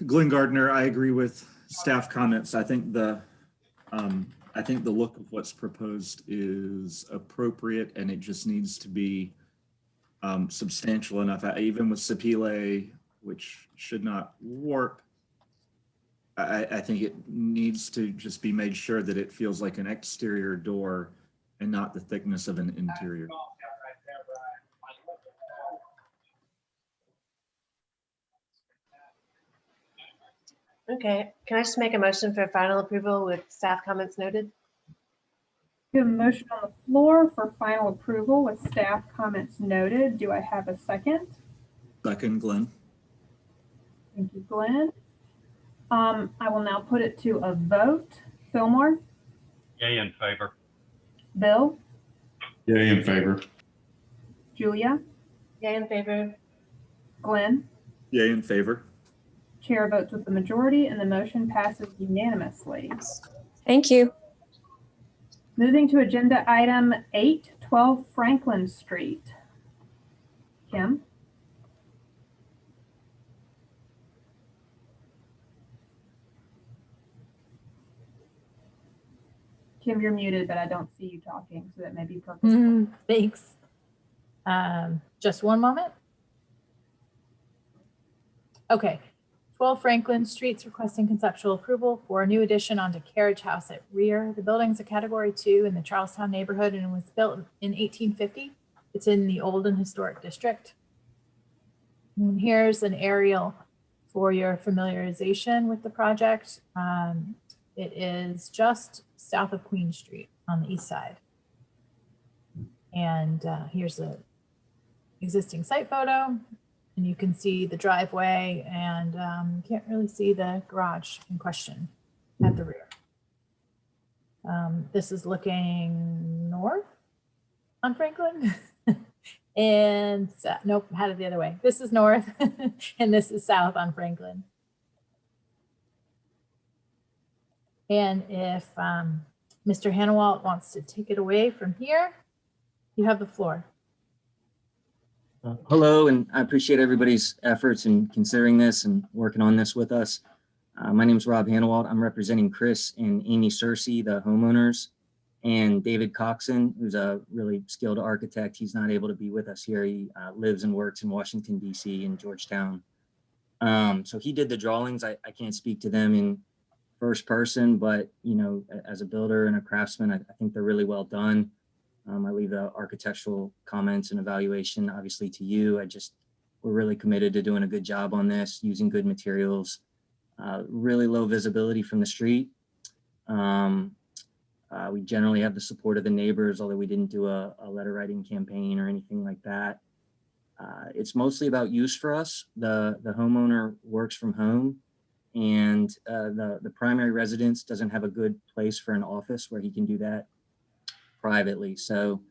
Speaker 5: Glenn Gardner, I agree with staff comments. I think the look of what's proposed is appropriate, and it just needs to be substantial enough. Even with Sapele, which should not warp, I think it needs to just be made sure that it feels like an exterior door and not the thickness of an interior.
Speaker 4: Okay, can I just make a motion for final approval with staff comments noted?
Speaker 1: We have a motion on the floor for final approval with staff comments noted. Do I have a second?
Speaker 5: Second, Glenn.
Speaker 1: Thank you, Glenn. I will now put it to a vote. Fillmore,
Speaker 6: Yay in favor.
Speaker 1: Bill,
Speaker 8: Yay in favor.
Speaker 1: Julia,
Speaker 4: Yay in favor.
Speaker 1: Glenn.
Speaker 5: Yay in favor.
Speaker 1: Chair votes with the majority and the motion passes unanimously.
Speaker 15: Thank you.
Speaker 1: Moving to agenda item 812 Franklin Street. Kim? Kim, you're muted, but I don't see you talking, so that may be purposeful.
Speaker 2: Thanks. Just one moment. Okay. 12 Franklin Street's requesting conceptual approval for a new addition onto carriage house at rear. The building's a category 2 in the Charlestown neighborhood and was built in 1850. It's in the Olden Historic District. And here's an aerial for your familiarization with the project. It is just south of Queen Street on the east side. And here's the existing site photo. And you can see the driveway and you can't really see the garage in question at the rear. This is looking north on Franklin. And nope, had it the other way. This is north and this is south on Franklin. And if Mr. Hannawalt wants to take it away from here, you have the floor.
Speaker 16: Hello, and I appreciate everybody's efforts in considering this and working on this with us. My name is Rob Hannawalt. I'm representing Chris and Amy Searcy, the homeowners, and David Coxon, who's a really skilled architect. He's not able to be with us here. He lives and works in Washington, D.C. in Georgetown. So he did the drawings. I can't speak to them in first person, but you know, as a builder and a craftsman, I think they're really well done. I leave the architectural comments and evaluation obviously to you. We're really committed to doing a good job on this, using good materials, really low visibility from the street. We generally have the support of the neighbors, although we didn't do a letter writing campaign or anything like that. It's mostly about use for us. The homeowner works from home, and the primary residence doesn't have a good place for an office where he can do that privately. So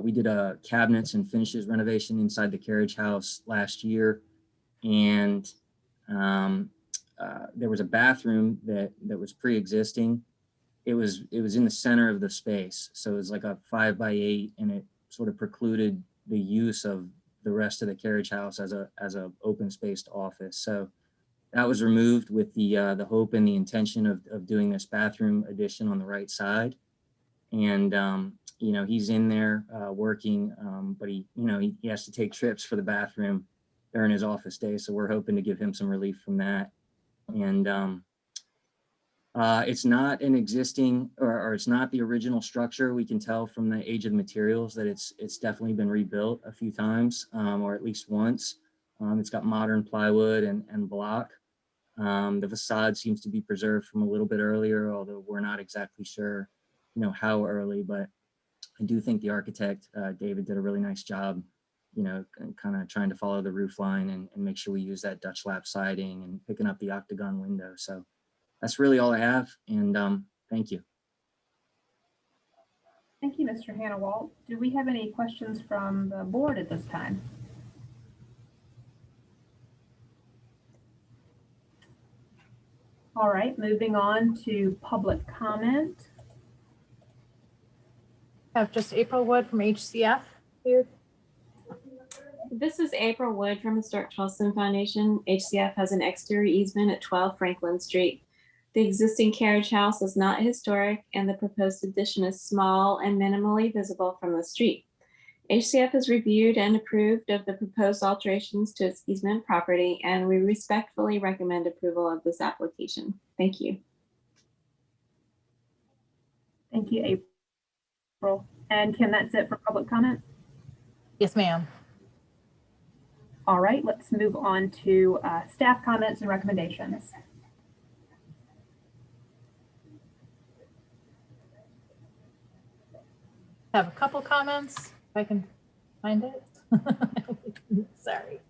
Speaker 16: we did a cabinets and finishes renovation inside the carriage house last year. And there was a bathroom that was pre-existing. It was in the center of the space. So it was like a 5x8, and it sort of precluded the use of the rest of the carriage house as a open spaced office. So that was removed with the hope and the intention of doing this bathroom addition on the right side. And, you know, he's in there working, but he has to take trips for the bathroom during his office day. So we're hoping to give him some relief from that. And it's not an existing, or it's not the original structure. We can tell from the age of materials that it's definitely been rebuilt a few times, or at least once. It's got modern plywood and block. The facade seems to be preserved from a little bit earlier, although we're not exactly sure how early, but I do think the architect, David, did a really nice job, kind of trying to follow the roof line and make sure we use that Dutch lap siding and picking up the octagon window. So that's really all I have. And thank you.
Speaker 1: Thank you, Mr. Hannawalt. Do we have any questions from the board at this time? All right, moving on to public comment.
Speaker 2: Have just April Wood from HCF here.
Speaker 10: This is April Wood from Historic Charleston Foundation. HCF has an exterior easement at 12 Franklin Street. The existing carriage house is not historic, and the proposed addition is small and minimally visible from the street. HCF has reviewed and approved of the proposed alterations to its easement property, and we respectfully recommend approval of this application. Thank you.
Speaker 1: Thank you, April. And Kim, that's it for public comment?
Speaker 2: Yes, ma'am.
Speaker 1: All right, let's move on to staff comments and recommendations.
Speaker 2: Have a couple comments, if I can find it. Sorry.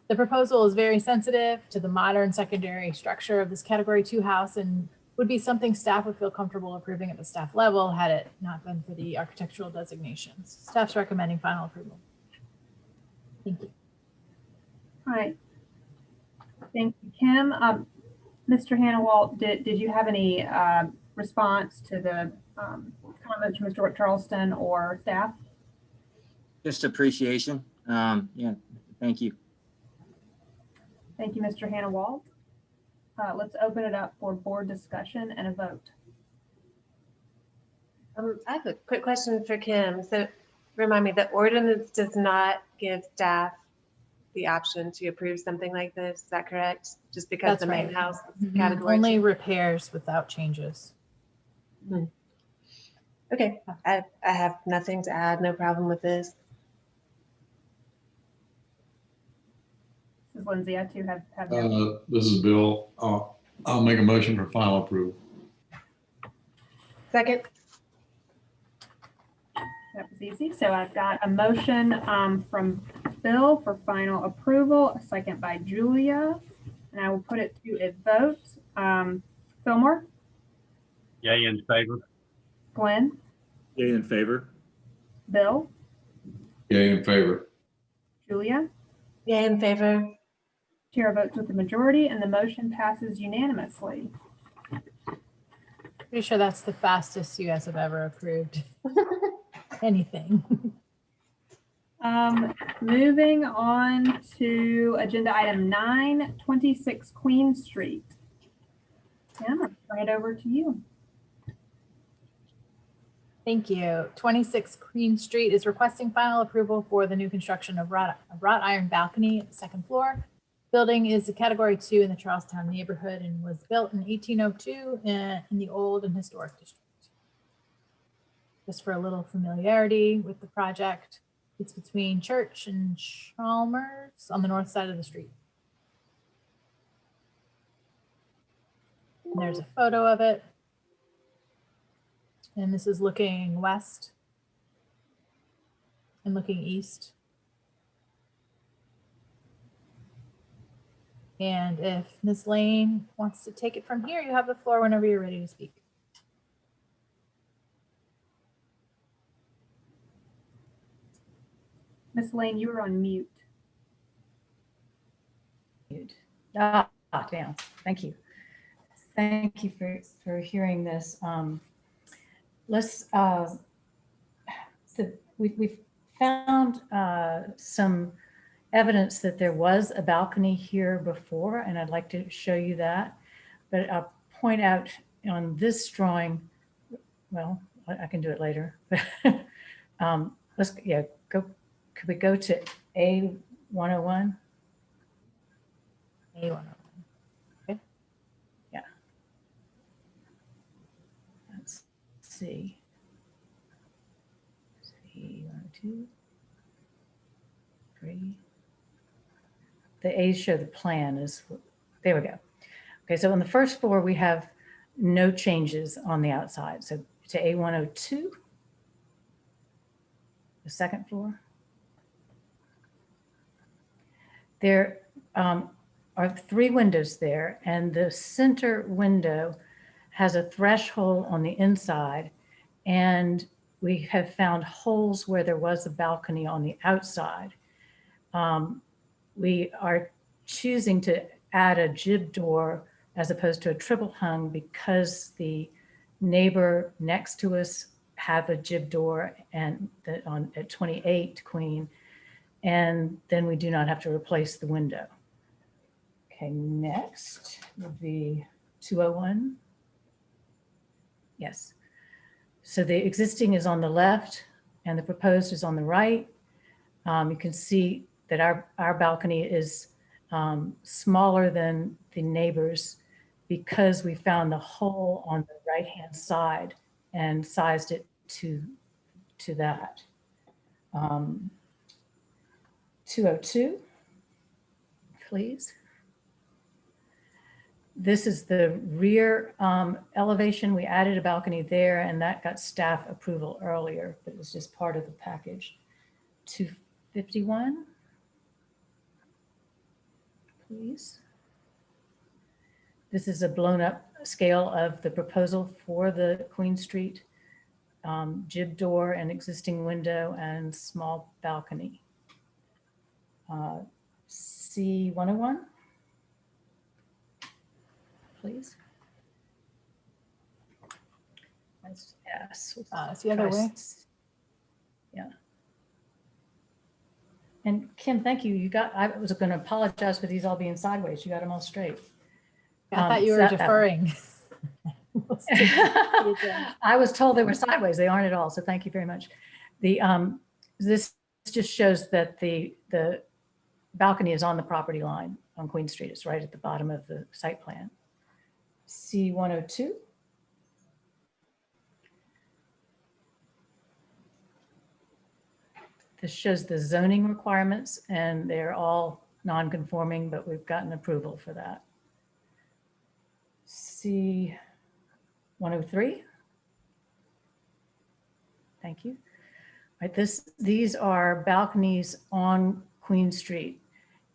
Speaker 2: The proposal is very sensitive to the modern secondary structure of this Category 2 house and would be something staff would feel comfortable approving at the staff level had it not been for the architectural designations. Staff's recommending final approval. Thank you.
Speaker 1: All right. Thank you, Kim. Mr. Hannawalt, did you have any response to the comments from Mr. Charleston or staff?
Speaker 16: Just appreciation. Yeah, thank you.
Speaker 1: Thank you, Mr. Hannawalt. Let's open it up for board discussion and a vote.
Speaker 4: I have a quick question for Kim. So remind me, the ordinance does not give staff the option to approve something like this. Is that correct? Just because
Speaker 2: That's
Speaker 4: the main
Speaker 2: right.
Speaker 4: house is Category
Speaker 2: Only
Speaker 4: 2?
Speaker 2: repairs without changes.
Speaker 4: Okay, I have nothing to add. No problem with this.
Speaker 1: This is Lindsay. I too have
Speaker 8: This is Bill. I'll make a motion for final approval.
Speaker 4: Second.
Speaker 1: That was easy. So I've got a motion from Bill for final approval, a second by Julia, and I will put it to a vote. Fillmore?
Speaker 6: Yay in favor.
Speaker 1: Glenn?
Speaker 5: Yay in favor.
Speaker 1: Bill?
Speaker 8: Yay in favor.
Speaker 1: Julia?
Speaker 4: Yay in favor.
Speaker 1: Chair votes with the majority and the motion passes unanimously.
Speaker 2: Pretty sure that's the fastest you guys have ever approved anything.
Speaker 1: Moving on to agenda item 9, 26 Queen Street. Kim, I'll turn it over to you.
Speaker 2: Thank you. 26 Queen Street is requesting final approval for the new construction of wrought iron balcony at the second floor. Building is a Category 2 in the Charlestown neighborhood and was built in 1802 in the old and historic district. Just for a little familiarity with the project, it's between Church and Chalmers on the north side of the street. And there's a photo of it. And this is looking west and looking east. And if Ms. Lane wants to take it from here, you have the floor whenever you're ready to speak.
Speaker 1: Ms. Lane, you are on mute.
Speaker 17: Damn. Thank you. Thank you for hearing this. We've found some evidence that there was a balcony here before, and I'd like to show you that. But I'll point out on this drawing, well, I can do it later. Could we go to A101?
Speaker 2: A101. Okay.
Speaker 17: Yeah. Let's see. 1, 2, 3. The A's show the plan is, there we go. Okay, so on the first floor, we have no changes on the outside. So to A102, the second floor. There are 3 windows there, and the center window has a threshold on the inside, and we have found holes where there was a balcony on the outside. We are choosing to add a jib door as opposed to a triple hung because the neighbor next to us have a jib door and at 28 Queen, and then we do not have to replace the window. Okay, next would be 201. Yes. So the existing is on the left and the proposed is on the right. You can see that our balcony is smaller than the neighbors because we found the hole on the right-hand side and sized it to that. 202, please. This is the rear elevation. We added a balcony there and that got staff approval earlier, but it was just part of the package. 251, please. This is a blown up scale of the proposal for the Queen Street jib door and existing window and small balcony. C101, please. That's yes.
Speaker 2: It's the other way.
Speaker 17: Yeah. And Kim, thank you. I was going to apologize for these all being sideways. You got them all straight.
Speaker 2: I thought you were deferring.
Speaker 17: I was told they were sideways. They aren't at all. So thank you very much. This just shows that the balcony is on the property line on Queen Street. It's right at the bottom of the site plan. C102. This shows the zoning requirements and they're all non-conforming, but we've gotten approval for that. C103. Thank you. Right, these are balconies on Queen Street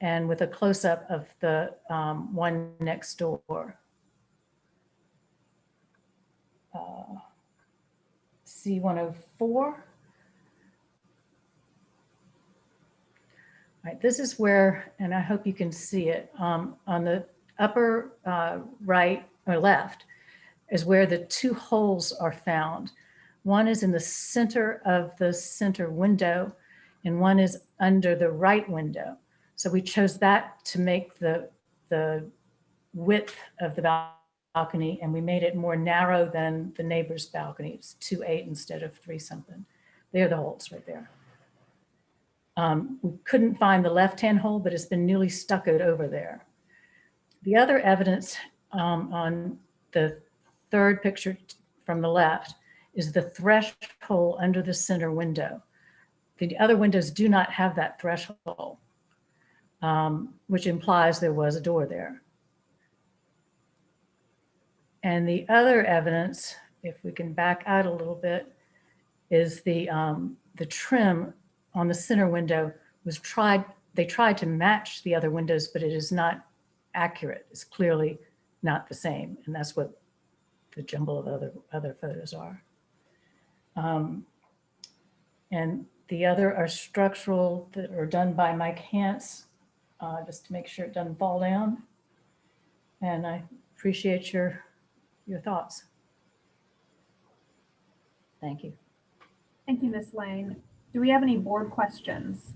Speaker 17: and with a close-up of the one next door. C104. Right, this is where, and I hope you can see it, on the upper right or left is where the two holes are found. One is in the center of the center window and one is under the right window. So we chose that to make the width of the balcony and we made it more narrow than the neighbor's balcony. It's 2.8 instead of 3 something. They're the holes right there. We couldn't find the left-hand hole, but it's been newly stuccoed over there. The other evidence on the third picture from the left is the threshold under the center window. The other windows do not have that threshold, which implies there was a door there. And the other evidence, if we can back out a little bit, is the trim on the center window was they tried to match the other windows, but it is not accurate. It's clearly not the same. And that's what the jumble of other photos are. And the other are structural that are done by Mike Hance, just to make sure it doesn't fall down. And I appreciate your thoughts. Thank you.
Speaker 1: Thank you, Ms. Lane. Do we have any board questions?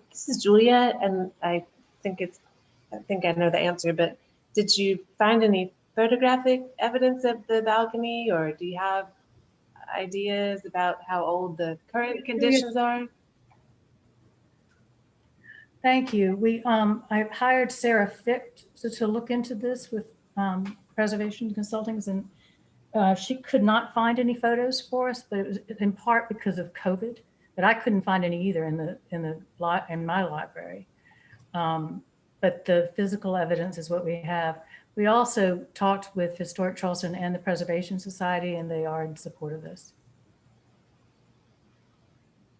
Speaker 4: This is Julia, and I think I know the answer, but did you find any photographic evidence of the balcony, or do you have ideas about how old the current conditions are?
Speaker 17: Thank you. I've hired Sarah Ficht to look into this with Preservation Consultings, and she could not find any photos for us, but it was in part because of COVID. But I couldn't find any either in my library. But the physical evidence is what we have. We also talked with Historic Charleston and the Preservation Society, and they are in support of this.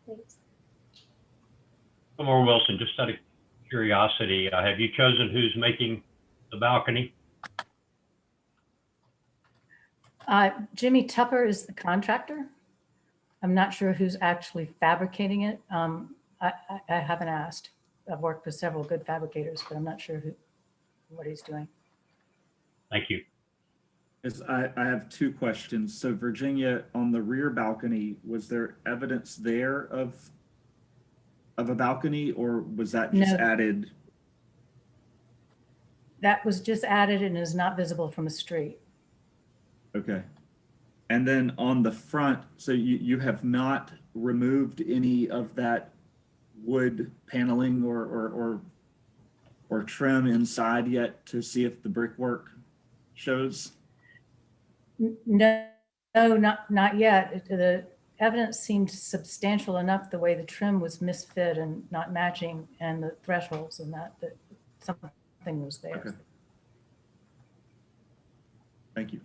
Speaker 4: Thanks.
Speaker 6: More Wilson, just out of curiosity, have you chosen who's making the balcony?
Speaker 17: Jimmy Tupper is the contractor. I'm not sure who's actually fabricating it. I haven't asked. I've worked with several good fabricators, but I'm not sure what he's doing.
Speaker 6: Thank you.
Speaker 5: I have two questions. So Virginia, on the rear balcony, was there evidence there of a balcony, or was that just
Speaker 17: No.
Speaker 5: added?
Speaker 17: That was just added and is not visible from the street.
Speaker 5: Okay. And then on the front, so you have not removed any of that wood paneling or trim inside yet to see if the brickwork shows?
Speaker 17: No, not yet. The evidence seemed substantial enough the way the trim was misfit and not matching, and the thresholds and that something was there.
Speaker 5: Okay. Thank you.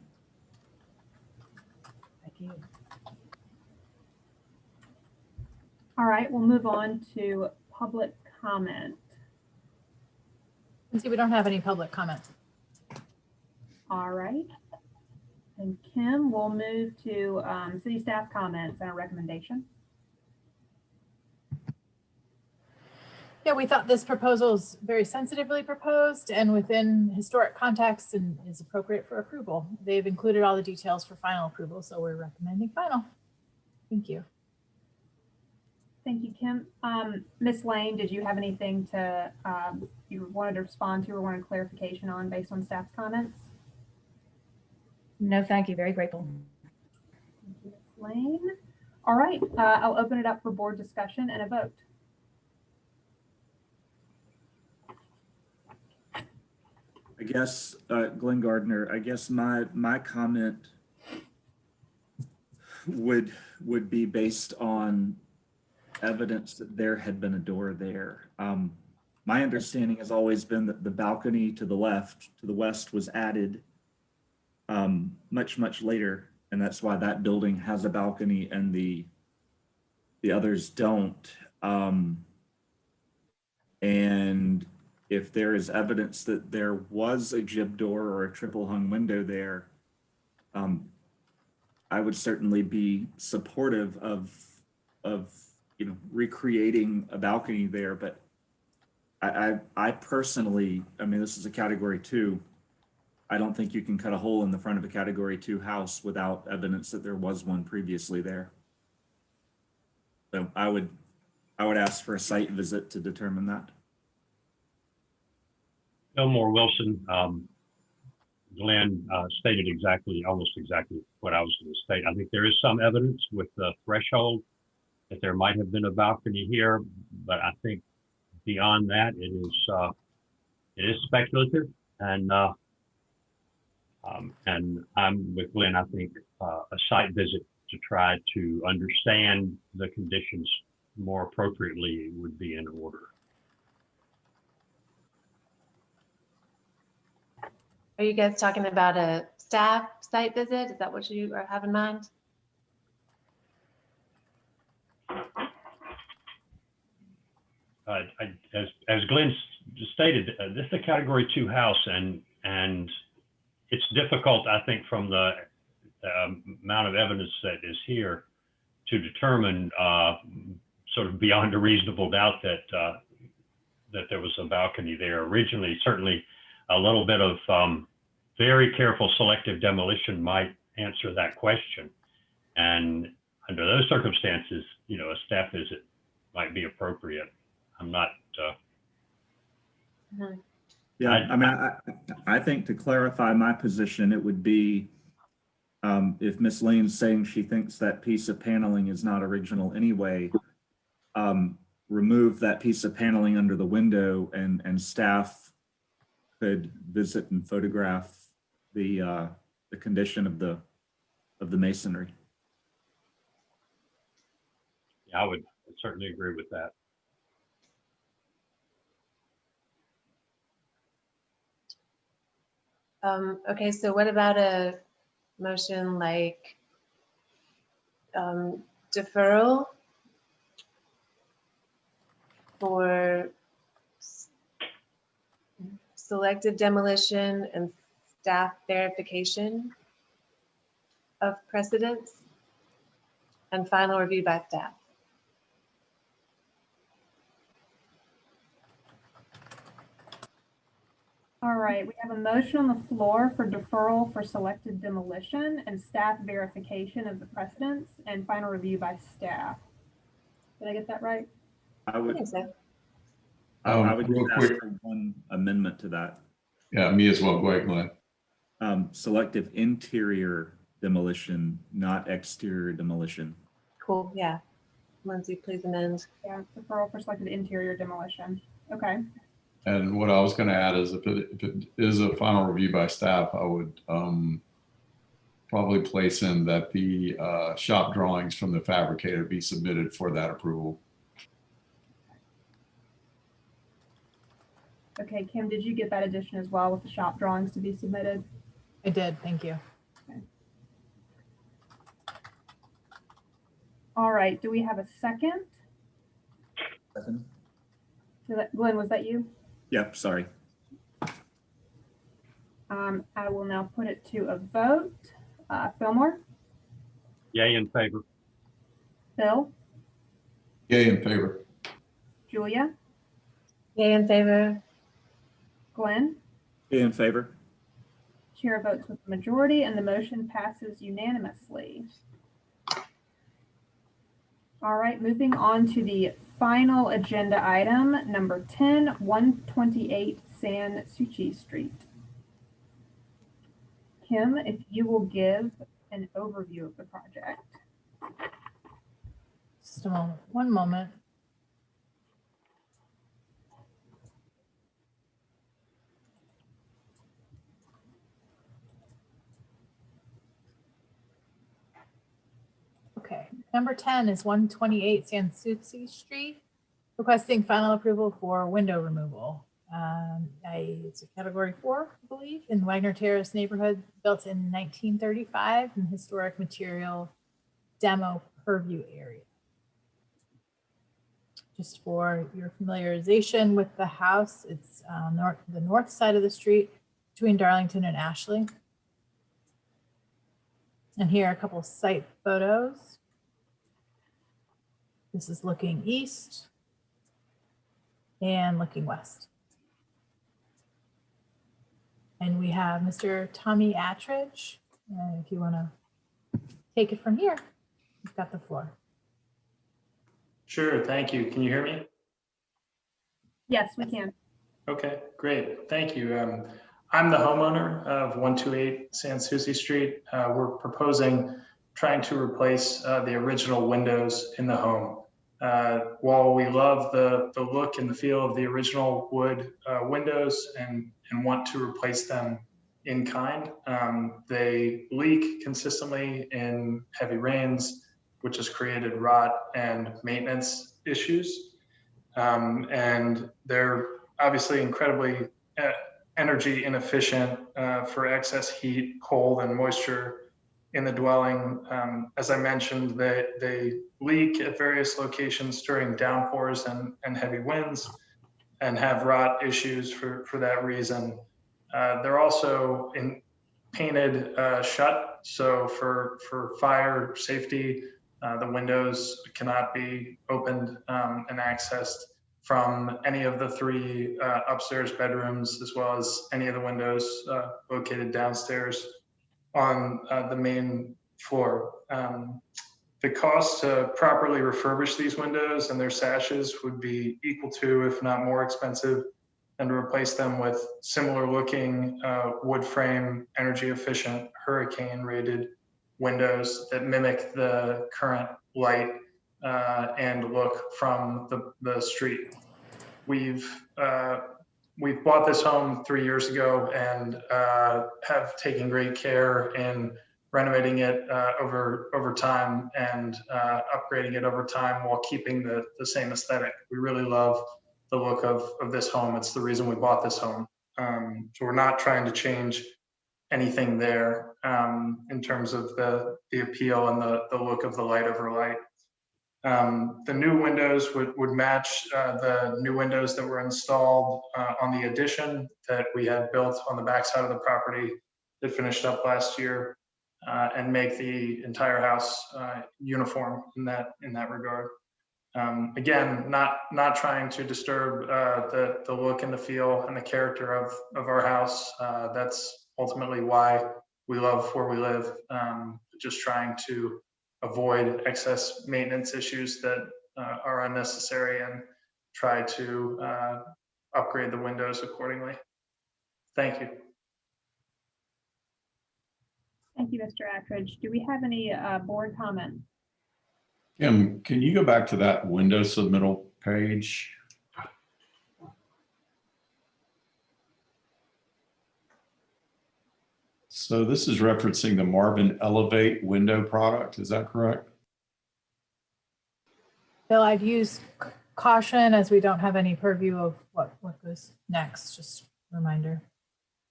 Speaker 17: Thank you.
Speaker 1: All right, we'll move on to public comment.
Speaker 2: See, we don't have any public comments.
Speaker 1: All right. And Kim, we'll move to city staff comments and a recommendation.
Speaker 2: Yeah, we thought this proposal is very sensitively proposed and within historic context and is appropriate for approval. They've included all the details for final approval, so we're recommending final. Thank you.
Speaker 1: Thank you, Kim. Ms. Lane, did you have anything to you wanted to respond to or wanted clarification on based on staff's comments?
Speaker 17: No, thank you. Very grateful.
Speaker 1: Thank you, Ms. Lane. All right, I'll open it up for board discussion and a vote.
Speaker 5: I guess, Glenn Gardner, I guess my comment would be based on evidence that there had been a door there. My understanding has always been that the balcony to the west was added much later, and that's why that building has a balcony and the others don't. And if there is evidence that there was a jib door or a triple hung window there, I would certainly be supportive of recreating a balcony there. But I personally, I mean, this is a category 2. I don't think you can cut a hole in the front of a category 2 house without evidence that there was one previously there. So I would ask for a site visit to determine that.
Speaker 6: Fillmore Wilson, Glenn stated almost exactly what I was going to state. I think there is some evidence with the threshold that there might have been a balcony here, but I think beyond that, it is speculative. And I'm with Glenn. I think a site visit to try to understand the conditions more appropriately would be in order.
Speaker 4: Are you guys talking about a staff site visit? Is that what you have in mind?
Speaker 6: As Glenn stated, this is a category 2 house, and it's difficult, I think, from the amount of evidence that is here to determine sort of beyond a reasonable doubt that there was a balcony there originally. Certainly a little bit of very careful selective demolition might answer that question. And under those circumstances, a staff visit might be appropriate. I'm not.
Speaker 5: Yeah, I mean, I think to clarify my position, it would be if Ms. Lane's saying she thinks that piece of paneling is not original anyway, remove that piece of paneling under the window, and staff could visit and photograph the condition of the masonry.
Speaker 6: Yeah, I would certainly agree with that.
Speaker 4: Okay, so what about a motion like deferral for selective demolition and staff verification of precedents and final review by staff?
Speaker 1: All right, we have a motion on the floor for deferral for selected demolition and staff verification of the precedents and final review by staff. Did I get that right?
Speaker 5: I would,
Speaker 4: think so.
Speaker 5: I would
Speaker 8: Real
Speaker 5: just ask
Speaker 8: quick.
Speaker 5: for one amendment to that.
Speaker 8: Yeah, me as well. Go ahead, Glenn.
Speaker 5: Selective interior demolition, not exterior demolition.
Speaker 4: Cool, yeah. Lindsay, please amend.
Speaker 1: Yeah, deferral for selected interior demolition. Okay.
Speaker 8: And what I was going to add is if it is a final review by staff, I would probably place in that the shop drawings from the fabricator be submitted for that approval.
Speaker 1: Okay, Kim, did you get that addition as well with the shop drawings to be submitted?
Speaker 2: I did, thank you.
Speaker 1: Okay. All right, do we have a second?
Speaker 5: Second.
Speaker 1: Glenn, was that you?
Speaker 5: Yep, sorry.
Speaker 1: I will now put it to a vote. Fillmore,
Speaker 6: Yay in favor.
Speaker 1: Bill,
Speaker 8: Yay in favor.
Speaker 1: Julia,
Speaker 4: Yay in favor.
Speaker 1: Glenn.
Speaker 5: Yay in favor.
Speaker 1: Chair votes with the majority and the motion passes unanimously. All right, moving on to the final agenda item, number 10, 128 San Suu Street. Kim, if you will give an overview of the project.
Speaker 2: Just a moment, one moment. Okay, number 10 is 128 San Suu Street, requesting final approval for window removal. It's a category 4, I believe, in Wagner Terrace neighborhood, built in 1935 in historic material demo purview area. Just for your familiarization with the house, it's the north side of the street between Darlington and Ashley. And here are a couple of site photos. This is looking east and looking west. And we have Mr. Tommy Attridge. If you want to take it from here, you've got the floor.
Speaker 18: Sure, thank you. Can you hear me?
Speaker 1: Yes, we can.
Speaker 18: Okay, great. Thank you. I'm the homeowner of 128 San Suu Street. We're proposing trying to replace the original windows in the home. While we love the look and the feel of the original wood windows and want to replace them in kind, they leak consistently in heavy rains, which has created rot and maintenance issues. And they're obviously incredibly energy inefficient for excess heat, cold, and moisture in the dwelling. As I mentioned, they leak at various locations during downpours and heavy winds and have rot issues for that reason. They're also painted shut, so for fire safety, the windows cannot be opened and accessed from any of the 3 upstairs bedrooms, as well as any of the windows located downstairs on the main floor. The cost to properly refurbish these windows and their sashes would be equal to, if not more expensive, and to replace them with similar looking wood frame, energy efficient, hurricane rated windows that mimic the current light and look from the street. We've bought this home 3 years ago and have taken great care in renovating it over time and upgrading it over time while keeping the same aesthetic. We really love the look of this home. It's the reason we bought this home. So we're not trying to change anything there in terms of the appeal and the look of the light over light. The new windows would match the new windows that were installed on the addition that we had built on the backside of the property that finished up last year, and make the entire house uniform in that regard. Again, not trying to disturb the look and the feel and the character of our house. That's ultimately why we love where we live. Just trying to avoid excess maintenance issues that are unnecessary and try to upgrade the windows accordingly. Thank you.
Speaker 1: Thank you, Mr. Attridge. Do we have any board comments?
Speaker 8: Kim, can you go back to that window submittal page? So this is referencing the Marvin Elevate window product, is that correct?
Speaker 2: Bill, I'd use caution as we don't have any purview of what goes next, just a reminder.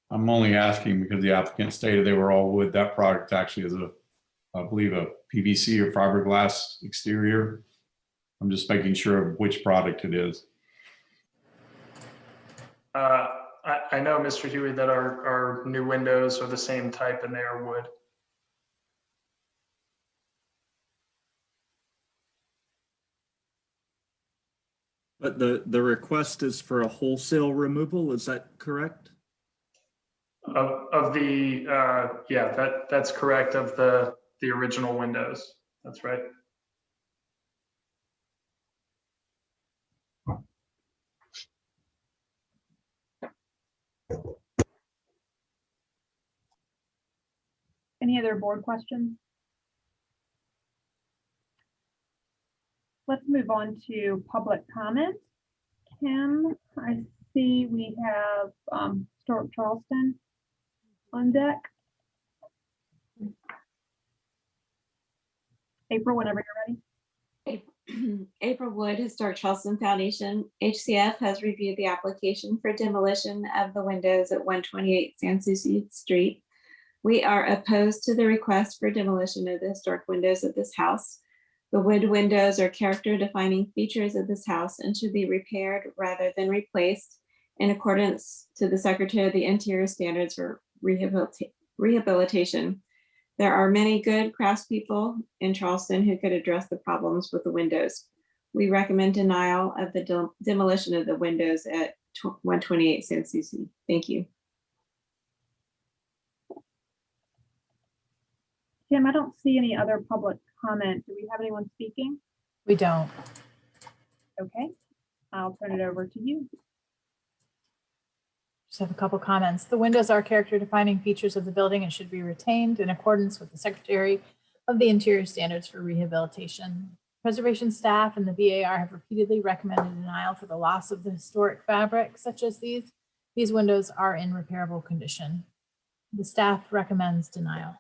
Speaker 8: I'm only asking because the applicant stated they were all wood. That product actually is I believe a PVC or fiberglass exterior. I'm just making sure of which product it is.
Speaker 18: I know, Mr. Huey, that our new windows are the same type and they are wood.
Speaker 5: But the request is for a wholesale removal, is that correct?
Speaker 18: Of the, yeah, that's correct, of the original windows. That's right.
Speaker 1: Any other board questions? Let's move on to public comment. Kim, I see we have Stuart Charleston on deck. April, whenever you're ready.
Speaker 10: April Wood, Historic Charleston Foundation. HCF has reviewed the application for demolition of the windows at 128 Sans Souci Street. We are opposed to the request for demolition of the historic windows of this house. The wood windows are character defining features of this house and should be repaired rather than replaced in accordance to the Secretary of the Interior standards for rehabilitation. There are many good craftspeople in Charleston who could address the problems with the windows. We recommend denial of the demolition of the windows at 128 Sans Souci. Thank you.
Speaker 1: Kim, I don't see any other public comment. Do we have anyone speaking?
Speaker 2: We don't.
Speaker 1: Okay, I'll turn it over to you.
Speaker 2: Just have a couple comments. The windows are character defining features of the building and should be retained in accordance with the Secretary of the Interior standards for rehabilitation. Preservation staff and the VAR have repeatedly recommended denial for the loss of the historic fabric such as these. These windows are in repairable condition. The staff recommends denial.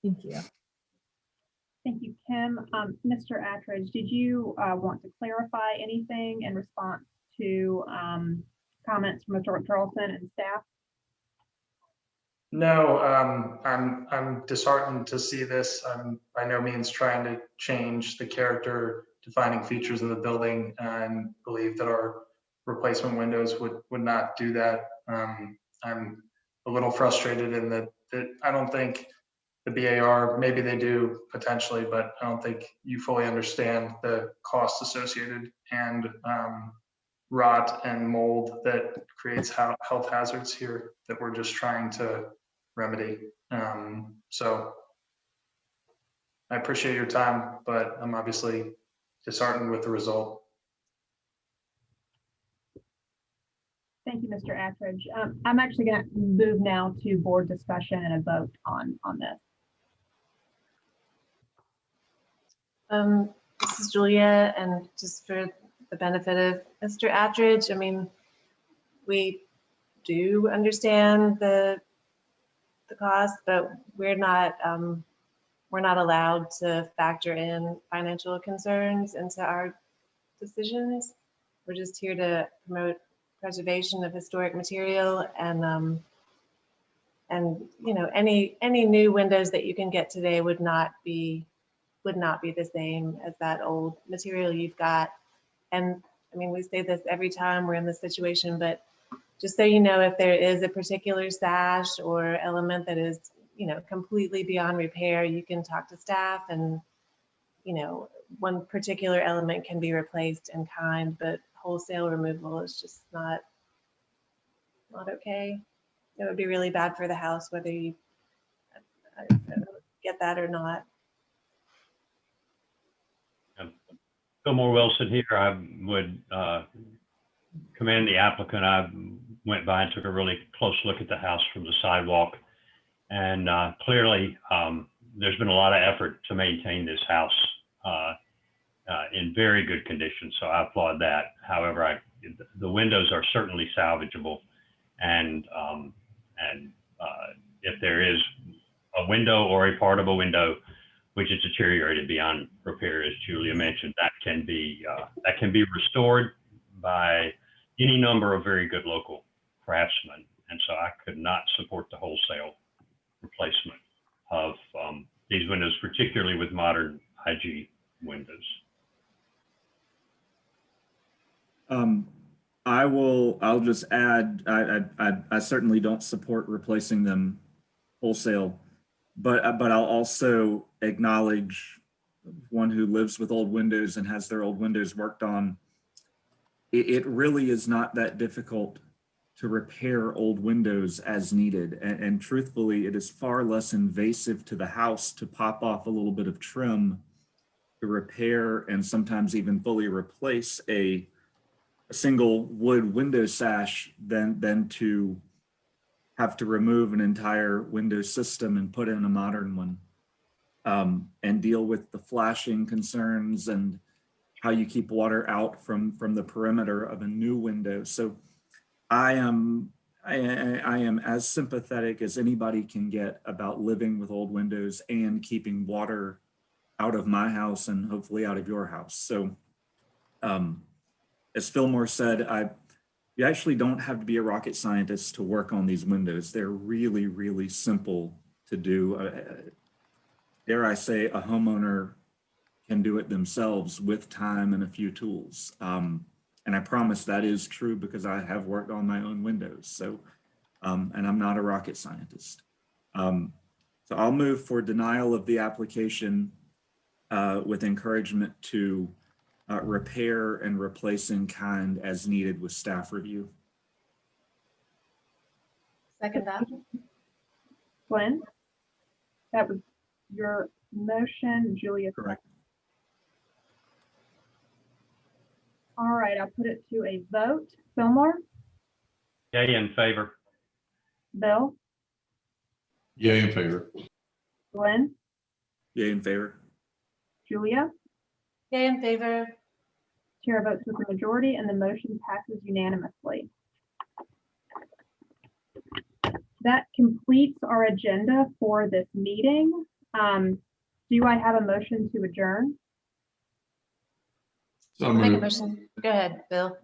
Speaker 2: Thank you.
Speaker 1: Thank you, Kim. Mr. Attridge, did you want to clarify anything in response to comments from Mr. Charleston and staff?
Speaker 18: No, I'm disheartened to see this. I'm by no means trying to change the character defining features of the building and believe that our replacement windows would not do that. I'm a little frustrated in that I don't think the BAR, maybe they do potentially, but I don't think you fully understand the costs associated and rot and mold that creates health hazards here that we're just trying to remedy. So I appreciate your time, but I'm obviously disheartened with the result.
Speaker 1: Thank you, Mr. Attridge. I'm actually going to move now to board discussion and a vote on this.
Speaker 4: This is Julia, and just for the benefit of Mr. Attridge, I mean, we do understand the cost, but we're not allowed to factor in financial concerns into our decisions. We're just here to promote preservation of historic material, and you know, any new windows that you can get today would not be the same as that old material you've got. And I mean, we say this every time we're in this situation, but just so you know, if there is a particular sash or element that is, you know, completely beyond repair, you can talk to staff and one particular element can be replaced in kind, but wholesale removal is just not okay. It would be really bad for the house, whether you get that or not.
Speaker 6: Fillmore Wilson here. I would commend the applicant. I went by and took a really close look at the house from the sidewalk, and clearly there's been a lot of effort to maintain this house in very good condition, so I applaud that. However, the windows are certainly salvageable, and if there is a window or a part of a window which is deteriorated beyond repair, as Julia mentioned, that can be restored by any number of very good local craftsmen. And so I could not support the wholesale replacement of these windows, particularly with modern IG windows.
Speaker 5: I'll just add, I certainly don't support replacing them wholesale, but I'll also acknowledge, one who lives with old windows and has their old windows worked on, it really is not that difficult to repair old windows as needed. And truthfully, it is far less invasive to the house to pop off a little bit of trim to repair and sometimes even fully replace a single wood window sash than to have to remove an entire window system and put in a modern one, and deal with the flashing concerns and how you keep water out from the perimeter of a new window. So I am as sympathetic as anybody can get about living with old windows and keeping water out of my house and hopefully out of your house. So as Fillmore said, you actually don't have to be a rocket scientist to work on these windows. They're really, really simple to do. Dare I say, a homeowner can do it themselves with time and a few tools. And I promise that is true because I have worked on my own windows. So, and I'm not a rocket scientist. So I'll move for denial of the application with encouragement to repair and replace in kind as needed with staff review.
Speaker 4: Second that.
Speaker 1: Glenn? That was your motion, Julia.
Speaker 5: Correct.
Speaker 1: All right, I'll put it to a vote. Fillmore?
Speaker 6: Yay in favor.
Speaker 1: Bill?
Speaker 8: Yay in favor.
Speaker 1: Glenn?
Speaker 5: Yay in favor.
Speaker 1: Julia?
Speaker 4: Yay in favor.
Speaker 1: Chair votes with the majority and the motion passes unanimously. That completes our agenda for this meeting. Do I have a motion to adjourn?
Speaker 8: So
Speaker 4: Make a
Speaker 8: moved.
Speaker 4: motion. Go ahead, Bill.